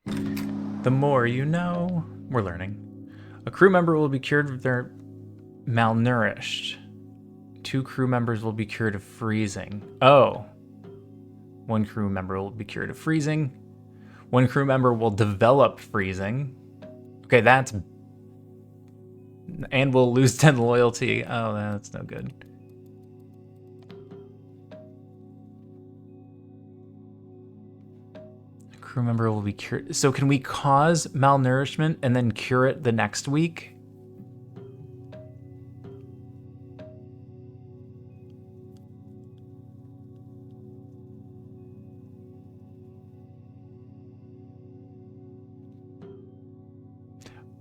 The more you know. We're learning. A crew member will be cured if they're malnourished. 2 crew members will be cured of freezing. Oh. 1 crew member will be cured of freezing. 1 crew member will develop freezing. Okay, that's... And we'll lose 10 loyalty. Oh, that's no good. A crew member will be cured. So can we cause malnourishment and then cure it the next week?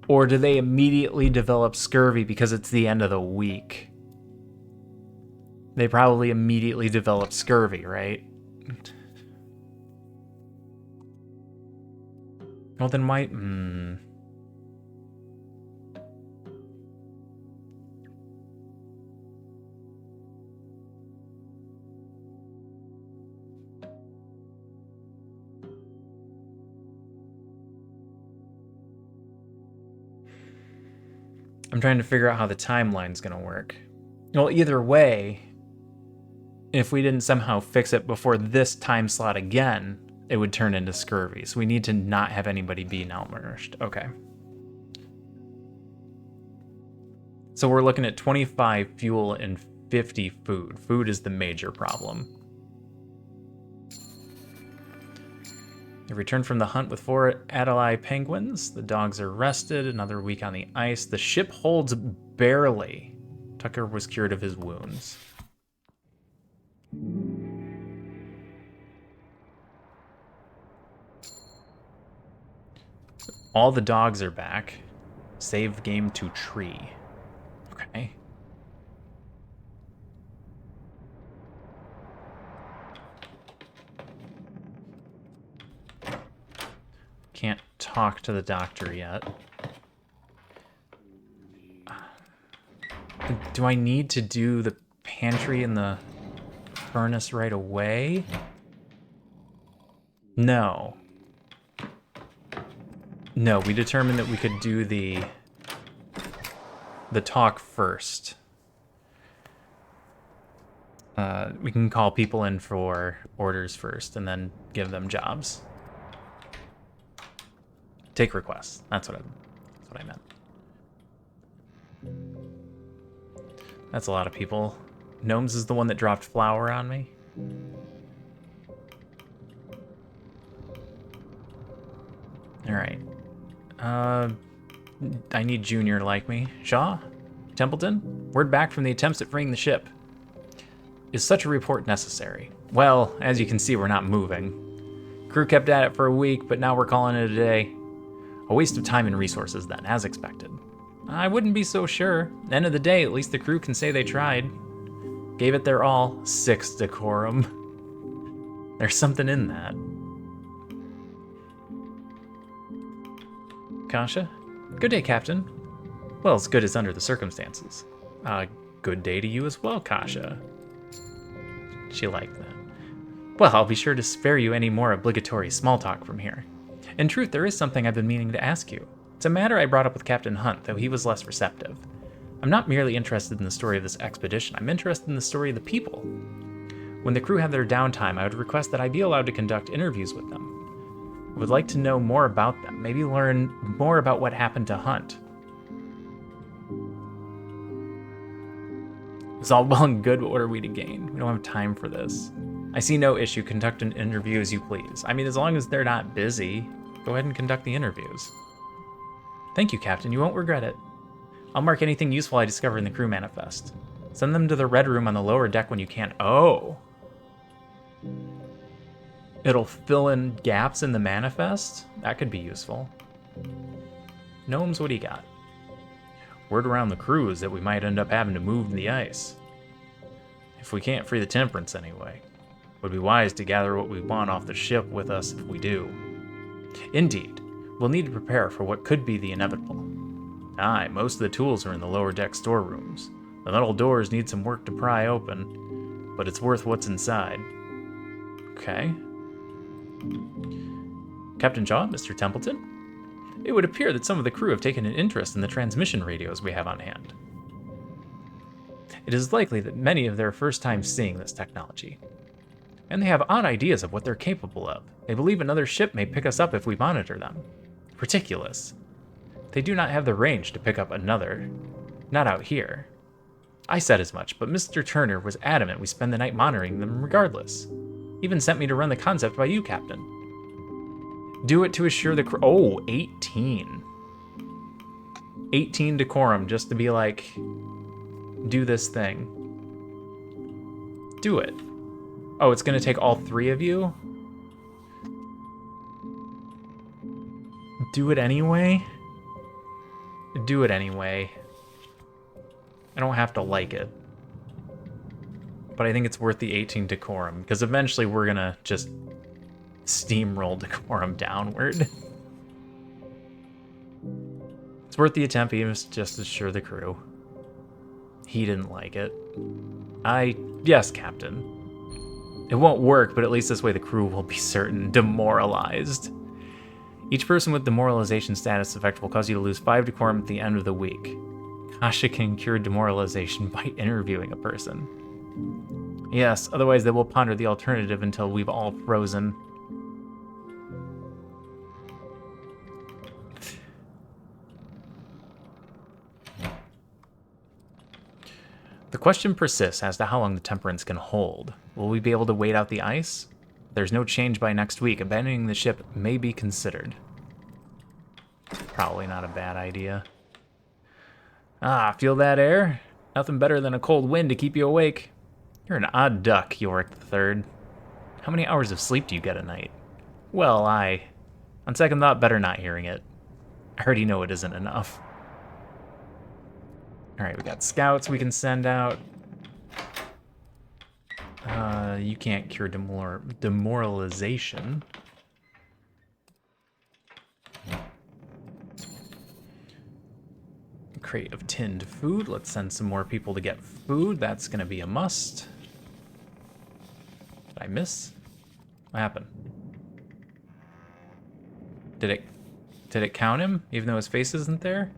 Or do they immediately develop scurvy because it's the end of the week? They probably immediately develop scurvy, right? Well, then why... I'm trying to figure out how the timeline's gonna work. Well, either way, if we didn't somehow fix it before this time slot again, it would turn into scurvy. So we need to not have anybody be malnourished. Okay. So we're looking at 25 fuel and 50 food. Food is the major problem. They returned from the hunt with 4 Adelie penguins. The dogs are rested. Another week on the ice. The ship holds barely. Tucker was cured of his wounds. All the dogs are back. Save game to tree. Okay. Can't talk to the doctor yet. Do I need to do the pantry and the furnace right away? No. No, we determined that we could do the talk first. We can call people in for orders first and then give them jobs. Take requests. That's what I meant. That's a lot of people. Gnomes is the one that dropped flour on me. All right. I need Junior like me. Shaw? Templeton? Word back from the attempts at freeing the ship. Is such a report necessary? Well, as you can see, we're not moving. Crew kept at it for a week, but now we're calling it a day. A waste of time and resources then, as expected. I wouldn't be so sure. End of the day, at least the crew can say they tried. Gave it their all. 6 decorum. There's something in that. Kasha. Good day, Captain. Well, as good as under the circumstances. Good day to you as well, Kasha. She liked that. Well, I'll be sure to spare you any more obligatory small talk from here. In truth, there is something I've been meaning to ask you. It's a matter I brought up with Captain Hunt, though he was less receptive. I'm not merely interested in the story of this expedition, I'm interested in the story of the people. When the crew have their downtime, I would request that I be allowed to conduct interviews with them. I would like to know more about them, maybe learn more about what happened to Hunt. It's all well and good, but what are we to gain? We don't have time for this. I see no issue. Conduct an interview as you please. I mean, as long as they're not busy, go ahead and conduct the interviews. Thank you, Captain. You won't regret it. I'll mark anything useful I discover in the crew manifest. Send them to the red room on the lower deck when you can. Oh. It'll fill in gaps in the manifest? That could be useful. Gnomes, what do you got? Word around the crew is that we might end up having to move the ice. If we can't free the Temperance anyway. Would be wise to gather what we want off the ship with us if we do. Indeed, we'll need to prepare for what could be the inevitable. Aye, most of the tools are in the lower deck storerooms. The metal doors need some work to pry open, but it's worth what's inside. Okay. Captain Shaw, Mr. Templeton? It would appear that some of the crew have taken an interest in the transmission radios we have on hand. It is likely that many of their first time seeing this technology. And they have odd ideas of what they're capable of. They believe another ship may pick us up if we monitor them. Ridiculous. They do not have the range to pick up another. Not out here. I said as much, but Mr. Turner was adamant we spend the night monitoring them regardless. Even sent me to run the concept by you, Captain. Do it to assure the crew. Oh, 18. 18 decorum just to be like, do this thing. Do it. Oh, it's going to take all three of you? Do it anyway? Do it anyway. I don't have to like it. But I think it's worth the 18 decorum, because eventually we're going to just steamroll decorum downward. It's worth the attempt, even just to assure the crew. He didn't like it. Yes, Captain. It won't work, but at least this way the crew will be certain demoralized. Each person with demoralization status effect will cause you to lose 5 decorum at the end of the week. Kasha can cure demoralization by interviewing a person. Yes, otherwise they will ponder the alternative until we've all frozen. The question persists as to how long the Temperance can hold. Will we be able to wait out the ice? There's no change by next week. Abandoning the ship may be considered. Probably not a bad idea. Ah, feel that air? Nothing better than a cold wind to keep you awake. You're an odd duck, Yorick III. How many hours of sleep do you get a night? Well, on second thought, better not hearing it. I already know it isn't enough. Alright, we got scouts we can send out. You can't cure demoralization. Crate of tinned food. Let's send some more people to get food. That's gonna be a must. Did I miss? What happened? Did it count him, even though his face isn't there?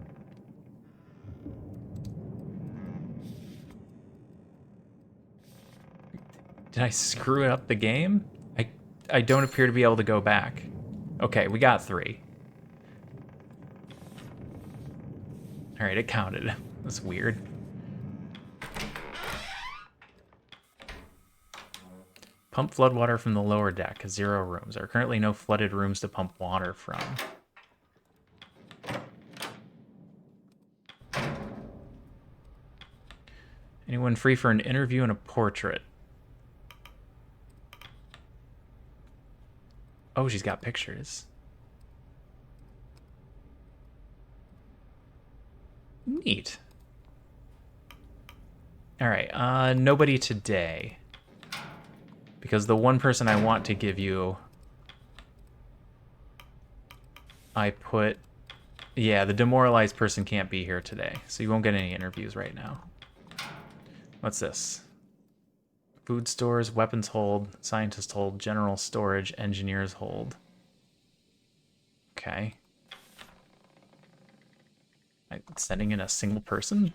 Did I screw up the game? I don't appear to be able to go back. Okay, we got 3. Alright, it counted. That's weird. Pump flood water from the lower deck. 0 rooms. There are currently no flooded rooms to pump water from. Anyone free for an interview and a portrait? Oh, she's got pictures. Neat. All right, nobody today. Because the one person I want to give you, I put Yeah, the demoralized person can't be here today, so you won't get any interviews right now. What's this? Food stores, weapons hold, scientist hold, general storage, engineers hold. Okay. Sending in a single person?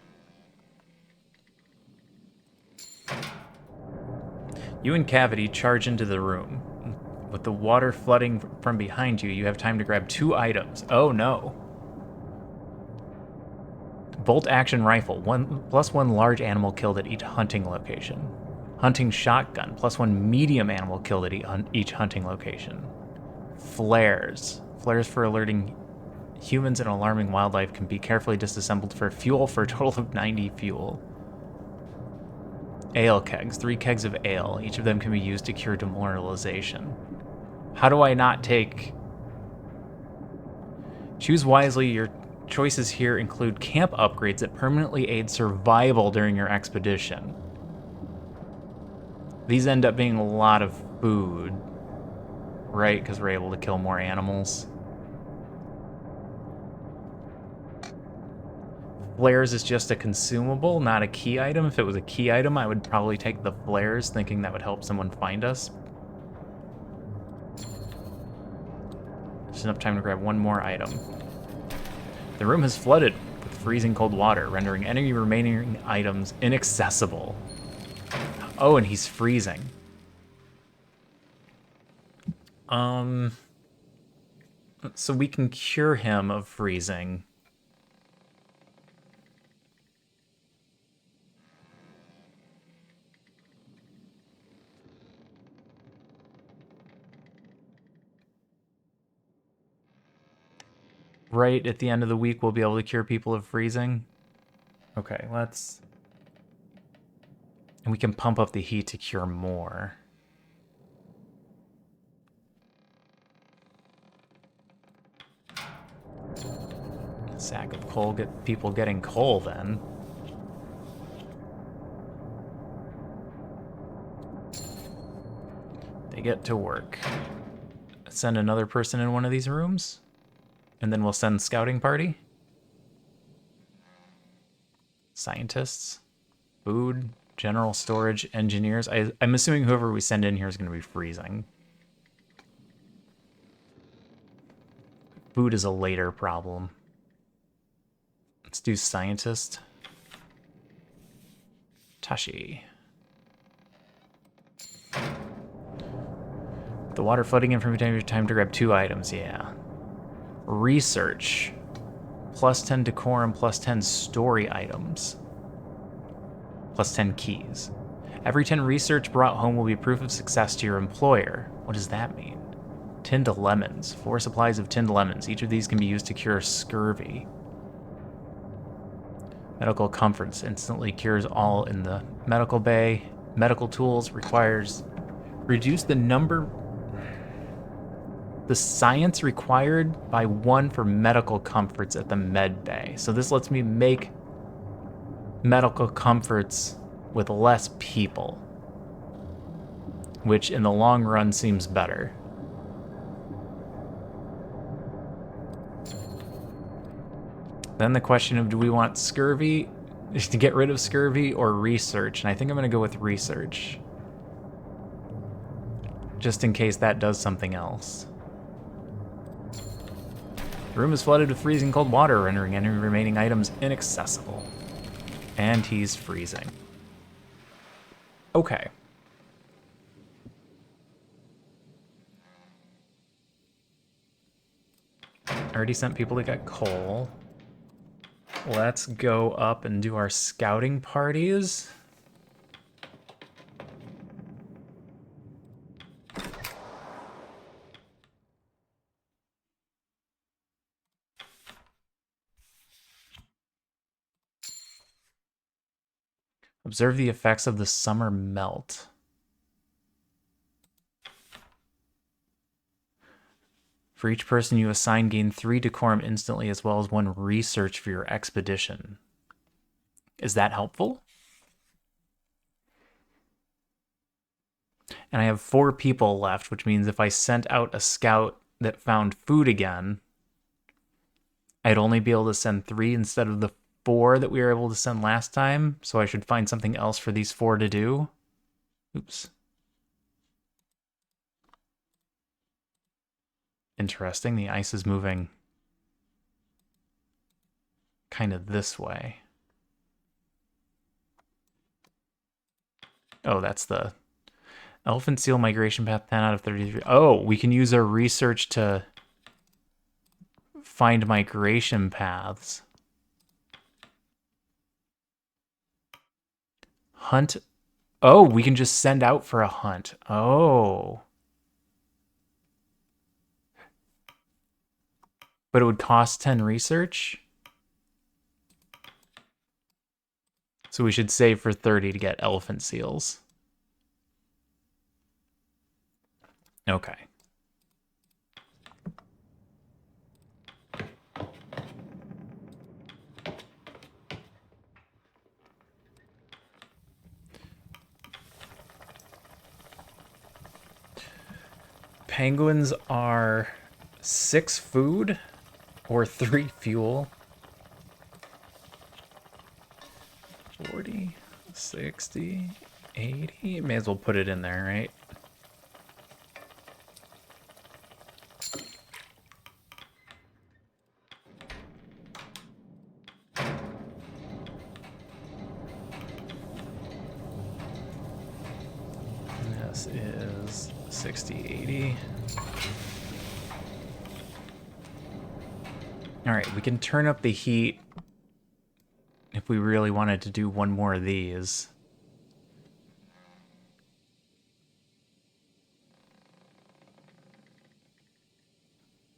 You and Cavity charge into the room. With the water flooding from behind you, you have time to grab 2 items. Oh no. Bolt action rifle, +1 large animal killed at each hunting location. Hunting shotgun, +1 medium animal killed at each hunting location. Flares. Flares for alerting humans and alarming wildlife can be carefully disassembled for fuel for a total of 90 fuel. Ale kegs, 3 kegs of ale. Each of them can be used to cure demoralization. How do I not take... Choose wisely. Your choices here include camp upgrades that permanently aid survival during your expedition. These end up being a lot of food, right? Because we're able to kill more animals. Flares is just a consumable, not a key item. If it was a key item, I would probably take the flares, thinking that would help someone find us. Just enough time to grab 1 more item. The room has flooded with freezing cold water, rendering any remaining items inaccessible. Oh, and he's freezing. So we can cure him of freezing. Right at the end of the week, we'll be able to cure people of freezing. Okay, let's... And we can pump up the heat to cure more. Sack of coal, get people getting coal then. They get to work. Send another person in one of these rooms. And then we'll send scouting party. Scientists. Food. General storage. Engineers. I'm assuming whoever we send in here is going to be freezing. Food is a later problem. Let's do scientist. Tashi. The water flooding in from time to grab 2 items, yeah. Research. +10 decorum, +10 story items. +10 keys. Every 10 research brought home will be proof of success to your employer. What does that mean? Tinned lemons. 4 supplies of tinned lemons. Each of these can be used to cure scurvy. Medical comforts. Instantly cures all in the medical bay. Medical tools requires... Reduce the number... The science required by 1 for medical comforts at the med bay. So this lets me make medical comforts with less people, which in the long run seems better. Then the question of, do we want scurvy, to get rid of scurvy, or research? And I think I'm going to go with research, just in case that does something else. The room is flooded with freezing cold water, rendering any remaining items inaccessible. And he's freezing. Okay. I already sent people to get coal. Let's go up and do our scouting parties. Observe the effects of the summer melt. For each person you assign, gain 3 decorum instantly, as well as 1 research for your expedition. Is that helpful? And I have 4 people left, which means if I sent out a scout that found food again, I'd only be able to send 3 instead of the 4 that we were able to send last time, so I should find something else for these 4 to do. Oops. Interesting, the ice is moving kind of this way. Oh, that's the elephant seal migration path, 10 out of 33. Oh, we can use our research to find migration paths. Hunt. Oh, we can just send out for a hunt. Oh. But it would cost 10 research? So we should save for 30 to get elephant seals. Okay. Penguins are 6 food or 3 fuel. 40, 60, 80. May as well put it in there, right? This is 60, 80. All right, we can turn up the heat if we really wanted to do one more of these.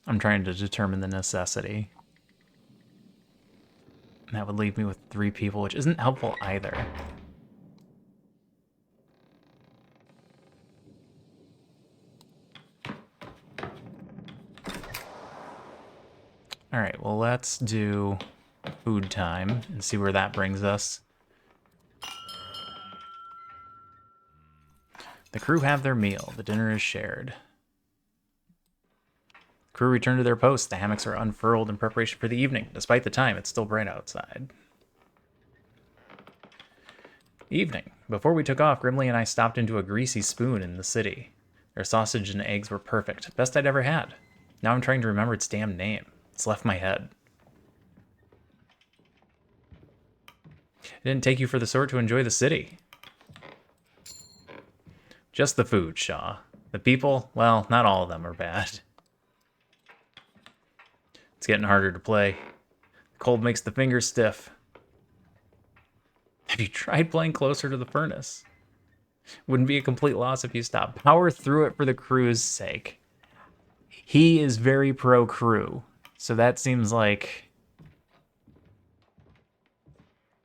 I'm trying to determine the necessity. And that would leave me with 3 people, which isn't helpful either. All right, well, let's do food time and see where that brings us. The crew have their meal. The dinner is shared. The crew return to their posts. The hammocks are unfurled in preparation for the evening. Despite the time, it's still bright outside. Evening. Before we took off, Grimly and I stopped into a Greasy Spoon in the city. Their sausage and eggs were perfect. Best I'd ever had. Now I'm trying to remember its damn name. It's left my head. It didn't take you for the sort to enjoy the city. Just the food, Shaw. The people, well, not all of them are bad. It's getting harder to play. The cold makes the fingers stiff. Have you tried playing closer to the furnace? Wouldn't be a complete loss if you stopped. Power through it for the crew's sake. He is very pro-crew, so that seems like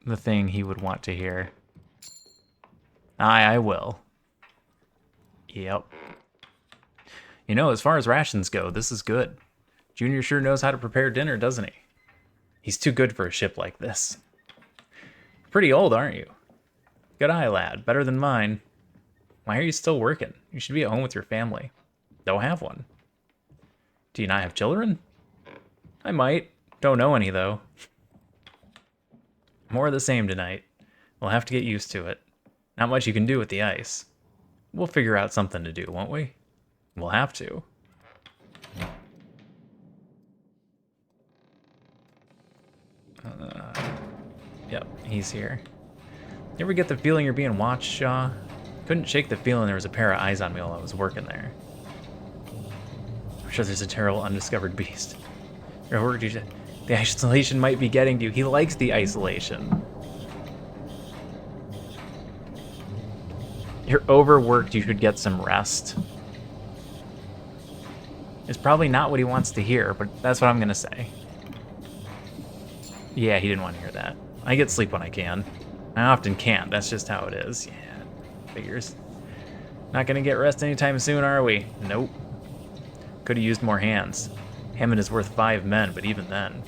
the thing he would want to hear. I will. Yep. You know, as far as rations go, this is good. Junior sure knows how to prepare dinner, doesn't he? He's too good for a ship like this. Pretty old, aren't you? Good eye, lad. Better than mine. Why are you still working? You should be at home with your family. Don't have one. Do you not have children? I might. Don't know any, though. More of the same tonight. We'll have to get used to it. Not much you can do with the ice. We'll figure out something to do, won't we? We'll have to. Yep, he's here. You ever get the feeling you're being watched, Shaw? Couldn't shake the feeling there was a pair of eyes on me while I was working there. I'm sure there's a terrible undiscovered beast. The isolation might be getting to you. He likes the isolation. You're overworked, you should get some rest. It's probably not what he wants to hear, but that's what I'm gonna say. Yeah, he didn't want to hear that. I get sleep when I can. I often can't, that's just how it is. Yeah, figures. Not gonna get rest anytime soon, are we? Nope. Could've used more hands. Hammond is worth 5 men, but even then.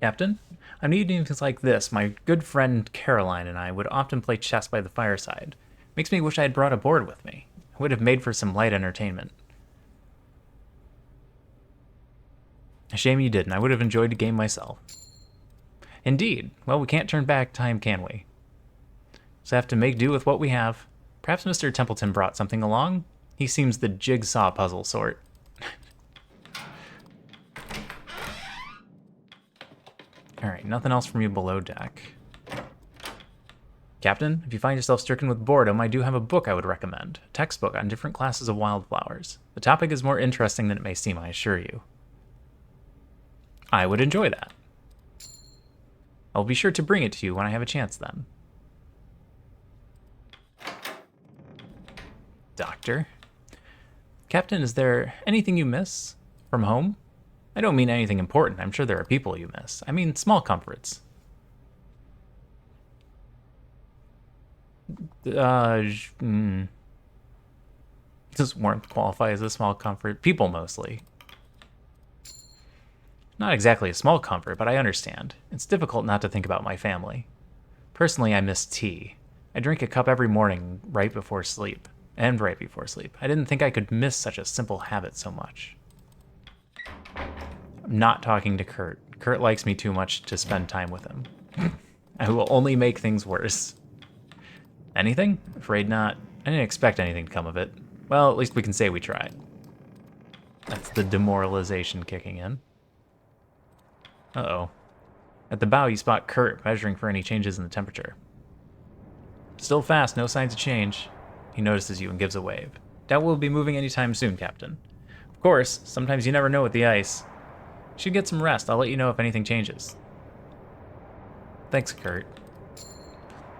Captain? On evenings like this, my good friend Caroline and I would often play chess by the fireside. Makes me wish I had brought a board with me. It would have made for some light entertainment. A shame you didn't. I would have enjoyed the game myself. Indeed. Well, we can't turn back time, can we? So have to make do with what we have. Perhaps Mr. Templeton brought something along? He seems the jigsaw puzzle sort. Alright, nothing else from you below deck. Captain, if you find yourself stricken with boredom, I do have a book I would recommend. A textbook on different classes of wildflowers. The topic is more interesting than it may seem, I assure you. I would enjoy that. I'll be sure to bring it to you when I have a chance then. Doctor? Captain, is there anything you miss from home? I don't mean anything important. I'm sure there are people you miss. I mean small comforts. Does warmth qualify as a small comfort? People mostly. Not exactly a small comfort, but I understand. It's difficult not to think about my family. Personally, I miss tea. I drink a cup every morning right before sleep. And right before sleep. I didn't think I could miss such a simple habit so much. I'm not talking to Kurt. Kurt likes me too much to spend time with him. I will only make things worse. Anything? Afraid not. I didn't expect anything to come of it. Well, at least we can say we tried. That's the demoralization kicking in. Uh-oh. At the bow, you spot Kurt measuring for any changes in the temperature. Still fast, no signs of change. He notices you and gives a wave. Doubt we'll be moving anytime soon, Captain. Of course, sometimes you never know with the ice. You should get some rest. I'll let you know if anything changes. Thanks, Kurt.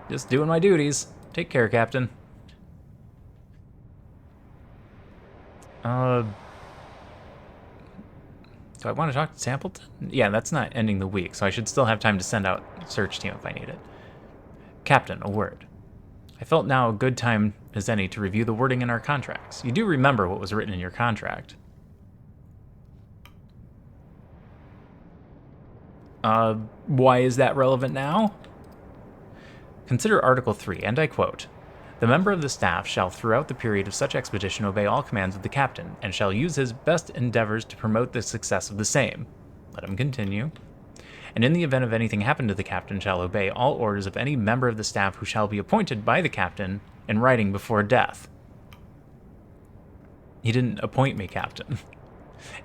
Just doing my duties. Take care, Captain. Do I want to talk to Templeton? Yeah, that's not ending the week, so I should still have time to send out a search team if I need it. Captain, a word. I felt now a good time as any to review the wording in our contracts. You do remember what was written in your contract. Why is that relevant now? Consider Article 3, and I quote, "The member of the staff shall throughout the period of such expedition obey all commands of the captain, and shall use his best endeavors to promote the success of the same." Let him continue. "And in the event of anything happen to the captain, shall obey all orders of any member of the staff who shall be appointed by the captain in writing before death." He didn't appoint me captain.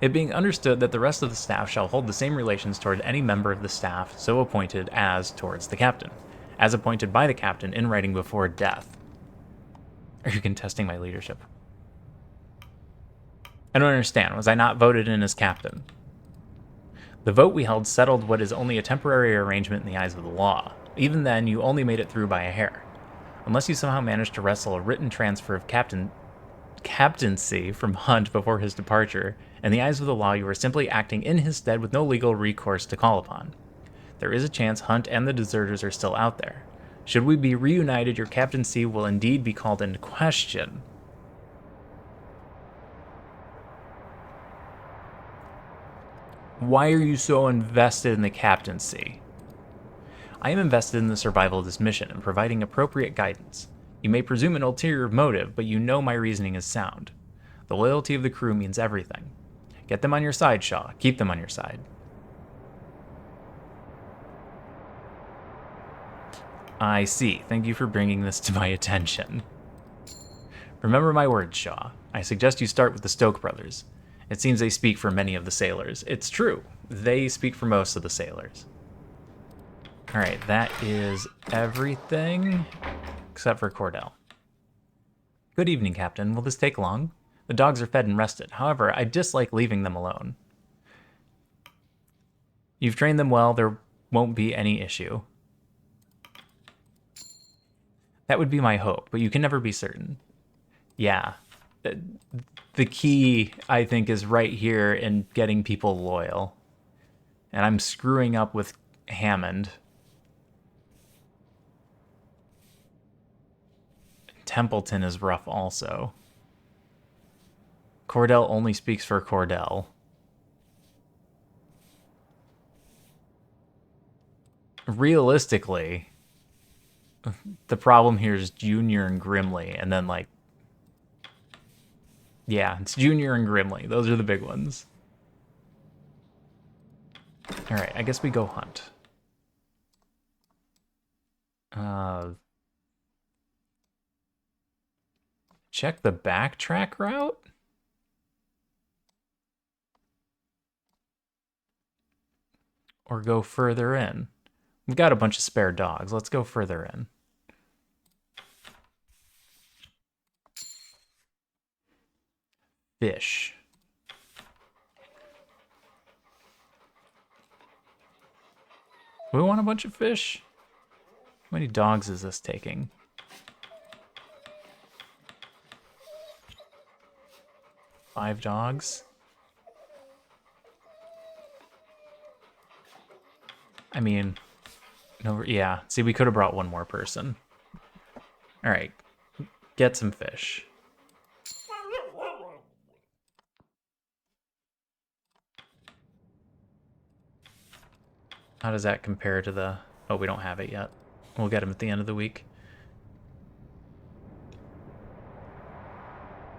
It being understood that the rest of the staff shall hold the same relations toward any member of the staff so appointed as towards the captain, as appointed by the captain in writing before death. Are you contesting my leadership? I don't understand. Was I not voted in as captain? The vote we held settled what is only a temporary arrangement in the eyes of the law. Even then, you only made it through by a hair. Unless you somehow managed to wrestle a written transfer of captaincy from Hunt before his departure, in the eyes of the law you were simply acting in his stead with no legal recourse to call upon. There is a chance Hunt and the deserters are still out there. Should we be reunited, your captaincy will indeed be called into question. Why are you so invested in the captaincy? I am invested in the survival of this mission and providing appropriate guidance. You may presume an ulterior motive, but you know my reasoning is sound. The loyalty of the crew means everything. Get them on your side, Shaw. Keep them on your side. I see. Thank you for bringing this to my attention. Remember my words, Shaw. I suggest you start with the Stoke brothers. It seems they speak for many of the sailors. It's true. They speak for most of the sailors. Alright, that is everything except for Cordell. Good evening, Captain. Will this take long? The dogs are fed and rested. However, I dislike leaving them alone. You've trained them well. There won't be any issue. That would be my hope, but you can never be certain. Yeah. The key, I think, is right here in getting people loyal. And I'm screwing up with Hammond. Templeton is rough also. Cordell only speaks for Cordell. Realistically, the problem here is Junior and Grimly, and then, like... Yeah, it's Junior and Grimly. Those are the big ones. Alright, I guess we go hunt. Check the backtrack route? Or go further in? We've got a bunch of spare dogs. Let's go further in. Fish. We want a bunch of fish? How many dogs is this taking? Five dogs? I mean, no, yeah. See, we could have brought one more person. All right, get some fish. How does that compare to the... Oh, we don't have it yet. We'll get him at the end of the week.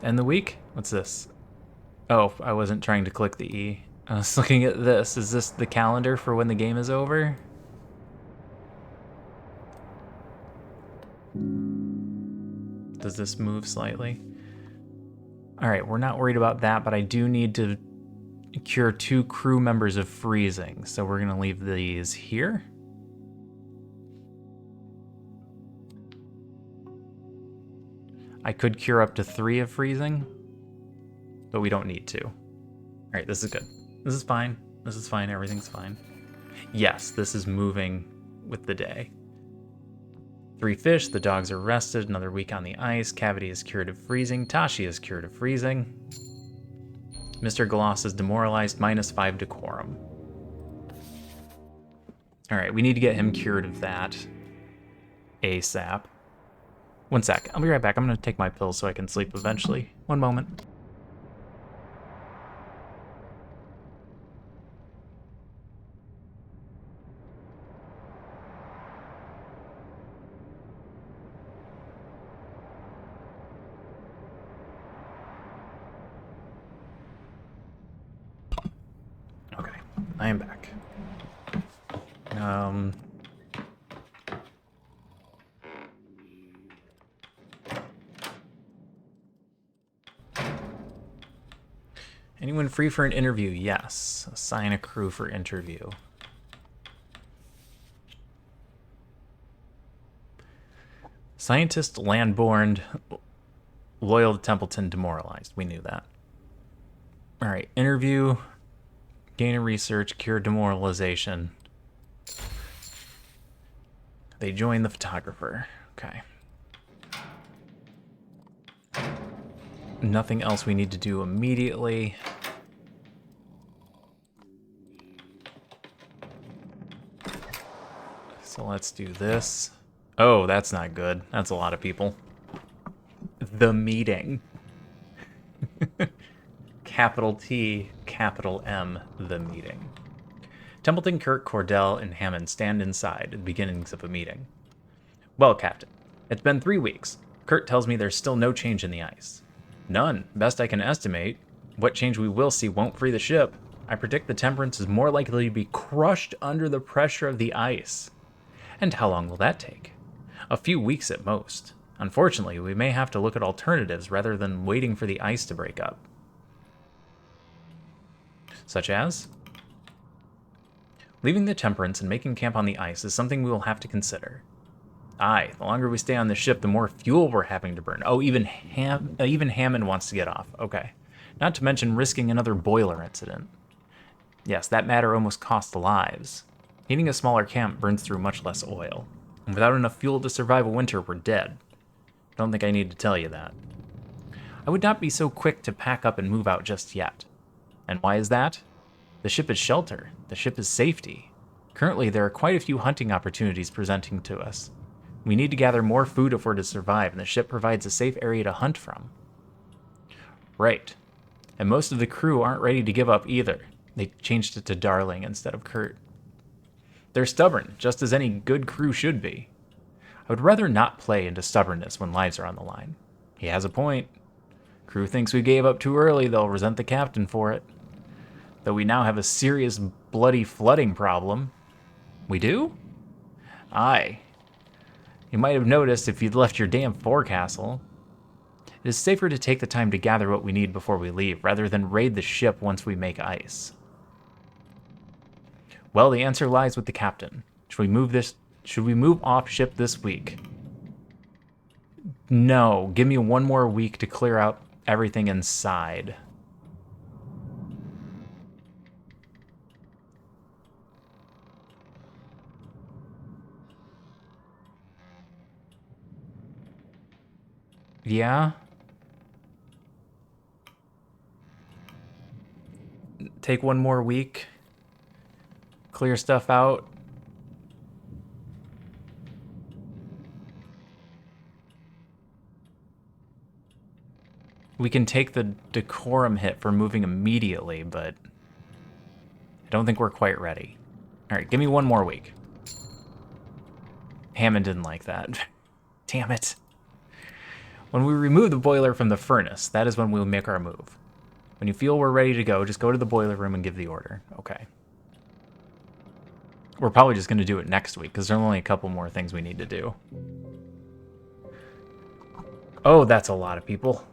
End the week? What's this? Oh, I wasn't trying to click the E. I was looking at this. Is this the calendar for when the game is over? Does this move slightly? All right, we're not worried about that, but I do need to cure 2 crew members of freezing. So we're going to leave these here. I could cure up to 3 of freezing, but we don't need to. All right, this is good. This is fine. This is fine. Everything's fine. Yes, this is moving with the day. 3 fish. The dogs are rested. Another week on the ice. Cavity is cured of freezing. Tashi is cured of freezing. Mr. Gloss is demoralized. -5 decorum. All right, we need to get him cured of that ASAP. One sec. I'll be right back. I'm going to take my pills so I can sleep eventually. One moment. Okay, I am back. Anyone free for an interview? Yes. Assign a crew for interview. Scientist, landborn, loyal to Templeton, demoralized. We knew that. All right, interview, gain a research, cure demoralization. They join the photographer. Okay. Nothing else we need to do immediately. So let's do this. Oh, that's not good. That's a lot of people. The meeting. Capital T, capital M, the meeting. Templeton, Kirk, Cordell, and Hammond stand inside at the beginnings of a meeting. Well, Captain, it's been 3 weeks. Kurt tells me there's still no change in the ice. None. Best I can estimate. What change we will see won't free the ship. I predict the Temperance is more likely to be crushed under the pressure of the ice. And how long will that take? A few weeks at most. Unfortunately, we may have to look at alternatives rather than waiting for the ice to break up. Such as? Leaving the Temperance and making camp on the ice is something we will have to consider. Aye, the longer we stay on the ship, the more fuel we're having to burn. Oh, even Hammond wants to get off. Okay. Not to mention risking another boiler incident. Yes, that matter almost cost lives. Needing a smaller camp burns through much less oil. And without enough fuel to survive a winter, we're dead. Don't think I need to tell you that. I would not be so quick to pack up and move out just yet. And why is that? The ship is shelter. The ship is safety. Currently, there are quite a few hunting opportunities presenting to us. We need to gather more food if we're to survive, and the ship provides a safe area to hunt from. Right. And most of the crew aren't ready to give up either. They changed it to Darling instead of Kurt. They're stubborn, just as any good crew should be. I would rather not play into stubbornness when lives are on the line. He has a point. Crew thinks we gave up too early, they'll resent the captain for it. Though we now have a serious bloody flooding problem. We do? Aye. You might have noticed if you'd left your damn forecastle. It is safer to take the time to gather what we need before we leave, rather than raid the ship once we make ice. Well, the answer lies with the captain. Should we move off ship this week? No, give me one more week to clear out everything inside. Yeah? Take one more week. Clear stuff out. We can take the decorum hit for moving immediately, but I don't think we're quite ready. All right, give me one more week. Hammond didn't like that. Damn it. When we remove the boiler from the furnace, that is when we'll make our move. When you feel we're ready to go, just go to the boiler room and give the order. Okay. We're probably just going to do it next week, because there are only a couple more things we need to do. Oh, that's a lot of people.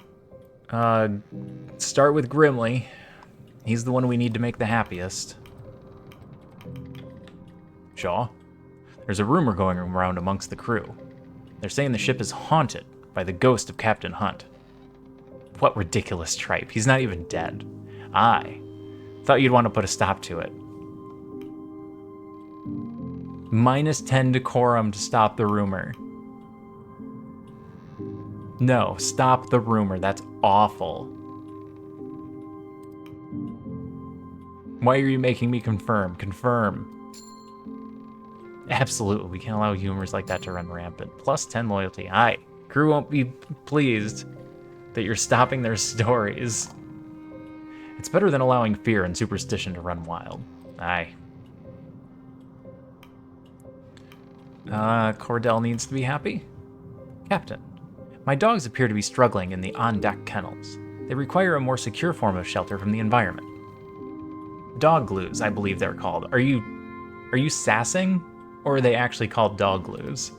Start with Grimly. He's the one we need to make the happiest. Shaw? There's a rumor going around amongst the crew. They're saying the ship is haunted by the ghost of Captain Hunt. What ridiculous tripe. He's not even dead. I thought you'd want to put a stop to it. -10 decorum to stop the rumor. No, stop the rumor. That's awful. Why are you making me confirm? Confirm. Absolutely, we can't allow humors like that to run rampant. +10 loyalty. Aye. Crew won't be pleased that you're stopping their stories. It's better than allowing fear and superstition to run wild. Aye. Cordell needs to be happy. Captain, my dogs appear to be struggling in the on-deck kennels. They require a more secure form of shelter from the environment. Dog glues, I believe they're called. Are you sassing? Or are they actually called dog glues?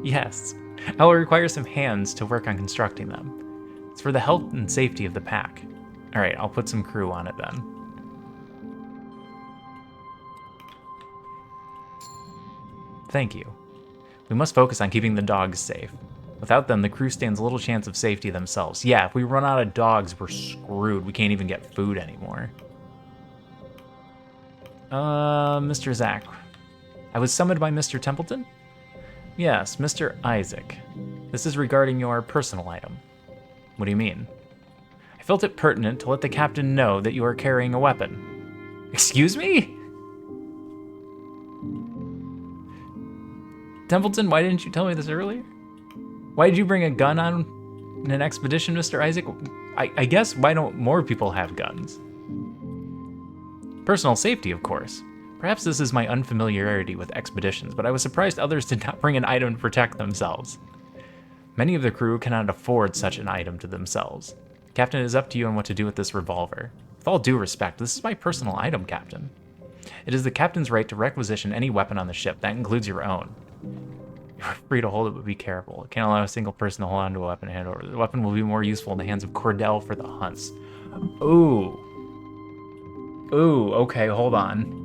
Yes. I will require some hands to work on constructing them. It's for the health and safety of the pack. Alright, I'll put some crew on it then. Thank you. We must focus on keeping the dogs safe. Without them, the crew stands little chance of safety themselves. Yeah, if we run out of dogs, we're screwed. We can't even get food anymore. Mr. Zach. I was summoned by Mr. Templeton? Yes, Mr. Isaac. This is regarding your personal item. What do you mean? I felt it pertinent to let the captain know that you are carrying a weapon. Excuse me? Templeton, why didn't you tell me this earlier? Why did you bring a gun on an expedition, Mr. Isaac? I guess why don't more people have guns? Personal safety, of course. Perhaps this is my unfamiliarity with expeditions, but I was surprised others did not bring an item to protect themselves. Many of the crew cannot afford such an item to themselves. Captain, it is up to you on what to do with this revolver. With all due respect, this is my personal item, Captain. It is the captain's right to requisition any weapon on the ship. That includes your own. You're free to hold it, but be careful. Can't allow a single person to hold on to a weapon and hand over. The weapon will be more useful in the hands of Cordell for the hunts. Ooh. Ooh, okay, hold on.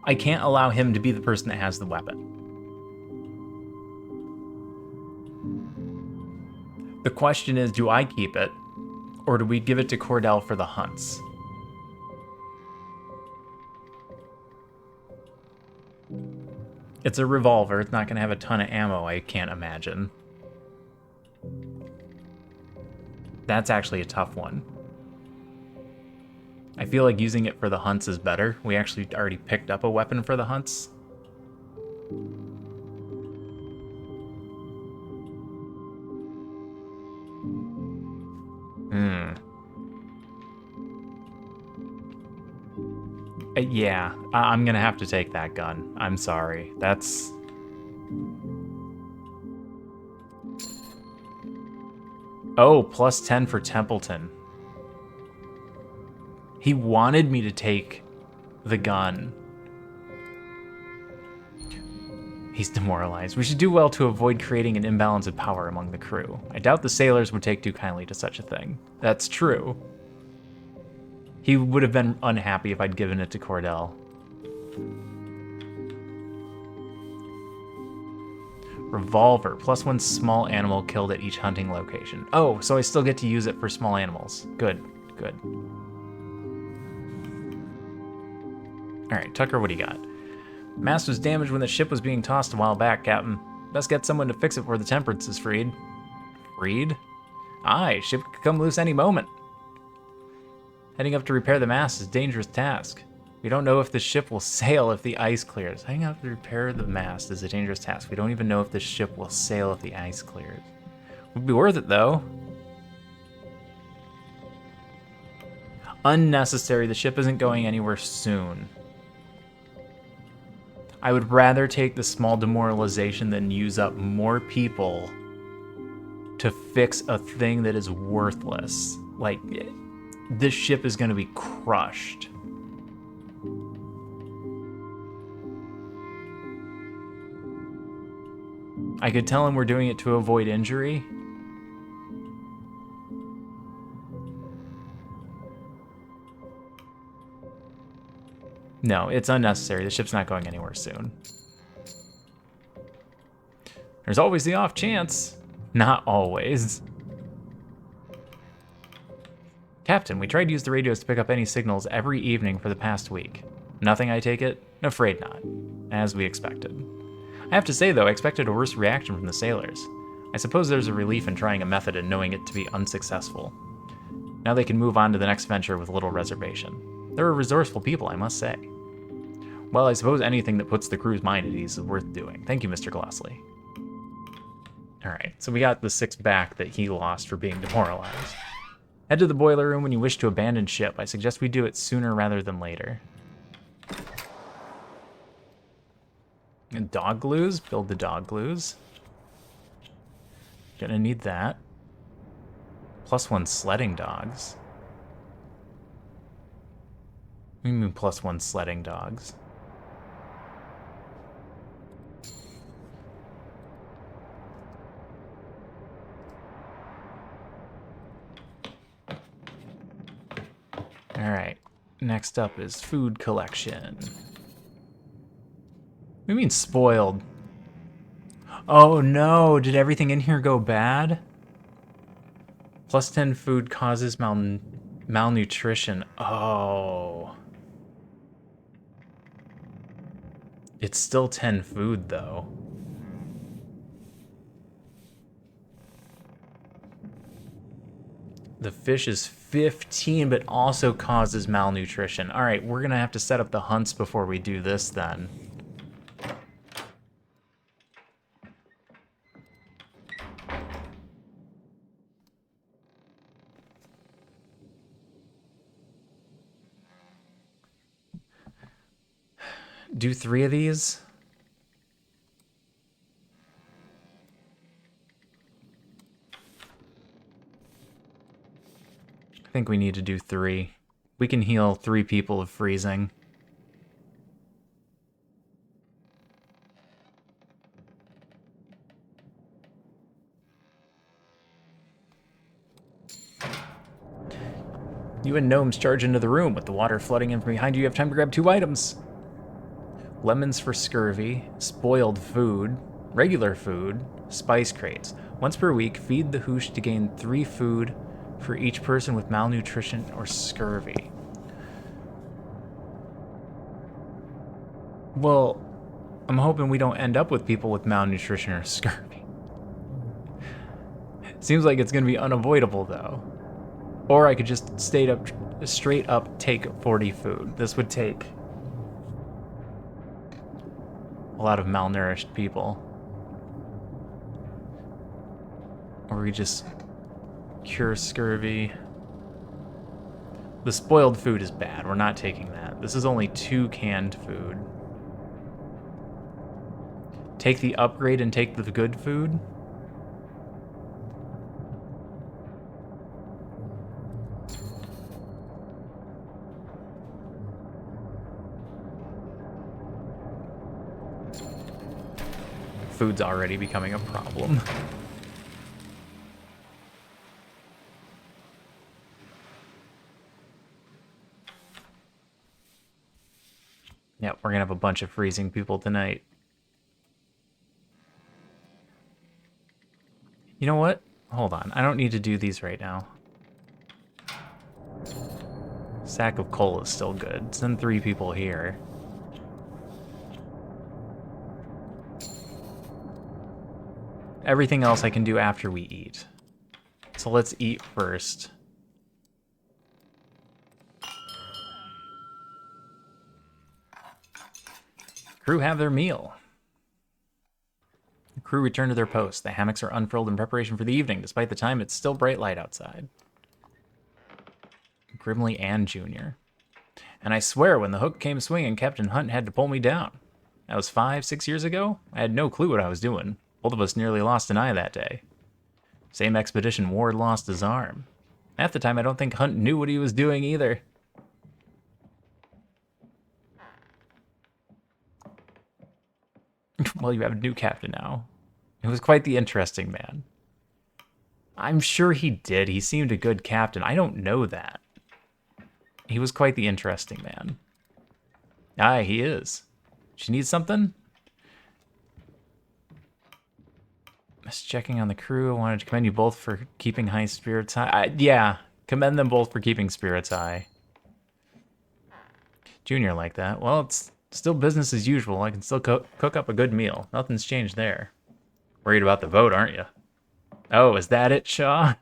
I can't allow him to be the person that has the weapon. The question is, do I keep it, or do we give it to Cordell for the hunts? It's a revolver. It's not going to have a ton of ammo, I can't imagine. That's actually a tough one. I feel like using it for the hunts is better. We actually already picked up a weapon for the hunts. Yeah, I'm gonna have to take that gun. I'm sorry. That's... Oh, +10 for Templeton. He wanted me to take the gun. He's demoralized. We should do well to avoid creating an imbalance of power among the crew. I doubt the sailors would take too kindly to such a thing. That's true. He would have been unhappy if I'd given it to Cordell. Revolver, +1 small animal killed at each hunting location. Oh, so I still get to use it for small animals. Good, good. All right, Tucker, what do you got? Mast was damaged when the ship was being tossed a while back, Captain. Best get someone to fix it before the Temperance is freed. Freed? Aye, ship could come loose any moment. Heading up to repair the mast is a dangerous task. We don't know if the ship will sail if the ice clears. Heading up to repair the mast is a dangerous task. We don't even know if the ship will sail if the ice clears. Would be worth it, though. Unnecessary. The ship isn't going anywhere soon. I would rather take the small demoralization than use up more people to fix a thing that is worthless. Like, this ship is going to be crushed. I could tell him we're doing it to avoid injury. No, it's unnecessary. The ship's not going anywhere soon. There's always the off chance. Not always. Captain, we tried to use the radios to pick up any signals every evening for the past week. Nothing, I take it? Afraid not. As we expected. I have to say, though, I expected a worse reaction from the sailors. I suppose there's a relief in trying a method and knowing it to be unsuccessful. Now they can move on to the next venture with little reservation. They're a resourceful people, I must say. Well, I suppose anything that puts the crew's mind at ease is worth doing. Thank you, Mr. Glossley. Alright, so we got the 6 back that he lost for being demoralized. Head to the boiler room when you wish to abandon ship. I suggest we do it sooner rather than later. And dog glues? Build the dog glues. Gonna need that. +1 sledding dogs. What do you mean +1 sledding dogs? Alright, next up is food collection. What do you mean spoiled? Oh no, did everything in here go bad? +10 food causes malnutrition. Oh. It's still 10 food though. The fish is 15, but also causes malnutrition. All right, we're gonna have to set up the hunts before we do this then. Do 3 of these? I think we need to do 3. We can heal 3 people of freezing. You and Gnomes charge into the room with the water flooding in from behind you. You have time to grab 2 items. Lemons for scurvy, spoiled food, regular food, spice crates. Once per week, feed the hoosh to gain 3 food for each person with malnutrition or scurvy. Well, I'm hoping we don't end up with people with malnutrition or scurvy. Seems like it's going to be unavoidable, though. Or I could just straight up take 40 food. This would take a lot of malnourished people. Or we just cure scurvy. The spoiled food is bad. We're not taking that. This is only 2 canned food. Take the upgrade and take the good food. Food's already becoming a problem. Yep, we're gonna have a bunch of freezing people tonight. You know what? Hold on, I don't need to do these right now. Sack of coal is still good. Send 3 people here. Everything else I can do after we eat. So let's eat first. Crew have their meal. The crew return to their posts. The hammocks are unfurled in preparation for the evening. Despite the time, it's still bright light outside. Grimly and Junior. And I swear, when the hook came swinging, Captain Hunt had to pull me down. That was 5, 6 years ago? I had no clue what I was doing. Both of us nearly lost an eye that day. Same expedition, Ward lost his arm. At the time, I don't think Hunt knew what he was doing either. Well, you have a new captain now. It was quite the interesting man. I'm sure he did. He seemed a good captain. I don't know that. He was quite the interesting man. Aye, he is. She needs something? Just checking on the crew. I wanted to commend you both for keeping high spirits high. Yeah, commend them both for keeping spirits high. Junior like that. Well, it's still business as usual. I can still cook up a good meal. Nothing's changed there. Worried about the vote, aren't you? Oh, is that it, Shaw?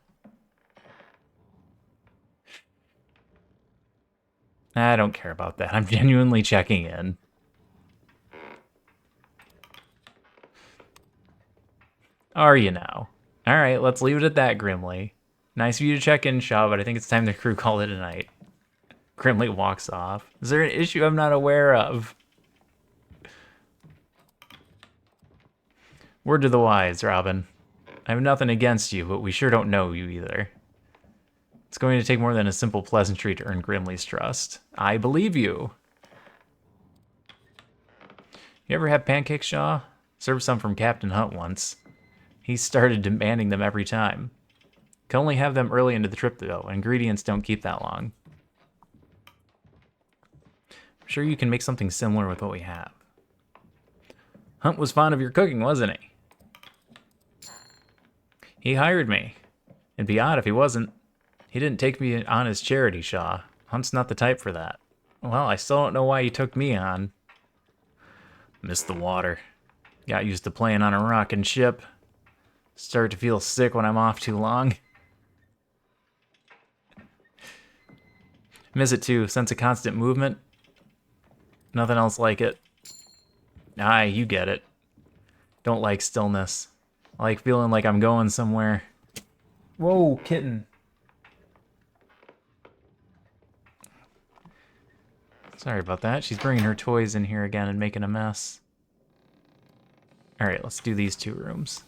I don't care about that. I'm genuinely checking in. Are you now? Alright, let's leave it at that, Grimly. Nice of you to check in, Shaw, but I think it's time the crew call it a night. Grimly walks off. Is there an issue I'm not aware of? Word to the wise, Robin. I have nothing against you, but we sure don't know you either. It's going to take more than a simple pleasantry to earn Grimly's trust. I believe you. You ever have pancakes, Shaw? Served some from Captain Hunt once. He started demanding them every time. Can only have them early into the trip, though. Ingredients don't keep that long. I'm sure you can make something similar with what we have. Hunt was fond of your cooking, wasn't he? He hired me. It'd be odd if he wasn't. He didn't take me on as charity, Shaw. Hunt's not the type for that. Well, I still don't know why he took me on. Missed the water. Got used to playing on a rocking ship. Start to feel sick when I'm off too long. Miss it too. Sense of constant movement. Nothing else like it. Aye, you get it. Don't like stillness. I like feeling like I'm going somewhere. Whoa, kitten. Sorry about that. She's bringing her toys in here again and making a mess. Alright, let's do these 2 rooms.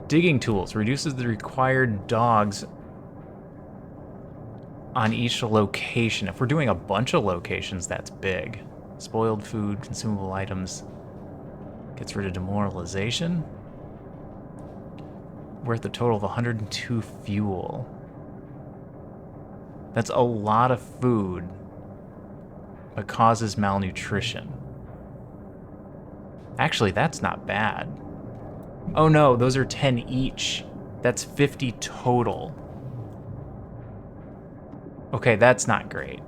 Digging tools reduces the required dogs on each location. If we're doing a bunch of locations, that's big. Spoiled food, consumable items. Gets rid of demoralization. Worth a total of 102 fuel. That's a lot of food, but causes malnutrition. Actually, that's not bad. Oh no, those are 10 each. That's 50 total. Okay, that's not great.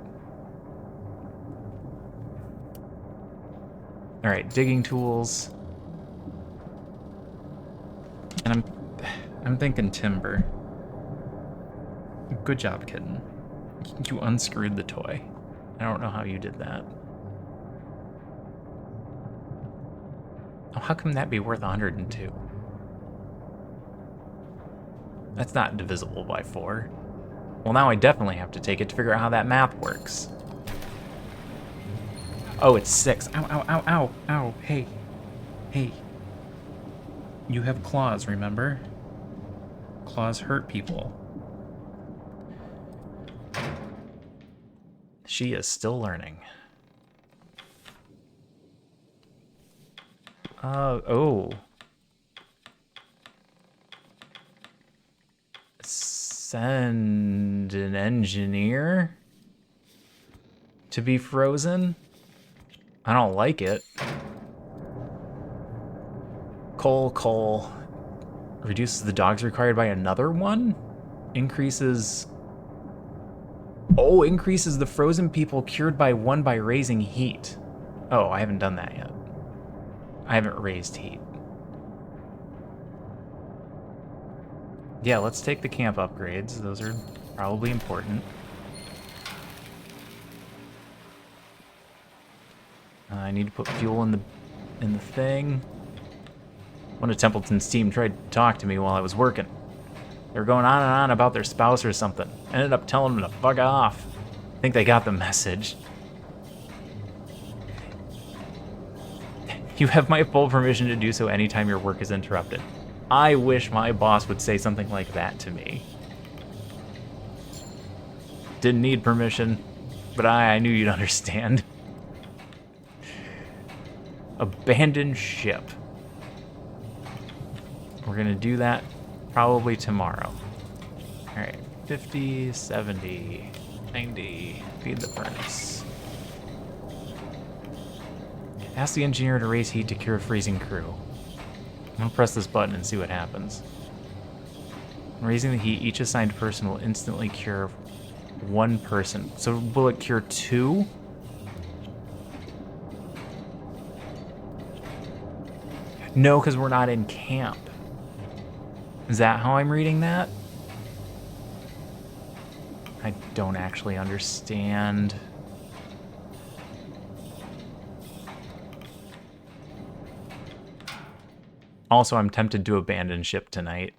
Alright, digging tools. And I'm thinking timber. Good job, kitten. You unscrewed the toy. I don't know how you did that. Oh, how come that be worth 102? That's not divisible by 4. Well, now I definitely have to take it to figure out how that math works. Oh, it's 6. Ow, ow, ow, ow, ow. Hey. Hey. You have claws, remember? Claws hurt people. She is still learning. Oh. Send an engineer to be frozen? I don't like it. Coal. Reduces the dogs required by another one? Increases... Oh, increases the frozen people cured by 1 by raising heat. Oh, I haven't done that yet. I haven't raised heat. Yeah, let's take the camp upgrades. Those are probably important. I need to put fuel in the thing. One of Templeton's team tried to talk to me while I was working. They were going on and on about their spouse or something. Ended up telling them to fuck off. I think they got the message. You have my full permission to do so anytime your work is interrupted. I wish my boss would say something like that to me. Didn't need permission, but I knew you'd understand. Abandoned ship. We're gonna do that probably tomorrow. All right, 50, 70, 90, feed the furnace. Ask the engineer to raise heat to cure a freezing crew. I'm gonna press this button and see what happens. Raising the heat, each assigned person will instantly cure 1 person. So will it cure 2? No, because we're not in camp. Is that how I'm reading that? I don't actually understand. Also, I'm tempted to abandon ship tonight.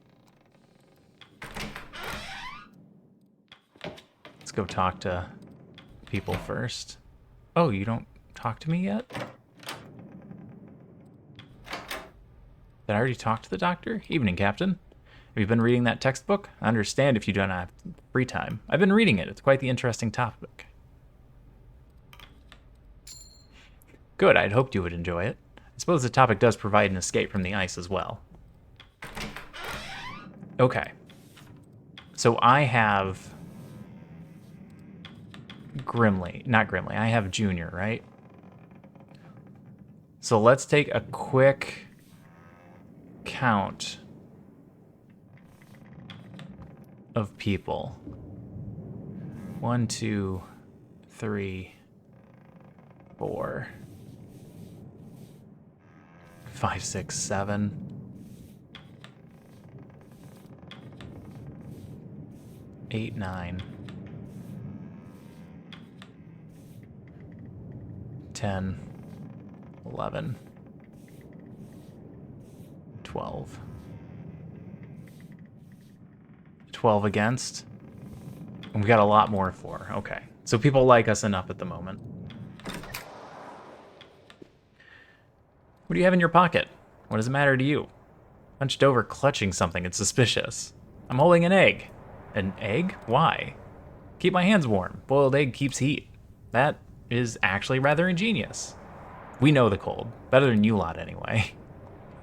Let's go talk to people first. Oh, you don't talk to me yet? Did I already talk to the doctor? Evening, Captain. Have you been reading that textbook? I understand if you don't have free time. I've been reading it. It's quite the interesting topic. Good, I'd hoped you would enjoy it. I suppose the topic does provide an escape from the ice as well. Okay. So I have... Grimly. Not Grimly. I have Junior, right? So let's take a quick count of people. 1, 2, 3, 4, 5, 6, 7, 8, 9, 10, 11, 12. 12 against. And we got a lot more for. Okay. So people like us enough at the moment. What do you have in your pocket? What does it matter to you? Hunched over, clutching something. It's suspicious. I'm holding an egg. An egg? Why? Keep my hands warm. Boiled egg keeps heat. That is actually rather ingenious. We know the cold. Better than you lot, anyway.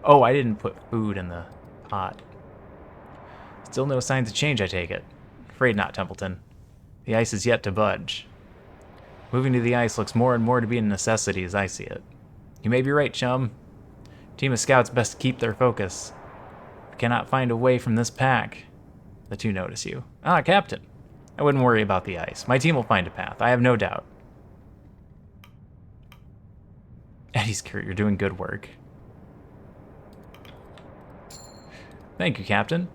Oh, I didn't put food in the pot. Still no signs of change, I take it. Afraid not, Templeton. The ice is yet to budge. Moving to the ice looks more and more to be a necessity as I see it. You may be right, chum. Team of scouts best to keep their focus. We cannot find a way from this pack. The two notice you. Ah, Captain. I wouldn't worry about the ice. My team will find a path, I have no doubt. Eddie's Kurt, you're doing good work. Thank you, Captain.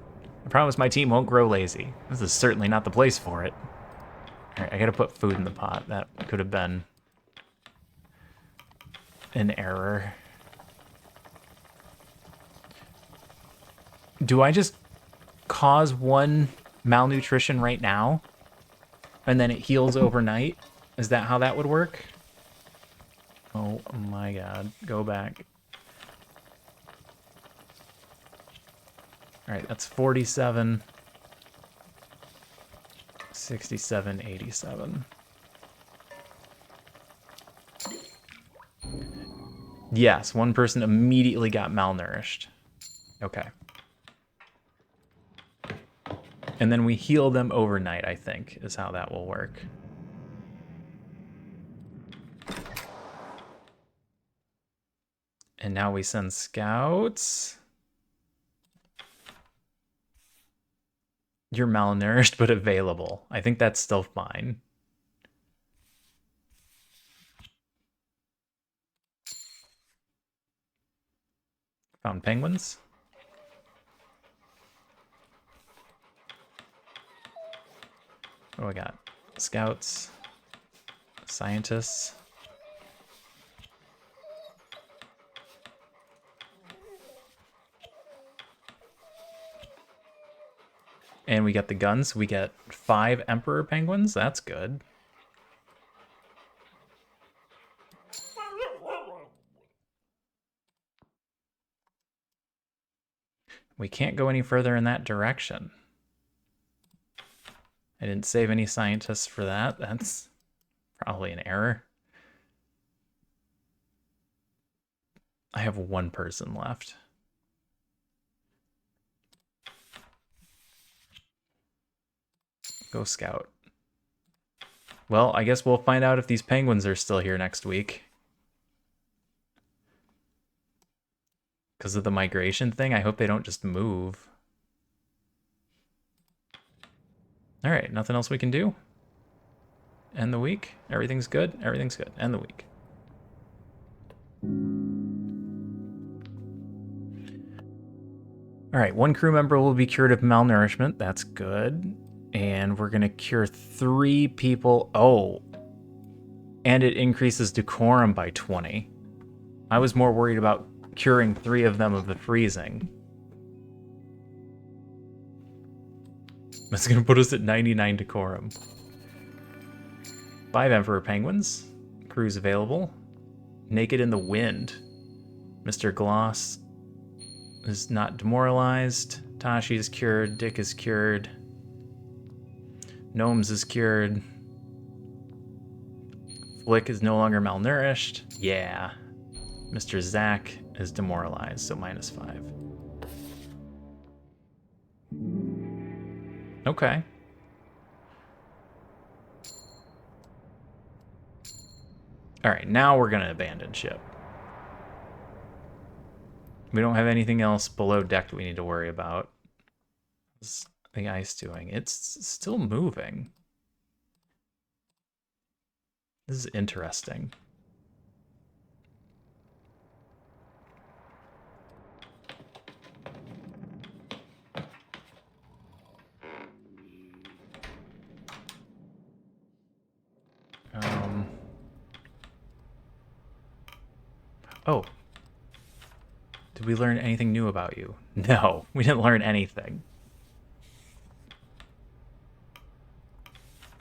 I promise my team won't grow lazy. This is certainly not the place for it. Alright, I gotta put food in the pot. That could have been an error. Do I just cause 1 malnutrition right now? And then it heals overnight? Is that how that would work? Oh my god. Go back. Alright, that's 47, 67, 87. Yes, one person immediately got malnourished. Okay. And then we heal them overnight, I think, is how that will work. And now we send scouts. You're malnourished but available. I think that's still fine. Found penguins. What do we got? Scouts. Scientists. And we get the guns. We get 5 Emperor penguins. That's good. We can't go any further in that direction. I didn't save any scientists for that. That's probably an error. I have 1 person left. Go scout. Well, I guess we'll find out if these penguins are still here next week. Because of the migration thing, I hope they don't just move. All right, nothing else we can do? End the week? Everything's good? Everything's good. End the week. All right, 1 crew member will be cured of malnourishment. That's good. And we're going to cure 3 people. Oh, and it increases decorum by 20. I was more worried about curing 3 of them of the freezing. That's going to put us at 99 decorum. 5 Emperor penguins. Crews available. Naked in the wind. Mr. Gloss is not demoralized. Tashi is cured. Dick is cured. Gnomes is cured. Flick is no longer malnourished. Yeah. Mr. Zack is demoralized, so -5. Okay. All right, now we're gonna abandon ship. We don't have anything else below deck that we need to worry about. What's the ice doing? It's still moving. This is interesting. Oh. Did we learn anything new about you? No, we didn't learn anything.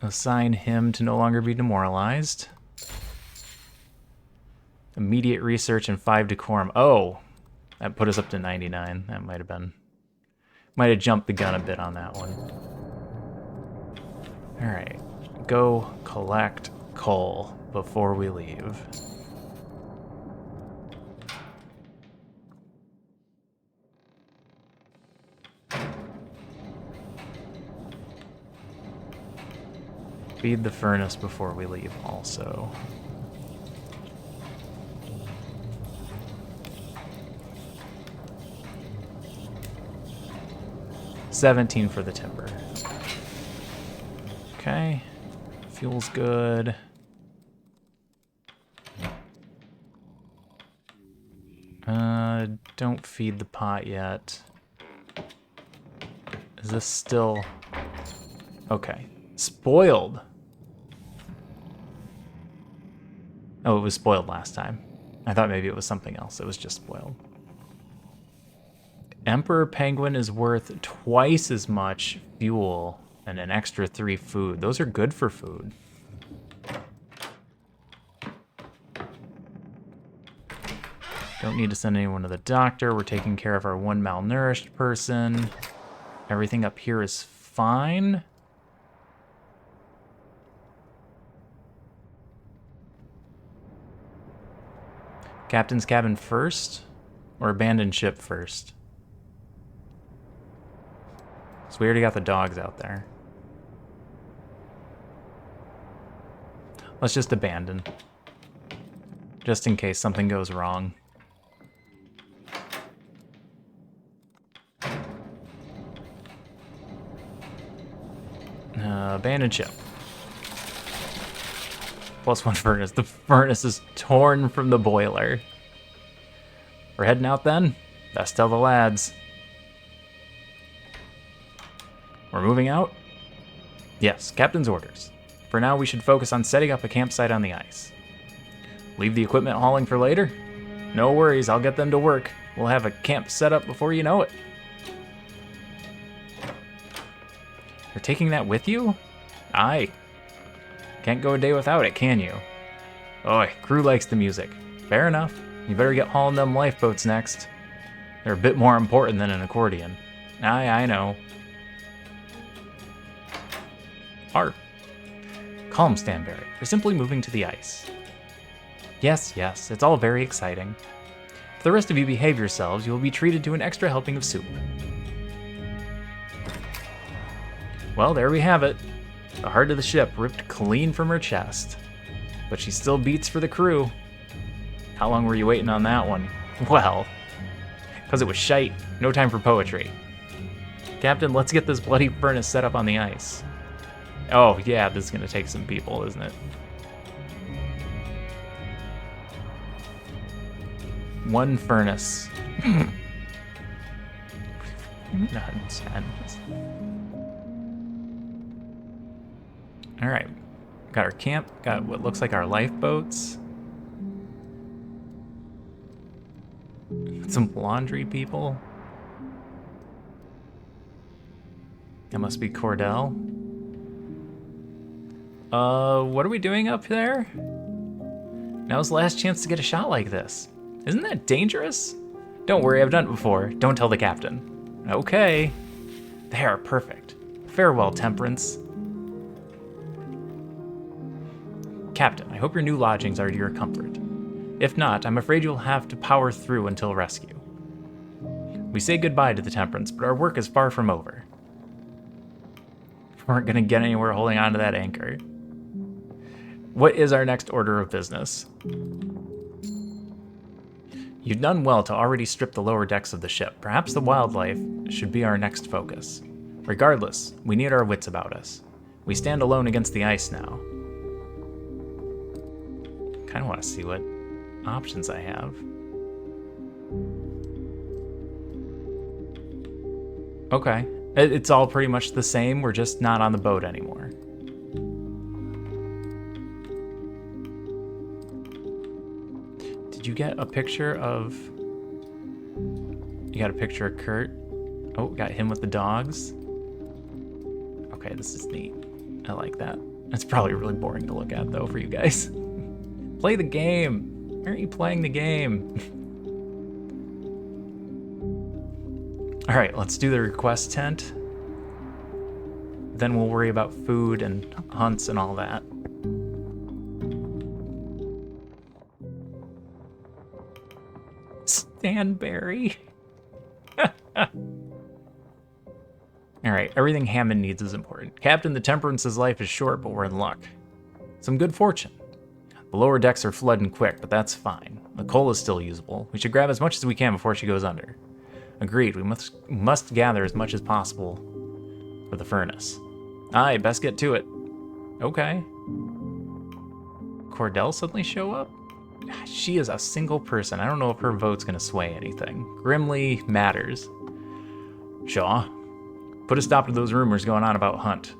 Assign him to no longer be demoralized. Immediate research and 5 decorum. Oh, that put us up to 99. That might have jumped the gun a bit on that one. All right, go collect coal before we leave. Feed the furnace before we leave also. $17 for the timber. Okay. Fuel's good. Don't feed the pot yet. Is this still... Okay. Spoiled. Oh, it was spoiled last time. I thought maybe it was something else. It was just spoiled. Emperor Penguin is worth twice as much fuel and an extra 3 food. Those are good for food. Don't need to send anyone to the doctor. We're taking care of our 1 malnourished person. Everything up here is fine. Captain's cabin first? Or abandoned ship first? So we already got the dogs out there. Let's just abandon. Just in case something goes wrong. Abandoned ship. +1 furnace. The furnace is torn from the boiler. We're heading out then? Best tell the lads. We're moving out? Yes, captain's orders. For now, we should focus on setting up a campsite on the ice. Leave the equipment hauling for later? No worries, I'll get them to work. We'll have a camp set up before you know it. You're taking that with you? Aye. Can't go a day without it, can you? Oi, crew likes the music. Fair enough. You better get hauling them lifeboats next. They're a bit more important than an accordion. Aye, I know. Art. Calm, Stanberry. We're simply moving to the ice. Yes, it's all very exciting. If the rest of you behave yourselves, you will be treated to an extra helping of soup. Well, there we have it. The heart of the ship ripped clean from her chest. But she still beats for the crew. How long were you waiting on that one? Well, because it was shite. No time for poetry. Captain, let's get this bloody furnace set up on the ice. Oh, yeah, this is going to take some people, isn't it? One furnace. Nonsense. Alright. Got our camp. Got what looks like our lifeboats. Some laundry people. That must be Cordell. What are we doing up there? Now's the last chance to get a shot like this. Isn't that dangerous? Don't worry, I've done it before. Don't tell the captain. Okay. They are perfect. Farewell, Temperance. Captain, I hope your new lodgings are to your comfort. If not, I'm afraid you'll have to power through until rescue. We say goodbye to the Temperance, but our work is far from over. We weren't gonna get anywhere holding on to that anchor. What is our next order of business? You've done well to already strip the lower decks of the ship. Perhaps the wildlife should be our next focus. Regardless, we need our wits about us. We stand alone against the ice now. Kinda wanna see what options I have. Okay. It's all pretty much the same, we're just not on the boat anymore. Did you get a picture of... You got a picture of Kurt? Oh, got him with the dogs. Okay, this is neat. I like that. It's probably really boring to look at, though, for you guys. Play the game! Why aren't you playing the game? Alright, let's do the request tent. Then we'll worry about food and hunts and all that. Stanberry. Alright, everything Hammond needs is important. Captain, the Temperance's life is short, but we're in luck. Some good fortune. The lower decks are flooding quick, but that's fine. The coal is still usable. We should grab as much as we can before she goes under. Agreed, we must gather as much as possible for the furnace. Aye, best get to it. Okay. Cordell suddenly show up? She is a single person. I don't know if her vote's gonna sway anything. Grimly matters. Shaw, put a stop to those rumors going on about Hunt.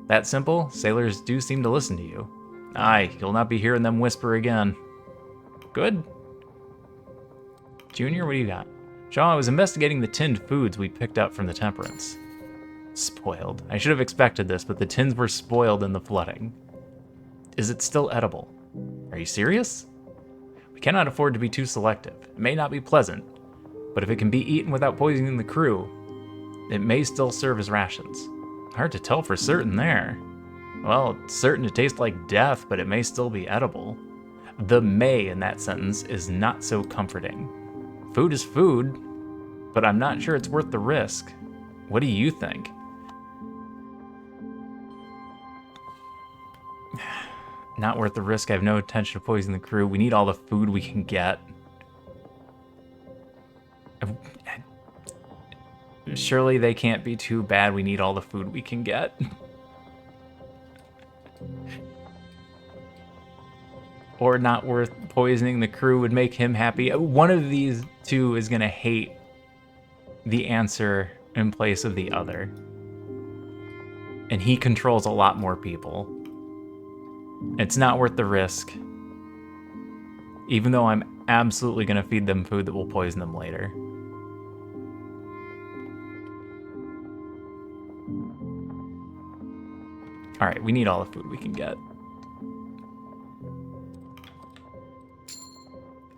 That simple? Sailors do seem to listen to you. Aye, you'll not be hearing them whisper again. Good. Junior, what do you got? Shaw, I was investigating the tinned foods we picked up from the Temperance. Spoiled. I should have expected this, but the tins were spoiled in the flooding. Is it still edible? Are you serious? We cannot afford to be too selective. It may not be pleasant, but if it can be eaten without poisoning the crew, it may still serve as rations. Hard to tell for certain there. Well, it's certain to taste like death, but it may still be edible. The may in that sentence is not so comforting. Food is food, but I'm not sure it's worth the risk. What do you think? Not worth the risk. I have no intention of poisoning the crew. We need all the food we can get. Surely they can't be too bad. We need all the food we can get. Or not worth poisoning the crew would make him happy. One of these two is going to hate the answer in place of the other. And he controls a lot more people. It's not worth the risk. Even though I'm absolutely going to feed them food that will poison them later. Alright, we need all the food we can get.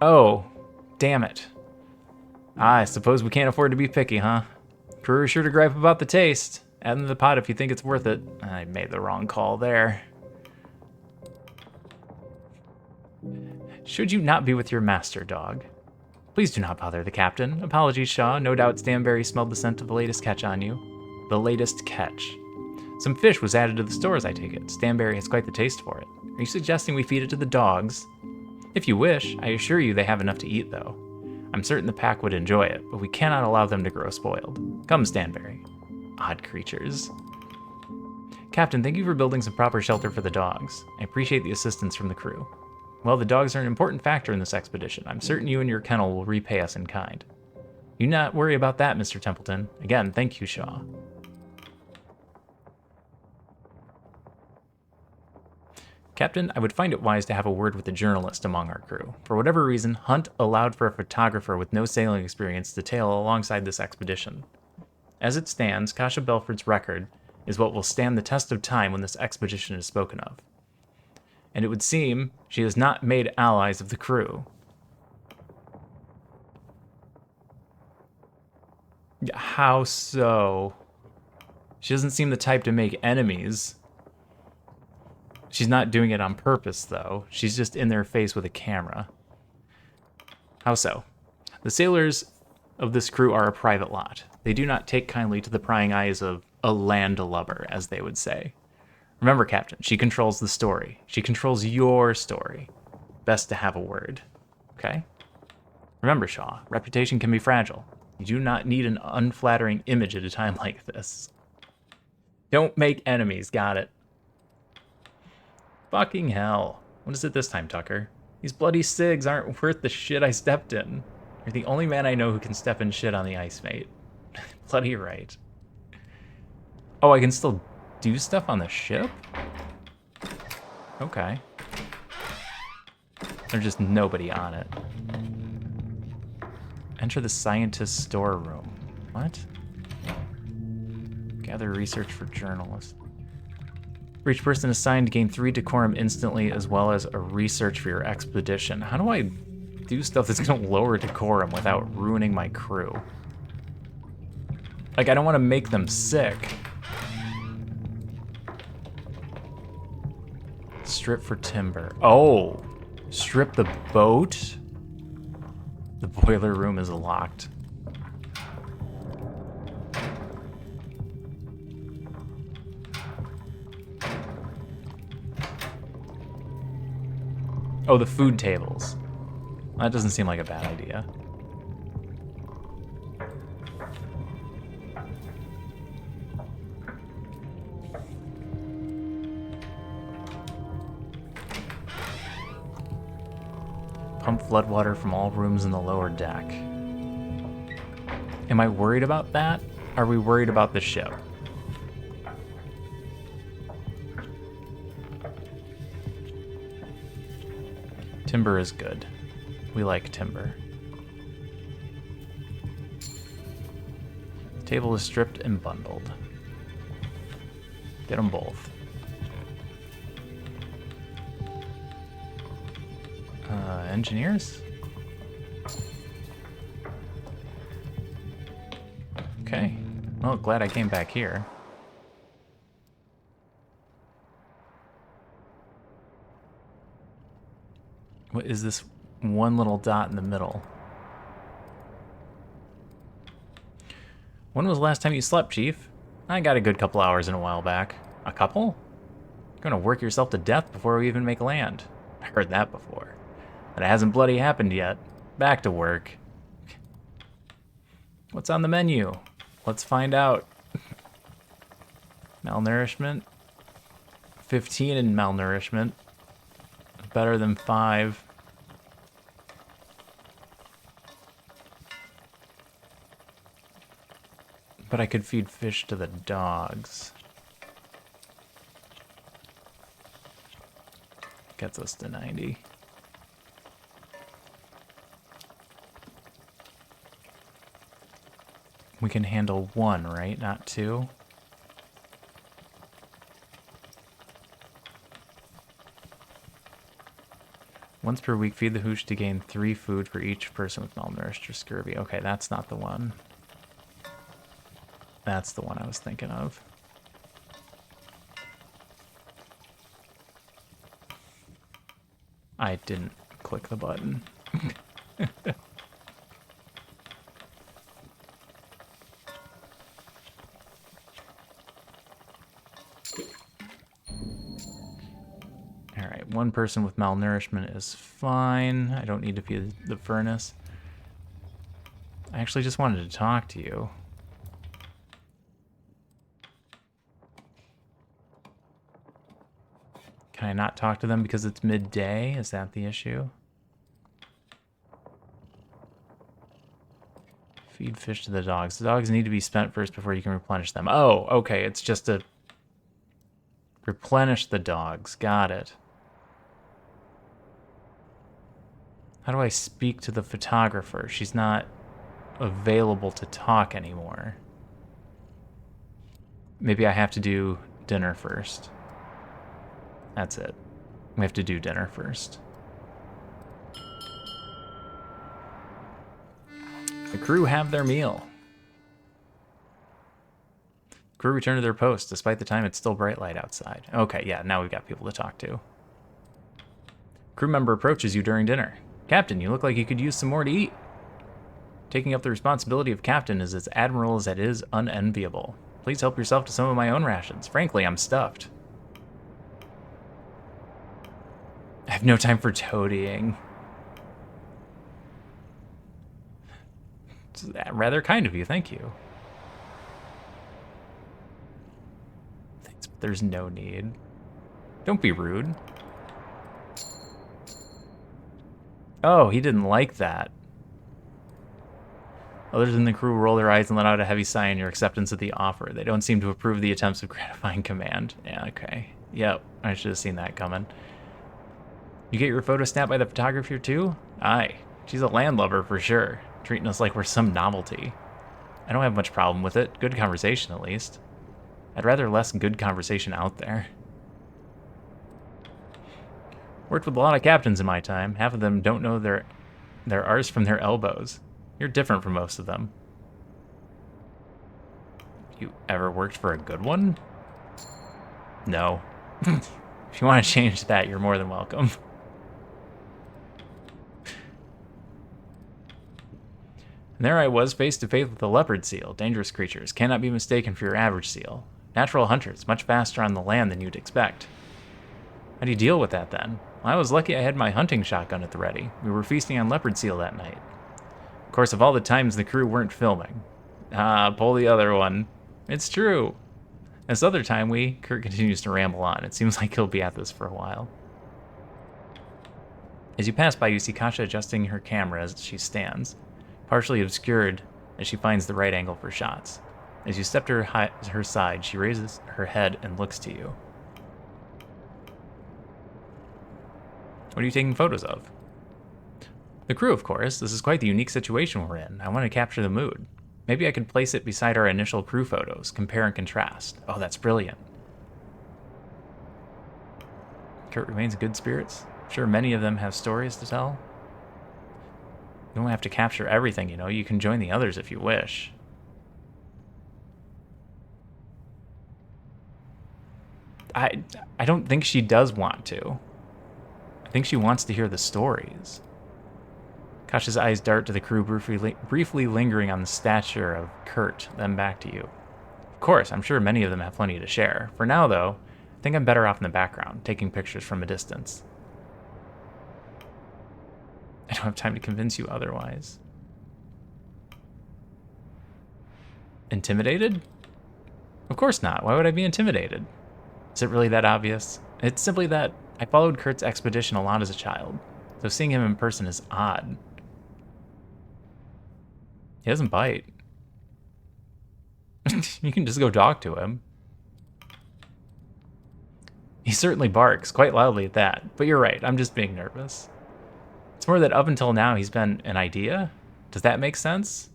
Oh, damn it. I suppose we can't afford to be picky, huh? Crew are sure to gripe about the taste. Add them to the pot if you think it's worth it. I made the wrong call there. Should you not be with your master, dog? Please do not bother the captain. Apologies, Shaw. No doubt Stanberry smelled the scent of the latest catch on you. The latest catch. Some fish was added to the stores, I take it. Stanberry has quite the taste for it. Are you suggesting we feed it to the dogs? If you wish, I assure you they have enough to eat, though. I'm certain the pack would enjoy it, but we cannot allow them to grow spoiled. Come, Stanberry. Odd creatures. Captain, thank you for building some proper shelter for the dogs. I appreciate the assistance from the crew. Well, the dogs are an important factor in this expedition. I'm certain you and your kennel will repay us in kind. You not worry about that, Mr. Templeton. Again, thank you, Shaw. Captain, I would find it wise to have a word with the journalist among our crew. For whatever reason, Hunt allowed for a photographer with no sailing experience to tail alongside this expedition. As it stands, Kasha Belford's record is what will stand the test of time when this expedition is spoken of. And it would seem she has not made allies of the crew. How so? She doesn't seem the type to make enemies. She's not doing it on purpose, though. She's just in their face with a camera. How so? The sailors of this crew are a private lot. They do not take kindly to the prying eyes of a landlubber, as they would say. Remember, Captain, she controls the story. She controls your story. Best to have a word. Okay? Remember, Shaw, reputation can be fragile. You do not need an unflattering image at a time like this. Don't make enemies, got it? Fucking hell. What is it this time, Tucker? These bloody cigs aren't worth the shit I stepped in. You're the only man I know who can step in shit on the ice, mate. Bloody right. Oh, I can still do stuff on the ship? Okay. There's just nobody on it. Enter the scientist's storeroom. What? Gather research for journalists. For each person assigned, gain 3 decorum instantly, as well as a research for your expedition. How do I do stuff that's gonna lower decorum without ruining my crew? Like, I don't want to make them sick. Strip for timber. Oh! Strip the boat? The boiler room is locked. Oh, the food tables. That doesn't seem like a bad idea. Pump floodwater from all rooms in the lower deck. Am I worried about that? Are we worried about the ship? Timber is good. We like timber. The table is stripped and bundled. Get them both. Engineers? Okay. Well, glad I came back here. What is this one little dot in the middle? When was the last time you slept, Chief? I got a good couple hours in a while back. A couple? You're gonna work yourself to death before we even make land. I heard that before. But it hasn't bloody happened yet. Back to work. What's on the menu? Let's find out. Malnourishment. 15 in malnourishment. Better than 5. But I could feed fish to the dogs. Gets us to 90. We can handle 1, right? Not 2? Once per week, feed the hooch to gain 3 food for each person with malnourished or scurvy. Okay, that's not the one. That's the one I was thinking of. I didn't click the button. Alright, 1 person with malnourishment is fine. I don't need to feed the furnace. I actually just wanted to talk to you. Can I not talk to them because it's midday? Is that the issue? Feed fish to the dogs. The dogs need to be spent first before you can replenish them. Oh, okay. It's just to replenish the dogs. Got it. How do I speak to the photographer? She's not available to talk anymore. Maybe I have to do dinner first. That's it. We have to do dinner first. The crew have their meal. Crew return to their posts, despite the time it's still bright light outside. Okay, yeah, now we've got people to talk to. Crew member approaches you during dinner. Captain, you look like you could use some more to eat. Taking up the responsibility of captain is as admirable as it is unenviable. Please help yourself to some of my own rations. Frankly, I'm stuffed. I have no time for toadying. It's rather kind of you, thank you. Thanks, but there's no need. Don't be rude. Oh, he didn't like that. Others in the crew roll their eyes and let out a heavy sigh in your acceptance of the offer. They don't seem to approve the attempts of gratifying command. Yeah, okay. Yep, I should have seen that coming. You get your photo snapped by the photographer too? Aye, she's a landlubber for sure, treating us like we're some novelty. I don't have much problem with it. Good conversation, at least. I'd rather less good conversation out there. Worked with a lot of captains in my time. Half of them don't know their R's from their elbows. You're different from most of them. You ever worked for a good one? No. If you want to change that, you're more than welcome. And there I was, face to face with a leopard seal. Dangerous creatures, cannot be mistaken for your average seal. Natural hunters, much faster on the land than you'd expect. How do you deal with that then? Well, I was lucky I had my hunting shotgun at the ready. We were feasting on leopard seal that night. Of course, of all the times the crew weren't filming. Ah, pull the other one. It's true. This other time Kurt continues to ramble on. It seems like he'll be at this for a while. As you pass by, you see Kasha adjusting her camera as she stands, partially obscured as she finds the right angle for shots. As you step to her side, she raises her head and looks to you. What are you taking photos of? The crew, of course. This is quite the unique situation we're in. I want to capture the mood. Maybe I could place it beside our initial crew photos, compare and contrast. Oh, that's brilliant. Kurt remains in good spirits. I'm sure many of them have stories to tell. You don't have to capture everything, you know. You can join the others if you wish. I don't think she does want to. I think she wants to hear the stories. Kasha's eyes dart to the crew, briefly lingering on the stature of Kurt, then back to you. Of course, I'm sure many of them have plenty to share. For now, though, I think I'm better off in the background, taking pictures from a distance. I don't have time to convince you otherwise. Intimidated? Of course not. Why would I be intimidated? Is it really that obvious? It's simply that I followed Kurt's expedition a lot as a child, so seeing him in person is odd. He doesn't bite. You can just go talk to him. He certainly barks, quite loudly at that, but you're right, I'm just being nervous. It's more that up until now he's been an idea. Does that make sense?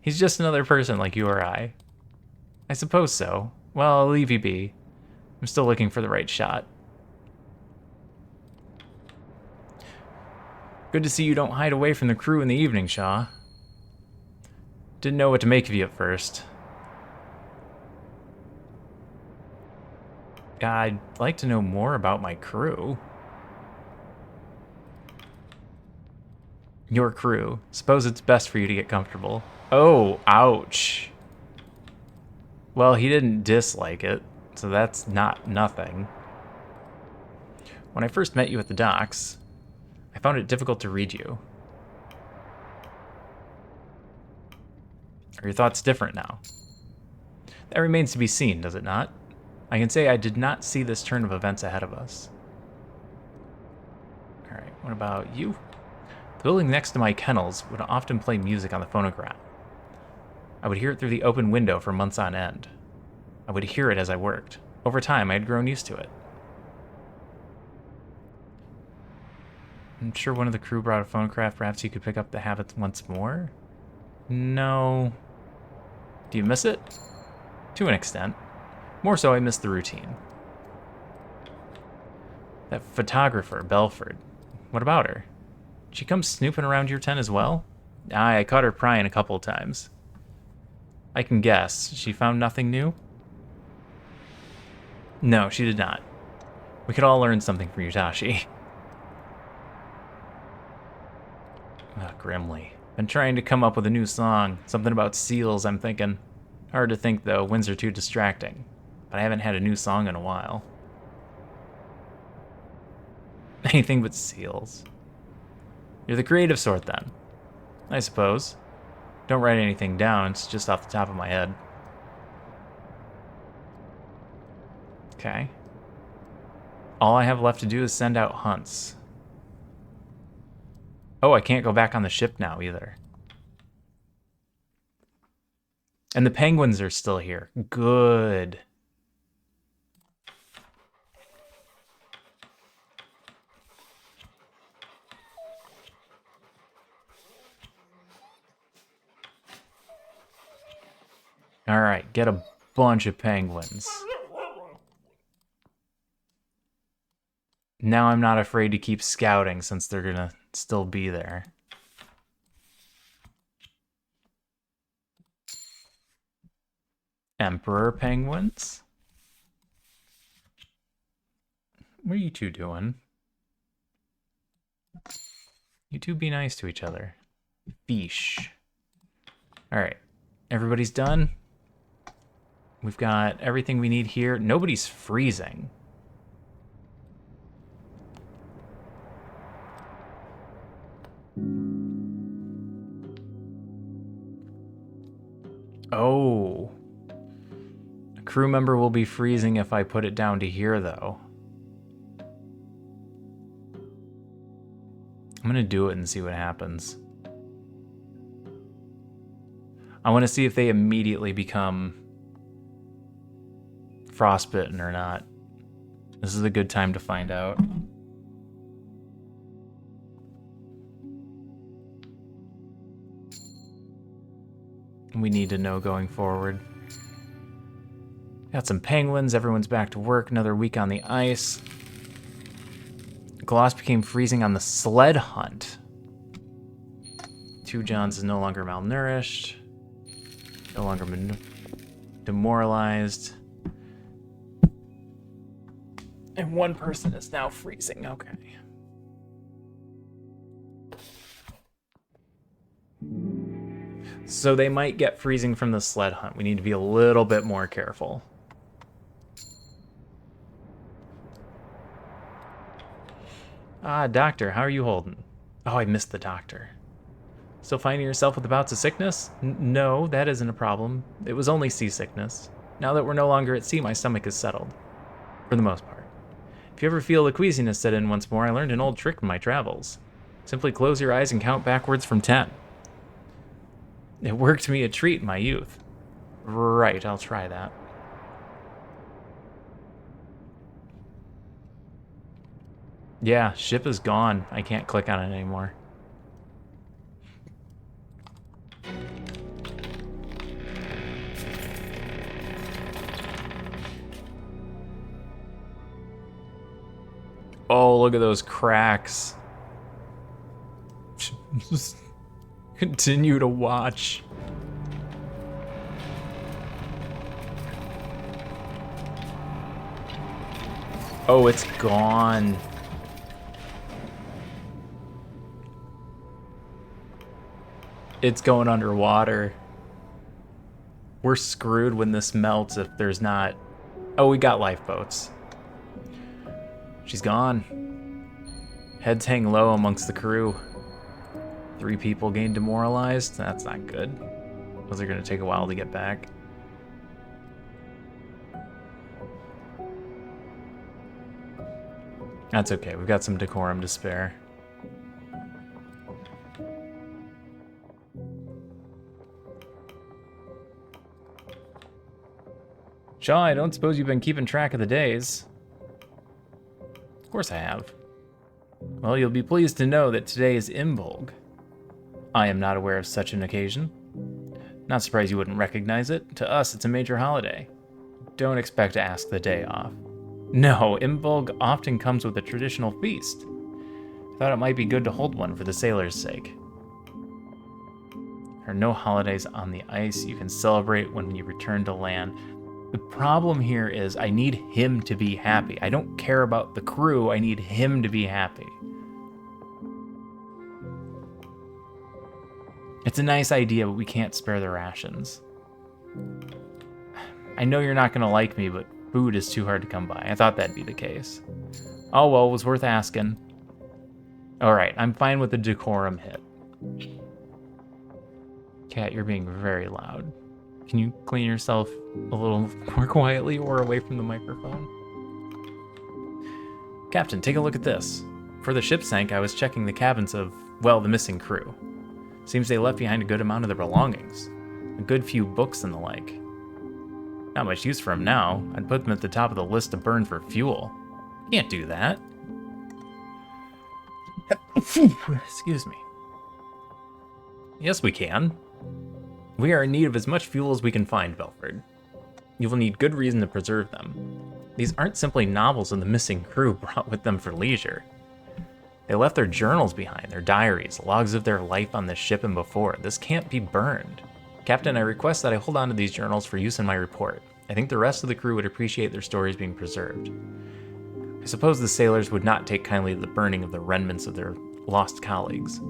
He's just another person like you or I. I suppose so. Well, I'll leave you be. I'm still looking for the right shot. Good to see you don't hide away from the crew in the evening, Shaw. Didn't know what to make of you at first. I'd like to know more about my crew. Your crew. Suppose it's best for you to get comfortable. Oh, ouch. Well, he didn't dislike it, so that's not nothing. When I first met you at the docks, I found it difficult to read you. Are your thoughts different now? That remains to be seen, does it not? I can say I did not see this turn of events ahead of us. Alright, what about you? The building next to my kennels would often play music on the phonograph. I would hear it through the open window for months on end. I would hear it as I worked. Over time, I had grown used to it. I'm sure one of the crew brought a phonograph. Perhaps you could pick up the habit once more? No. Do you miss it? To an extent. More so, I miss the routine. That photographer, Belford. What about her? Did she come snooping around your tent as well? Aye, I caught her prying a couple of times. I can guess. She found nothing new? No, she did not. We could all learn something from Utashi. Grimly. Been trying to come up with a new song. Something about seals, I'm thinking. Hard to think, though. Winds are too distracting. But I haven't had a new song in a while. Anything but seals. You're the creative sort, then. I suppose. Don't write anything down. It's just off the top of my head. Okay. All I have left to do is send out hunts. Oh, I can't go back on the ship now, either. And the penguins are still here. Good. Alright, get a bunch of penguins. Now I'm not afraid to keep scouting since they're gonna still be there. Emperor penguins? What are you two doing? You two be nice to each other. Fish. Alright, everybody's done. We've got everything we need here. Nobody's freezing. Oh. A crew member will be freezing if I put it down to here, though. I'm gonna do it and see what happens. I want to see if they immediately become frostbitten or not. This is a good time to find out. We need to know going forward. Got some penguins, everyone's back to work, another week on the ice. Gloss became freezing on the sled hunt. Two Johns is no longer malnourished. No longer demoralized. And one person is now freezing. Okay. So they might get freezing from the sled hunt. We need to be a little bit more careful. Ah, doctor, how are you holding? Oh, I missed the doctor. Still finding yourself with bouts of sickness? No, that isn't a problem. It was only seasickness. Now that we're no longer at sea, my stomach is settled. For the most part. If you ever feel the queasiness set in once more, I learned an old trick in my travels. Simply close your eyes and count backwards from 10. It worked me a treat in my youth. Right, I'll try that. Yeah, ship is gone. I can't click on it anymore. Oh, look at those cracks. Just continue to watch. Oh, it's gone. It's going underwater. We're screwed when this melts if there's not... Oh, we got lifeboats. She's gone. Heads hang low amongst the crew. 3 people gained demoralized. That's not good. Those are going to take a while to get back. That's okay. We've got some decorum to spare. Shaw, I don't suppose you've been keeping track of the days. Of course I have. Well, you'll be pleased to know that today is Imbolg. I am not aware of such an occasion. Not surprised you wouldn't recognize it. To us, it's a major holiday. Don't expect to ask the day off. No, Imbolg often comes with a traditional feast. Thought it might be good to hold one for the sailors' sake. There are no holidays on the ice. You can celebrate when you return to land. The problem here is I need him to be happy. I don't care about the crew. I need him to be happy. It's a nice idea, but we can't spare the rations. I know you're not going to like me, but food is too hard to come by. I thought that'd be the case. Oh, well, it was worth asking. All right, I'm fine with the decorum hit. Cat, you're being very loud. Can you clean yourself a little more quietly or away from the microphone? Captain, take a look at this. Before the ship sank, I was checking the cabins of, well, the missing crew. Seems they left behind a good amount of their belongings. A good few books and the like. Not much use for them now. I'd put them at the top of the list to burn for fuel. Can't do that. Excuse me. Yes, we can. We are in need of as much fuel as we can find, Belford. You will need good reason to preserve them. These aren't simply novels of the missing crew brought with them for leisure. They left their journals behind, their diaries, logs of their life on the ship and before. This can't be burned. Captain, I request that I hold on to these journals for use in my report. I think the rest of the crew would appreciate their stories being preserved. I suppose the sailors would not take kindly to the burning of the remnants of their lost colleagues.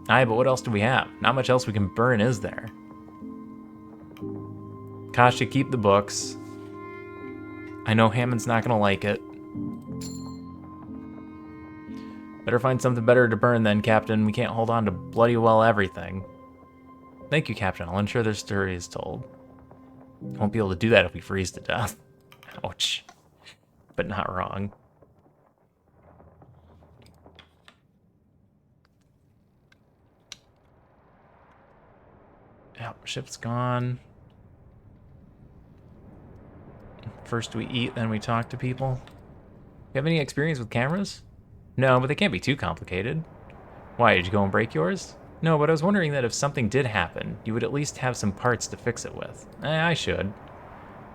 Aye, but what else do we have? Not much else we can burn, is there? Kasha, keep the books. I know Hammond's not gonna like it. Better find something better to burn then, Captain. We can't hold on to bloody well everything. Thank you, Captain. I'll ensure their story is told. Won't be able to do that if we freeze to death. Ouch. But not wrong. Yep, ship's gone. First we eat, then we talk to people. You have any experience with cameras? No, but they can't be too complicated. Why, did you go and break yours? No, but I was wondering that if something did happen, you would at least have some parts to fix it with. I should.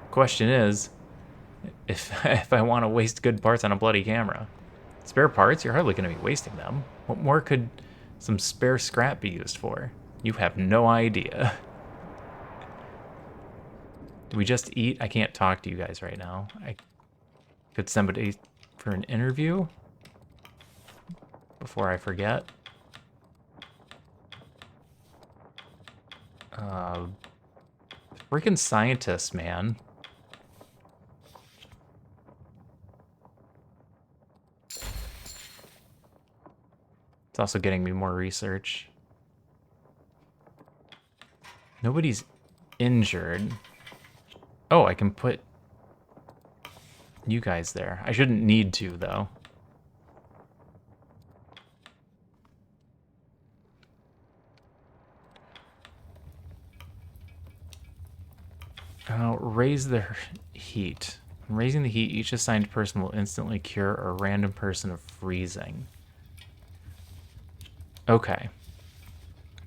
Question is, if I want to waste good parts on a bloody camera. Spare parts? You're hardly going to be wasting them. What more could some spare scrap be used for? You have no idea. Do we just eat? I can't talk to you guys right now. Could somebody for an interview? Before I forget. Freaking scientists, man. It's also getting me more research. Nobody's injured. Oh, I can put you guys there. I shouldn't need to, though. Raise the heat. When raising the heat, each assigned person will instantly cure a random person of freezing. Okay.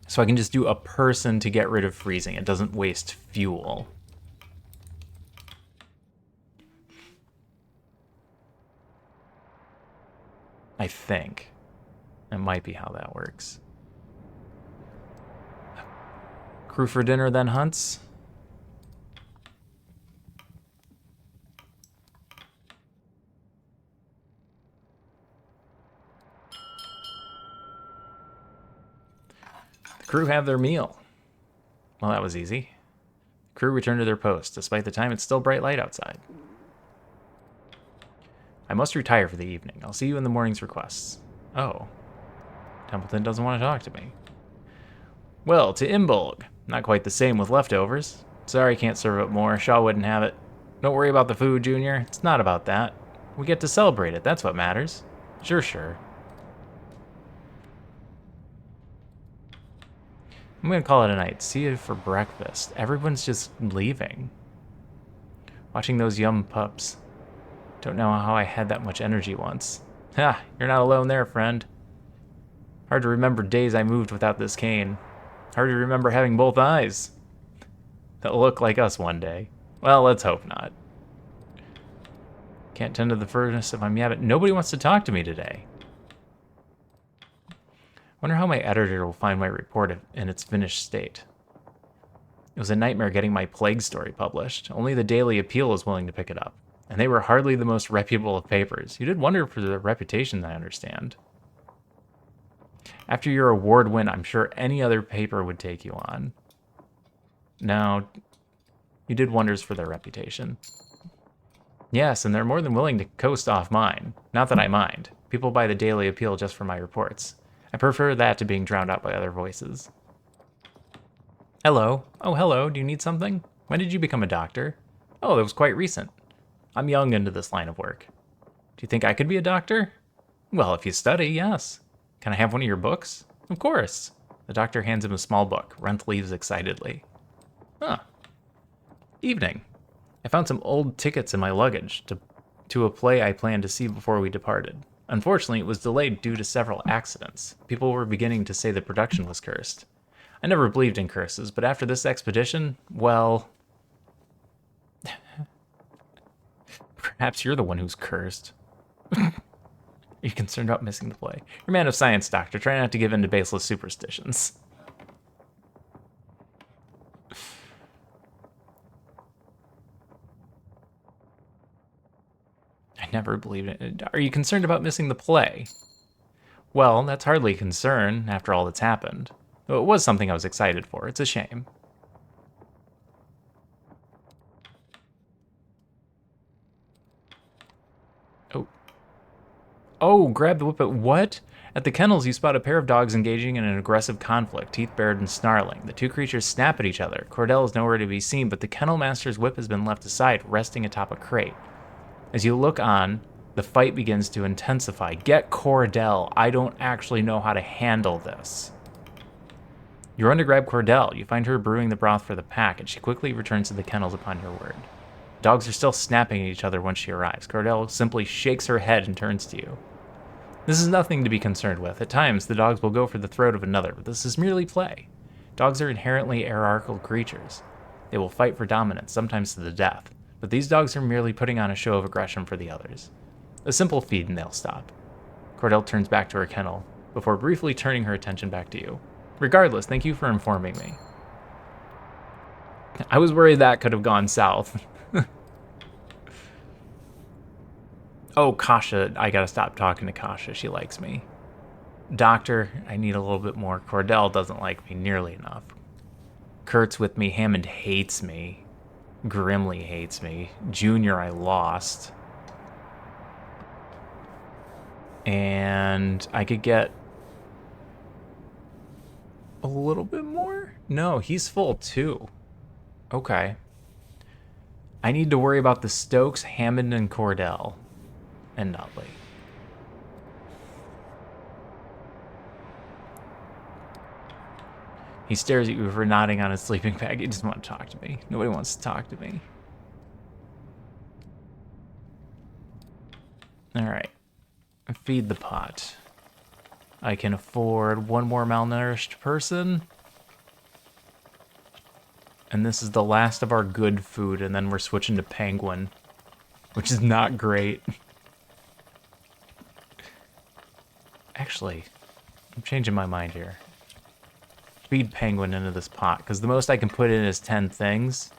So I can just do a person to get rid of freezing. It doesn't waste fuel. I think. That might be how that works. Crew for dinner, then hunts. The crew have their meal. Well, that was easy. The crew returned to their post. Despite the time, it's still bright light outside. I must retire for the evening. I'll see you in the morning's requests. Oh. Templeton doesn't want to talk to me. Well, to Imbolg. Not quite the same with leftovers. Sorry, can't serve up more. Shaw wouldn't have it. Don't worry about the food, Junior. It's not about that. We get to celebrate it. That's what matters. Sure. I'm gonna call it a night. See you for breakfast. Everyone's just leaving. Watching those young pups. Don't know how I had that much energy once. Ha! You're not alone there, friend. Hard to remember days I moved without this cane. Hard to remember having both eyes. They'll look like us one day. Well, let's hope not. Can't tend to the furnace if I'm yabbit. Nobody wants to talk to me today. Wonder how my editor will find my report in its finished state. It was a nightmare getting my plague story published. Only the Daily Appeal was willing to pick it up. And they were hardly the most reputable of papers. You did wonder for their reputation, I understand. After your award win, I'm sure any other paper would take you on. No, you did wonders for their reputation. Yes, and they're more than willing to coast off mine. Not that I mind. People buy the Daily Appeal just for my reports. I prefer that to being drowned out by other voices. Hello. Oh, hello. Do you need something? When did you become a doctor? Oh, that was quite recent. I'm young into this line of work. Do you think I could be a doctor? Well, if you study, yes. Can I have one of your books? Of course. The doctor hands him a small book. Runt leaves excitedly. Huh. Evening. I found some old tickets in my luggage to a play I planned to see before we departed. Unfortunately, it was delayed due to several accidents. People were beginning to say the production was cursed. I never believed in curses, but after this expedition, well... Perhaps you're the one who's cursed. Are you concerned about missing the play? You're a man of science, Doctor. Try not to give in to baseless superstitions. I never believed it. Are you concerned about missing the play? Well, that's hardly a concern after all that's happened. Though it was something I was excited for. It's a shame. Oh, grab the whip. What? At the kennels, you spot a pair of dogs engaging in an aggressive conflict, teeth bared and snarling. The two creatures snap at each other. Cordell is nowhere to be seen, but the kennel master's whip has been left aside, resting atop a crate. As you look on, the fight begins to intensify. Get Cordell. I don't actually know how to handle this. You run to grab Cordell. You find her brewing the broth for the pack, and she quickly returns to the kennels upon your word. Dogs are still snapping at each other when she arrives. Cordell simply shakes her head and turns to you. This is nothing to be concerned with. At times, the dogs will go for the throat of another, but this is merely play. Dogs are inherently hierarchical creatures. They will fight for dominance, sometimes to the death, but these dogs are merely putting on a show of aggression for the others. A simple feed and they'll stop. Cordell turns back to her kennel, before briefly turning her attention back to you. Regardless, thank you for informing me. I was worried that could have gone south. Oh, Kasha. I gotta stop talking to Kasha. She likes me. Doctor, I need a little bit more. Cordell doesn't like me nearly enough. Kurt's with me. Hammond hates me. Grimly hates me. Junior, I lost. And I could get a little bit more? No, he's full too. Okay. I need to worry about the Stokes, Hammond, and Cordell. And Nutley. He stares at you for nodding on his sleeping bag. He doesn't want to talk to me. Nobody wants to talk to me. Alright. Feed the pot. I can afford one more malnourished person. And this is the last of our good food, and then we're switching to Penguin, which is not great. Actually, I'm changing my mind here. Feed Penguin into this pot, because the most I can put in is 10 things.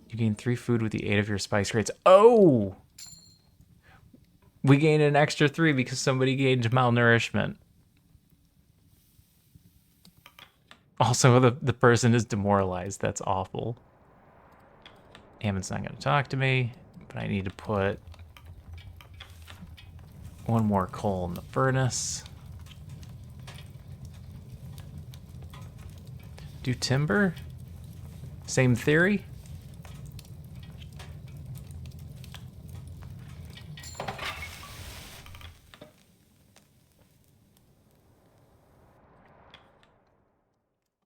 You gain 3 food with the aid of your spice rates. Oh! We gained an extra 3 because somebody gained malnourishment. Also, the person is demoralized. That's awful. Hammond's not going to talk to me, but I need to put one more coal in the furnace. Do timber? Same theory?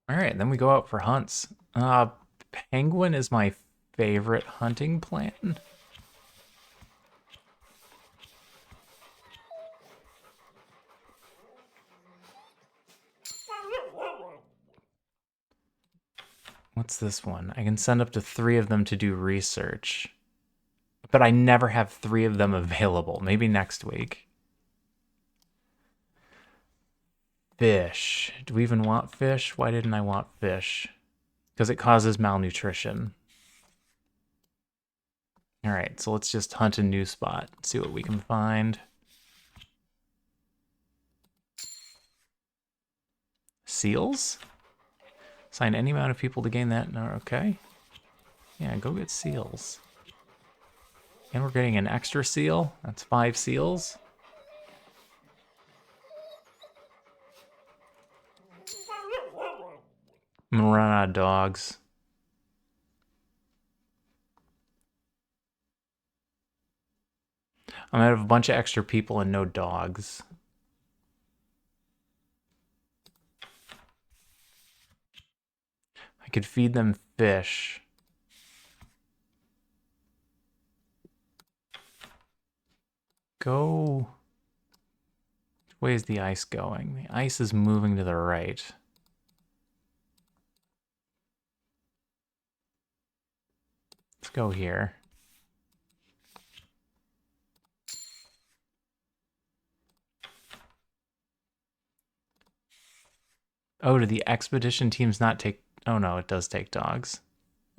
All right, then we go out for hunts. Penguin is my favorite hunting plan. What's this one? I can send up to 3 of them to do research. But I never have 3 of them available. Maybe next week. Fish. Do we even want fish? Why didn't I want fish? Because it causes malnutrition. All right, so let's just hunt a new spot. See what we can find. Seals? Assign any amount of people to gain that. No, okay. Yeah, go get seals. And we're getting an extra seal. That's 5 seals. I'm gonna run out of dogs. I'm gonna have a bunch of extra people and no dogs. I could feed them fish. Go. Which way is the ice going? The ice is moving to the right. Let's go here. Oh, do the expedition teams not take... Oh no, it does take dogs.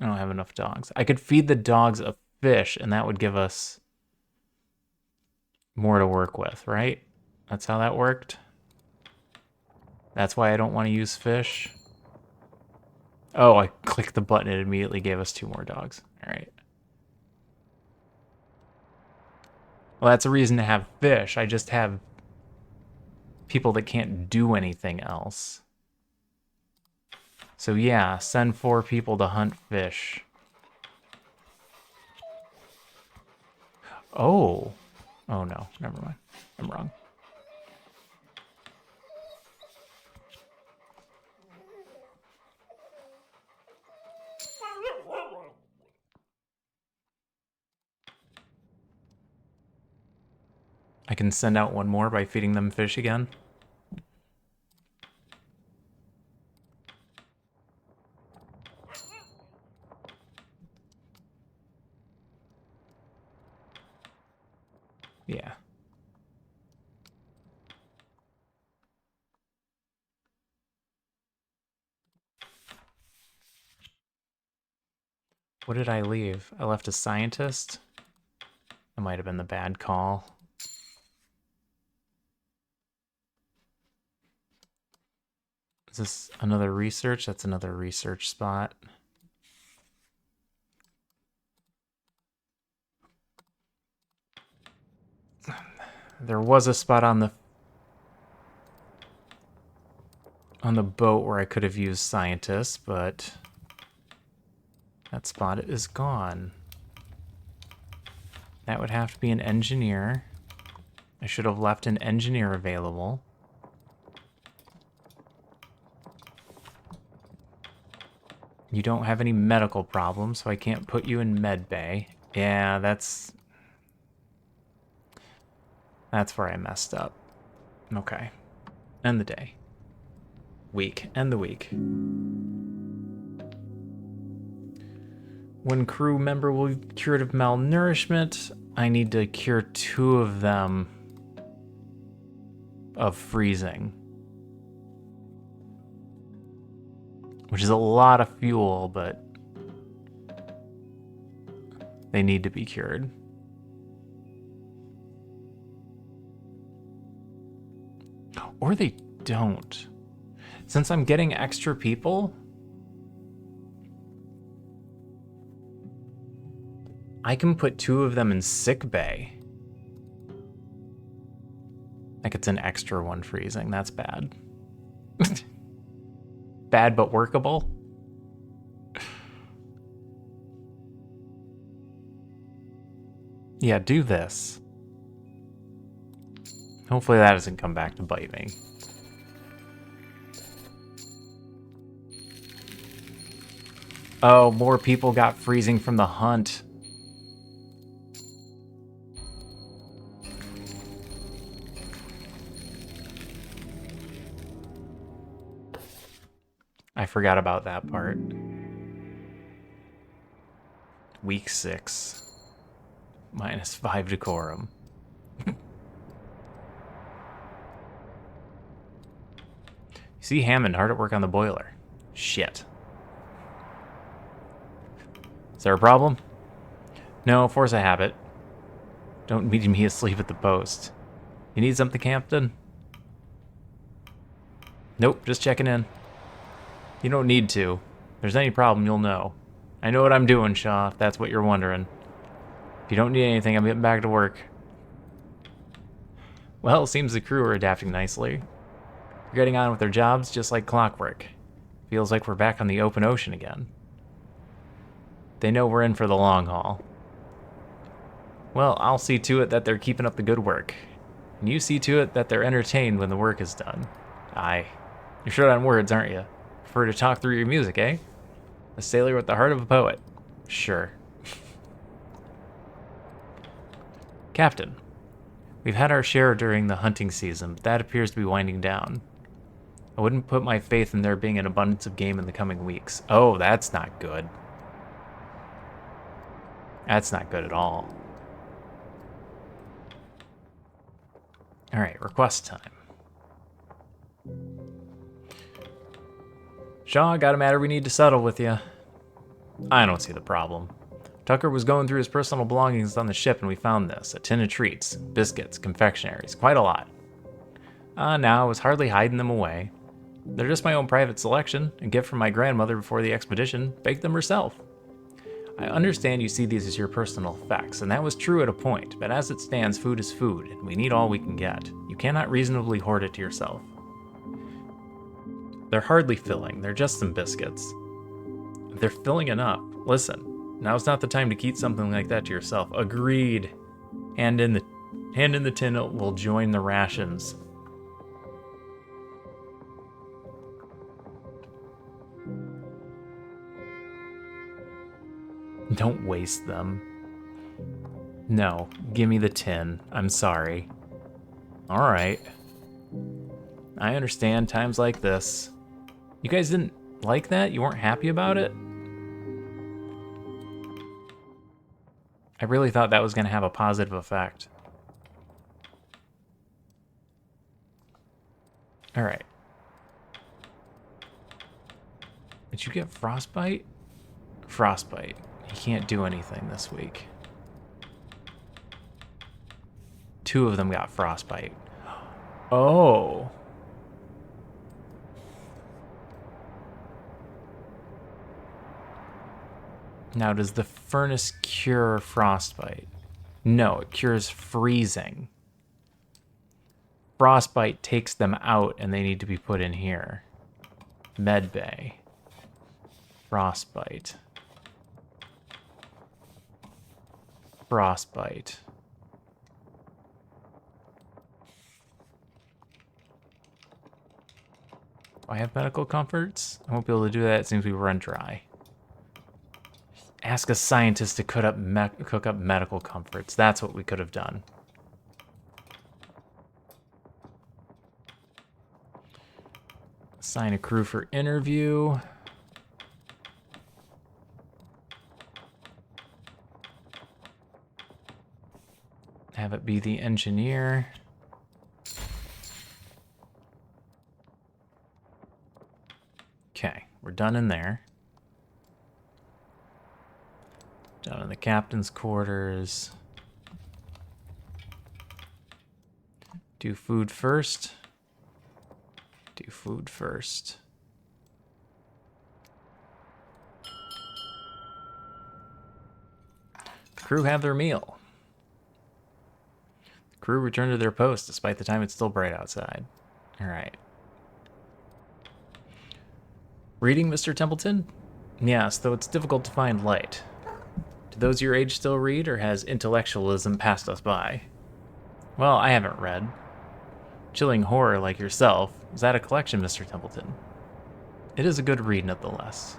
I don't have enough dogs. I could feed the dogs a fish, and that would give us more to work with, right? That's how that worked. That's why I don't want to use fish. Oh, I clicked the button. It immediately gave us 2 more dogs. All right. Well, that's a reason to have fish. I just have people that can't do anything else. So yeah, send 4 people to hunt fish. Oh. Oh no, never mind. I'm wrong. I can send out 1 more by feeding them fish again. Yeah. What did I leave? I left a scientist. That might have been the bad call. Is this another research? That's another research spot. There was a spot on the boat where I could have used scientists, but that spot is gone. That would have to be an engineer. I should have left an engineer available. You don't have any medical problems, so I can't put you in med bay. Yeah, that's where I messed up. Okay. End the day. Week. End the week. One crew member will be cured of malnourishment. I need to cure 2 of them of freezing. Which is a lot of fuel, but they need to be cured. Or they don't. Since I'm getting extra people, I can put 2 of them in sick bay. Like it's an extra 1 freezing. That's bad. Bad but workable. Yeah, do this. Hopefully that doesn't come back to bite me. Oh, more people got freezing from the hunt. I forgot about that part. Week 6. -5 decorum. You see Hammond hard at work on the boiler. Shit. Is there a problem? No, force a habit. Don't meet me asleep at the post. You need something, Captain? Nope, just checking in. You don't need to. If there's any problem, you'll know. I know what I'm doing, Shaw, if that's what you're wondering. If you don't need anything, I'm getting back to work. Well, it seems the crew are adapting nicely. They're getting on with their jobs just like clockwork. Feels like we're back on the open ocean again. They know we're in for the long haul. Well, I'll see to it that they're keeping up the good work. And you see to it that they're entertained when the work is done. Aye. You're short on words, aren't you? Prefer to talk through your music, eh? A sailor with the heart of a poet. Sure. Captain, we've had our share during the hunting season, but that appears to be winding down. I wouldn't put my faith in there being an abundance of game in the coming weeks. Oh, that's not good. That's not good at all. Alright, request time. Shaw, got a matter we need to settle with you. I don't see the problem. Tucker was going through his personal belongings on the ship and we found this. A tin of treats, biscuits, confectionaries, quite a lot. Now I was hardly hiding them away. They're just my own private selection, a gift from my grandmother before the expedition, baked them herself. I understand you see these as your personal effects, and that was true at a point, but as it stands, food is food, and we need all we can get. You cannot reasonably hoard it to yourself. They're hardly filling, they're just some biscuits. They're filling enough. Listen, now's not the time to keep something like that to yourself. Agreed. Hand in the tin will join the rations. Don't waste them. No, give me the tin. I'm sorry. Alright. I understand times like this. You guys didn't like that? You weren't happy about it? I really thought that was going to have a positive effect. Alright. Did you get frostbite? Frostbite. He can't do anything this week. 2 of them got frostbite. Oh. Now, does the furnace cure frostbite? No, it cures freezing. Frostbite takes them out and they need to be put in here. Medbay. Frostbite. Frostbite. Do I have medical comforts? I won't be able to do that. It seems we run dry. Ask a scientist to cook up medical comforts. That's what we could have done. Assign a crew for interview. Have it be the engineer. Okay, we're done in there. Down in the captain's quarters. Do food first. Do food first. The crew have their meal. The crew return to their post despite the time it's still bright outside. All right. Reading, Mr. Templeton? Yes, though it's difficult to find light. Do those your age still read, or has intellectualism passed us by? Well, I haven't read. Chilling horror like yourself. Is that a collection, Mr. Templeton? It is a good read, nonetheless.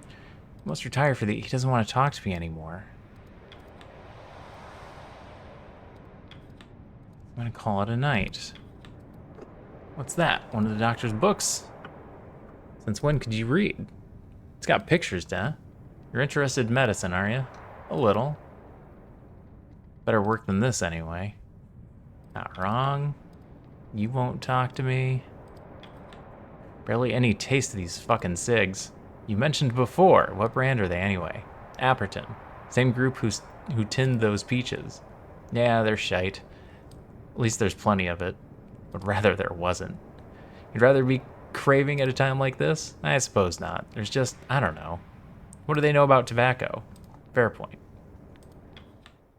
He must retire for the... He doesn't want to talk to me anymore. I'm going to call it a night. What's that? One of the doctor's books? Since when could you read? It's got pictures, Dad. You're interested in medicine, are you? A little. Better work than this, anyway. Not wrong. You won't talk to me. Barely any taste of these fucking cigs. You mentioned before. What brand are they, anyway? Apperton. Same group who tinned those peaches. Yeah, they're shite. At least there's plenty of it. Would rather there wasn't. You'd rather be craving at a time like this? I suppose not. There's just, I don't know. What do they know about tobacco? Fair point.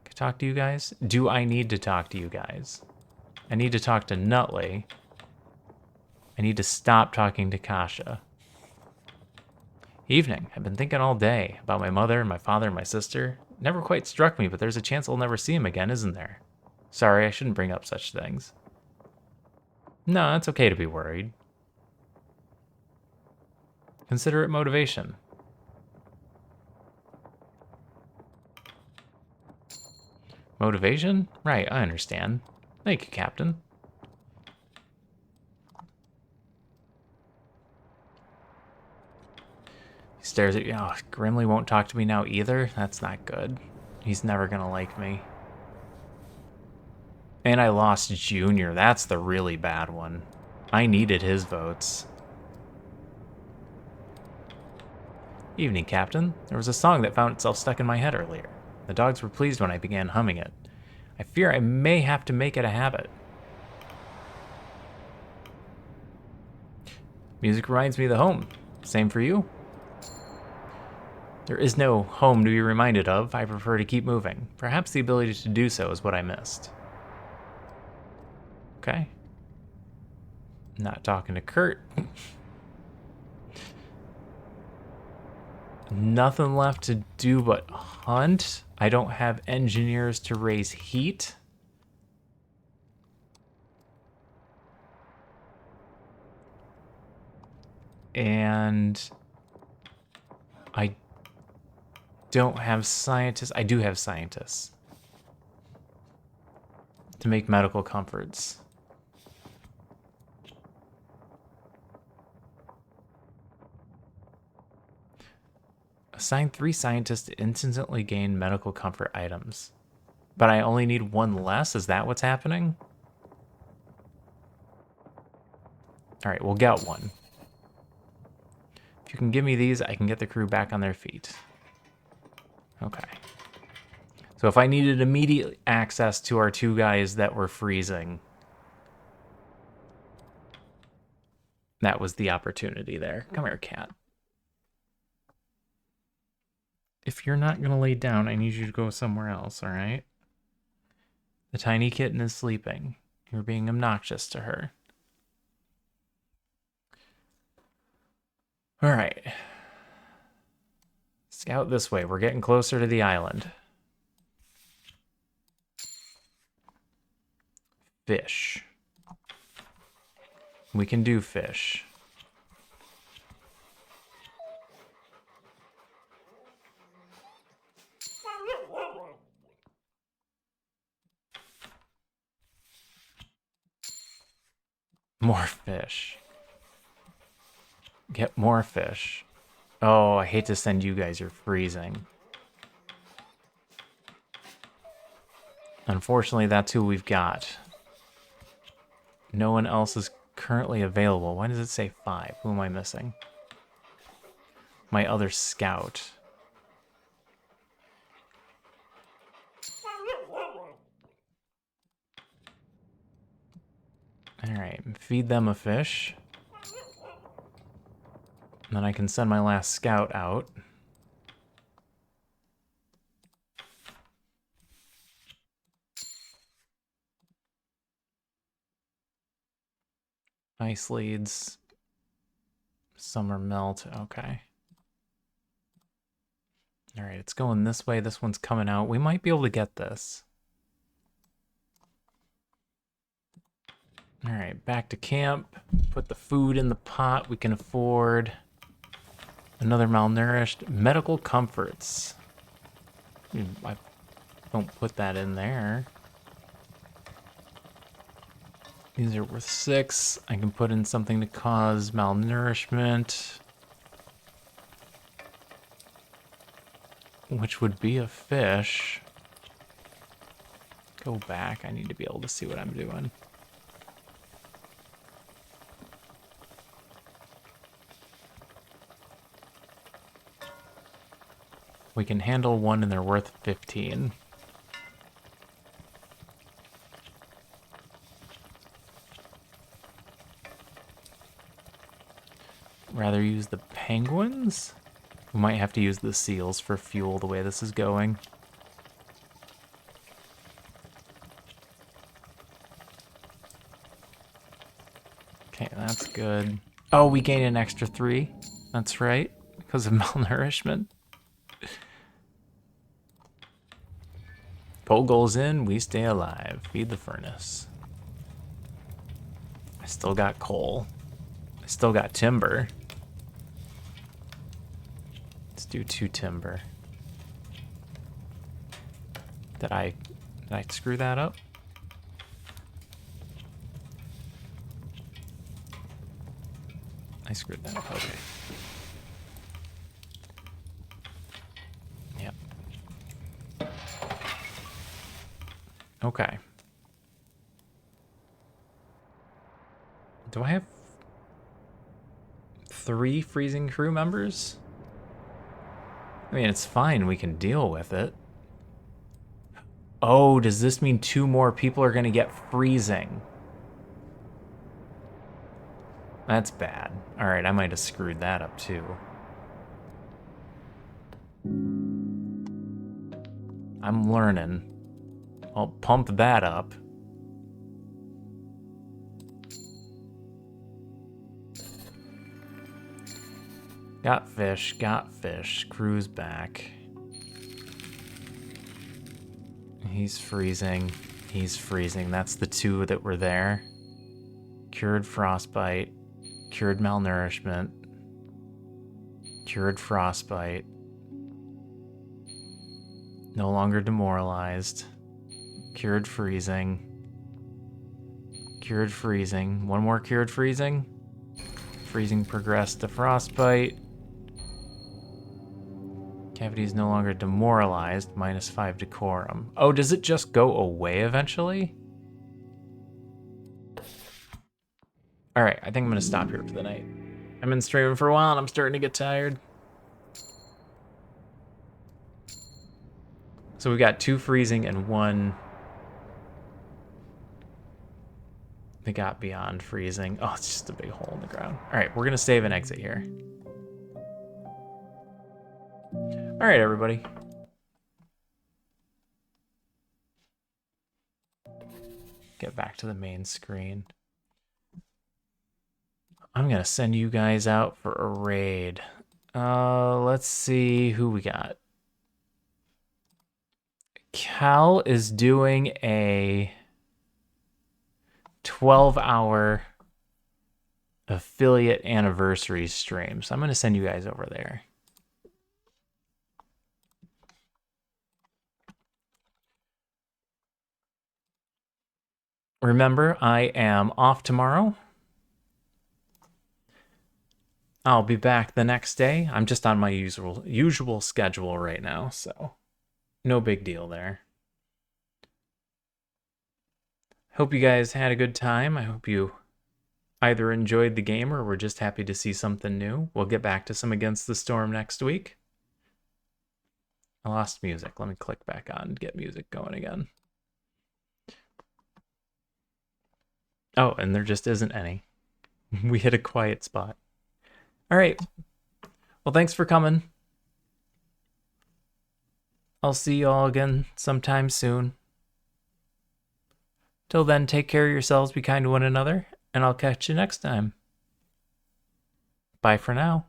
Can I talk to you guys? Do I need to talk to you guys? I need to talk to Nutley. I need to stop talking to Kasha. Evening. I've been thinking all day about my mother and my father and my sister. It never quite struck me, but there's a chance I'll never see him again, isn't there? Sorry, I shouldn't bring up such things. No, it's okay to be worried. Considerate motivation. Motivation? Right, I understand. Thank you, Captain. He stares at you. Oh, Grimly won't talk to me now either? That's not good. He's never gonna like me. And I lost Junior. That's the really bad one. I needed his votes. Evening, Captain. There was a song that found itself stuck in my head earlier. The dogs were pleased when I began humming it. I fear I may have to make it a habit. Music reminds me of the home. Same for you? There is no home to be reminded of. I prefer to keep moving. Perhaps the ability to do so is what I missed. Okay. Not talking to Kurt. Nothing left to do but hunt. I don't have engineers to raise heat. And I don't have scientists. I do have scientists to make medical comforts. Assign 3 scientists to instantly gain medical comfort items. But I only need 1 less? Is that what's happening? Alright, we'll get 1. If you can give me these, I can get the crew back on their feet. So if I needed immediate access to our two guys that were freezing, that was the opportunity there. Come here, cat. If you're not going to lay down, I need you to go somewhere else, all right? The tiny kitten is sleeping. You're being obnoxious to her. All right. Scout this way. We're getting closer to the island. Fish. We can do fish. More fish. Get more fish. Oh, I hate to send you guys. You're freezing. Unfortunately, that's who we've got. No one else is currently available. Why does it say 5? Who am I missing? My other scout. Alright, feed them a fish. And then I can send my last scout out. Ice leads. Summer melt. Okay. Alright, it's going this way. This one's coming out. We might be able to get this. Alright, back to camp. Put the food in the pot we can afford. Another malnourished. Medical comforts. I don't put that in there. These are worth 6. I can put in something to cause malnourishment. Which would be a fish. Go back. I need to be able to see what I'm doing. We can handle 1 and they're worth 15. Rather use the penguins? We might have to use the seals for fuel the way this is going. Okay, that's good. Oh, we gain an extra 3. That's right, because of malnourishment. Coal goes in, we stay alive. Feed the furnace. I still got coal. I still got timber. Let's do 2 timber. Did I screw that up? I screwed that up, okay. Yep. Okay. Do I have 3 freezing crew members? I mean, it's fine. We can deal with it. Oh, does this mean 2 more people are going to get freezing? That's bad. All right, I might have screwed that up too. I'm learning. I'll pump that up. Got fish. Crew's back. He's freezing. That's the 2 that were there. Cured frostbite. Cured malnourishment. Cured frostbite. No longer demoralized. Cured freezing. Cured freezing. 1 more cured freezing. Freezing progressed to frostbite. Cavity is no longer demoralized. -5 decorum. Oh, does it just go away eventually? Alright, I think I'm going to stop here for the night. I've been streaming for a while and I'm starting to get tired. So So we got 2 freezing and 1 that got beyond freezing. Oh, it's just a big hole in the ground. All right, we're going to save and exit here. All right, everybody. Get back to the main screen. I'm going to send you guys out for a raid. Let's see who we got. Cal is doing a 12-hour affiliate anniversary stream. So I'm going to send you guys over there. Remember, I am off tomorrow. I'll be back the next day. I'm just on my usual schedule right now, so no big deal there. Hope you guys had a good time. I hope you either enjoyed the game or were just happy to see something new. We'll get back to some Against the Storm next week. I lost music. Let me click back on and get music going again. Oh, and there just isn't any. We hit a quiet spot. All right. Well, thanks for coming. I'll see you all again sometime soon. Till then, take care of yourselves, be kind to one another, and I'll catch you next time. Bye for now.